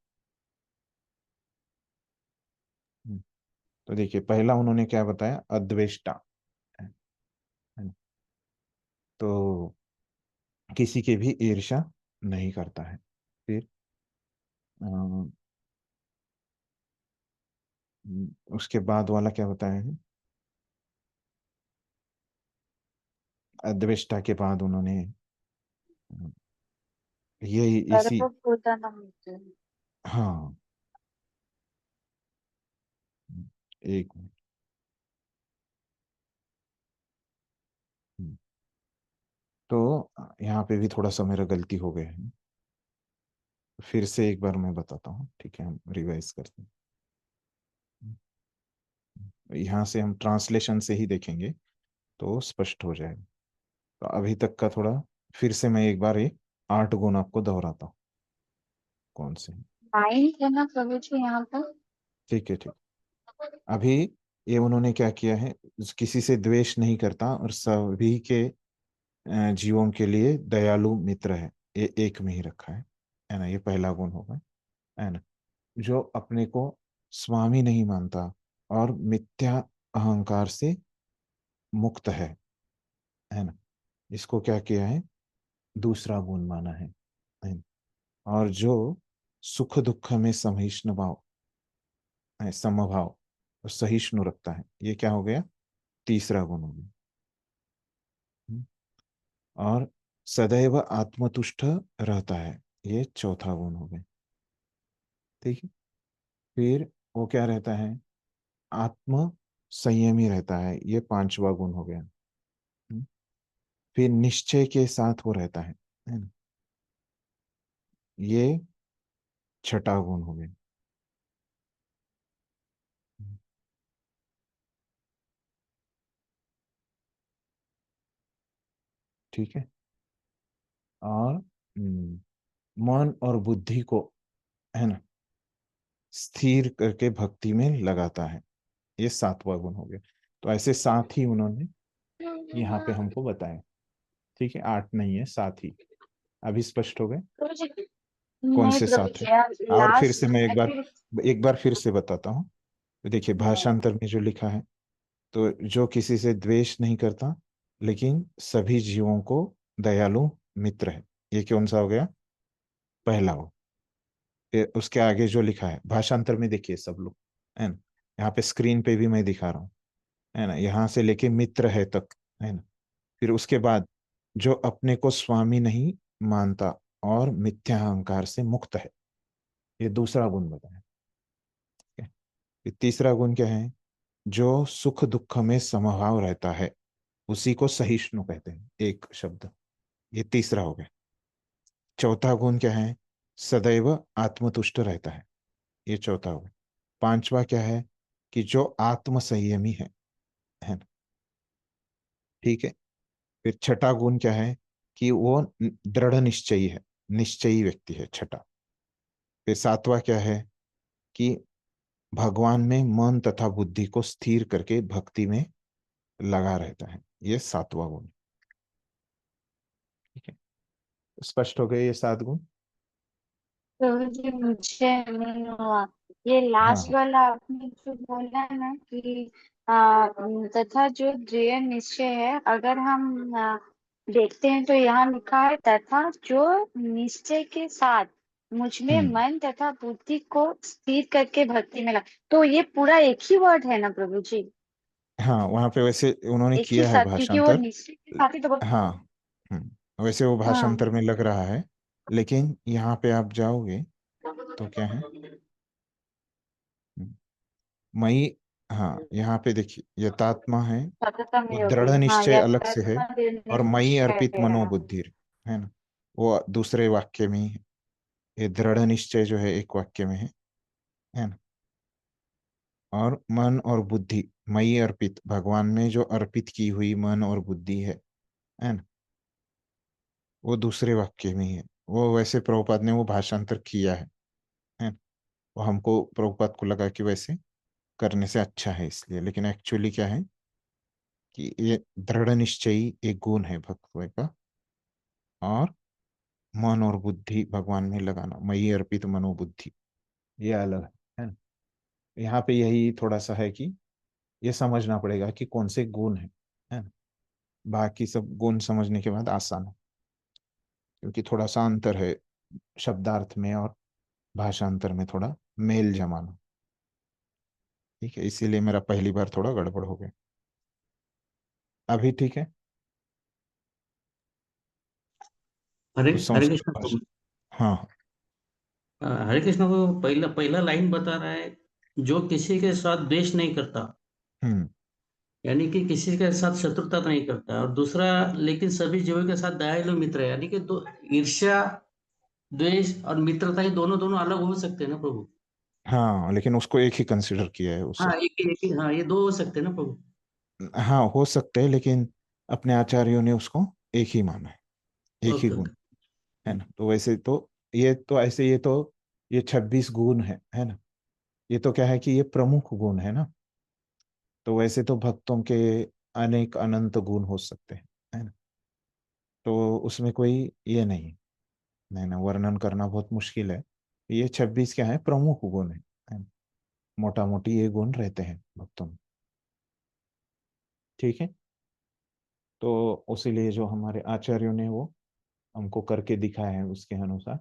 तो देखिए, पहला उन्होंने क्या बताया, अद्वेष्टा, है ना? तो किसी के भी ईर्ष्या नहीं करता है। फिर उसके बाद वाला क्या बताया है, अद्वेष्टा के बाद उन्होंने ये इसी, सर्वभूतानां। हाँ, एक मिनट, तो यहाँ पे भी थोड़ा सा मेरा गलती हो गया है, फिर से एक बार मैं बताता हूँ, ठीक है, हम रिवाइज करते हैं। यहाँ से हम ट्रांसलेशन से ही देखेंगे तो स्पष्ट हो जाएगा। तो अभी तक का थोड़ा फिर से मैं एक बार ये 8 गुण आपको दोहराता हूँ कौन से हैं। 9 है ना प्रभु जी यहाँ पर? ठीक है, ठीक। अभी ये उन्होंने क्या किया है, किसी से द्वेष नहीं करता और सभी के जीवों के लिए दयालु मित्र है, ये एक में ही रखा है ना। ये पहला गुण होगा, है ना। जो अपने को स्वामी नहीं मानता और मिथ्या अहंकार से मुक्त है ना। इसको क्या किया है, दूसरा गुण माना है ना? और जो सुख दुख में सहिष्णु भाव है, समभाव और सहिष्णु रखता है, ये क्या हो गया, तीसरा गुण हो गया। और सदैव आत्मतुष्ट रहता है, ये चौथा गुण हो गया। ठीक है। फिर वो क्या रहता है, आत्म संयमी रहता है, ये पांचवा गुण हो गया। फिर निश्चय के साथ वो रहता है ना, ये छठा गुण हो गया। ठीक है। और मन और बुद्धि को, है ना, स्थिर करके भक्ति में लगाता है, ये सातवां गुण हो गया। तो ऐसे सात ही उन्होंने यहाँ पे हमको बताया। ठीक है, 8 नहीं है, 7 ही। अभी स्पष्ट हो गए प्रभु जी कौन नहीं से प्रभु 7 है। जी, यार और फिर से लास्ट मैं एक्चुअली। एक बार फिर से बताता हूँ। तो देखिए भाषांतर में जो लिखा है, तो जो किसी से द्वेष नहीं करता लेकिन सभी जीवों को दयालु मित्र है, ये कौन सा हो गया, पहला हो। फिर उसके आगे जो लिखा है भाषांतर में देखिए सब लोग, है ना, यहाँ पे स्क्रीन पे भी मैं दिखा रहा हूँ, है ना, यहाँ से लेके मित्र है तक, है ना। फिर उसके बाद जो अपने को स्वामी नहीं मानता और मिथ्या अहंकार से मुक्त है, ये दूसरा गुण बताया। ठीक है। फिर तीसरा गुण क्या है, जो सुख दुख में समभाव रहता है, उसी को सहिष्णु कहते हैं, एक शब्द, ये तीसरा हो गया। चौथा गुण क्या है, सदैव आत्मतुष्ट रहता है, ये चौथा हो गया। पांचवा क्या है, कि जो आत्म संयमी है ना। ठीक है। फिर छठा गुण क्या है, कि वो दृढ़ निश्चयी है, निश्चयी व्यक्ति है, छठा। फिर सातवां क्या है, कि भगवान में मन तथा बुद्धि को स्थिर करके भक्ति में लगा रहता है, ये सातवां गुण। ठीक है, स्पष्ट हो गए ये 7 गुण। प्रभु जी मुझे नहीं हुआ ये लास्ट हाँ। वाला आपने जो बोला ना कि तथा जो दृढ़ निश्चय है, अगर हम देखते हैं तो यहाँ लिखा है तथा जो निश्चय के साथ मुझ में हम्म। मन तथा बुद्धि को स्थिर करके भक्ति में लगा, तो ये पूरा एक ही वर्ड है ना प्रभु जी? हाँ, वहां पे वैसे उन्होंने एक ही किया है साथ, क्योंकि वो भाषांतर। निश्चय के साथ ही तो हाँ। वैसे वो हाँ। भाषांतर में लग रहा है, लेकिन यहाँ पे आप जाओगे तो क्या है, हम्म, मई, हाँ यहाँ पे देखिए यतात्मा है, सततम वो दृढ़ योगी, हाँ, निश्चय अलग से है, यथात्मा दृढ़ और मई निश्चय अर्पित है। मनोबुद्धि है ना, वो दूसरे वाक्य में ही है। ये दृढ़ निश्चय जो है एक वाक्य में है ना। और मन और बुद्धि, मई अर्पित, भगवान में जो अर्पित की हुई मन और बुद्धि है ना, वो दूसरे वाक्य में ही है। वो वैसे प्रभुपाद ने वो भाषांतर किया है ना? वो हमको प्रभुपाद को लगा कि वैसे करने से अच्छा है इसलिए, लेकिन एक्चुअली क्या है कि ये दृढ़ निश्चयी एक गुण है भक्त का, और मन और बुद्धि भगवान में लगाना, मई अर्पित मनोबुद्धि, ये अलग है ना। यहाँ पे यही थोड़ा सा है कि ये समझना पड़ेगा कि कौन से गुण है ना। बाकी सब गुण समझने के बाद आसान है, क्योंकि थोड़ा सा अंतर है शब्दार्थ में और भाषांतर में, थोड़ा मेल जमाना। ठीक है, इसीलिए मेरा पहली बार थोड़ा गड़बड़ हो गया। अभी ठीक है। हरे तो हरे संस्कृत कृष्ण प्रभु। भाषा, हाँ। हरे कृष्ण को पहला पहला लाइन बता रहा है, जो किसी के साथ द्वेष नहीं करता, हम्म। यानी कि किसी के साथ शत्रुता नहीं करता, और दूसरा लेकिन सभी जीवों के साथ दयालु मित्र है, यानी कि दो ईर्ष्या द्वेष और मित्रता, ये दोनों दोनों अलग हो सकते हैं ना प्रभु? हाँ, लेकिन उसको एक ही कंसिडर किया है उसे। हाँ एक ही, हाँ ये दो हो सकते हैं ना प्रभु। हाँ, हो सकते हैं, लेकिन अपने आचार्यों ने उसको एक ही माना है, एक ही ओके गुण, ओके। है ना। तो वैसे तो ये तो ऐसे, ये 26 गुण है ना। ये तो क्या है कि ये प्रमुख गुण है ना। तो वैसे तो भक्तों के अनेक अनंत गुण हो सकते हैं, है ना। तो उसमें कोई ये नहीं ना, वर्णन करना बहुत मुश्किल है। ये 26 क्या है, प्रमुख गुण है ना? मोटा मोटी ये गुण रहते हैं भक्तों में। ठीक है। तो उसीलिए जो हमारे आचार्यों ने वो हमको करके दिखाया है, उसके अनुसार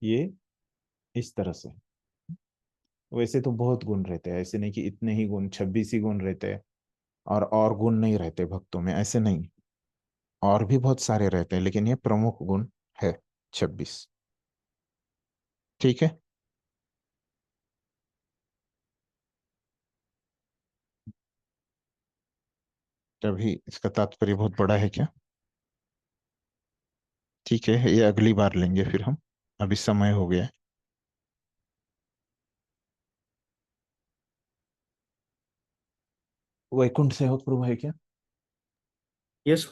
ये इस तरह से। वैसे तो बहुत गुण रहते हैं, ऐसे नहीं कि इतने ही गुण, 26 ही गुण रहते हैं और गुण नहीं रहते भक्तों में, ऐसे नहीं। और भी बहुत सारे रहते हैं, लेकिन ये प्रमुख गुण है 26। ठीक है। तभी इसका तात्पर्य बहुत बड़ा है क्या। ठीक है, ये अगली बार लेंगे फिर हम, अभी समय हो गया है। वैकुंठ से हो प्रभु है क्या। यस।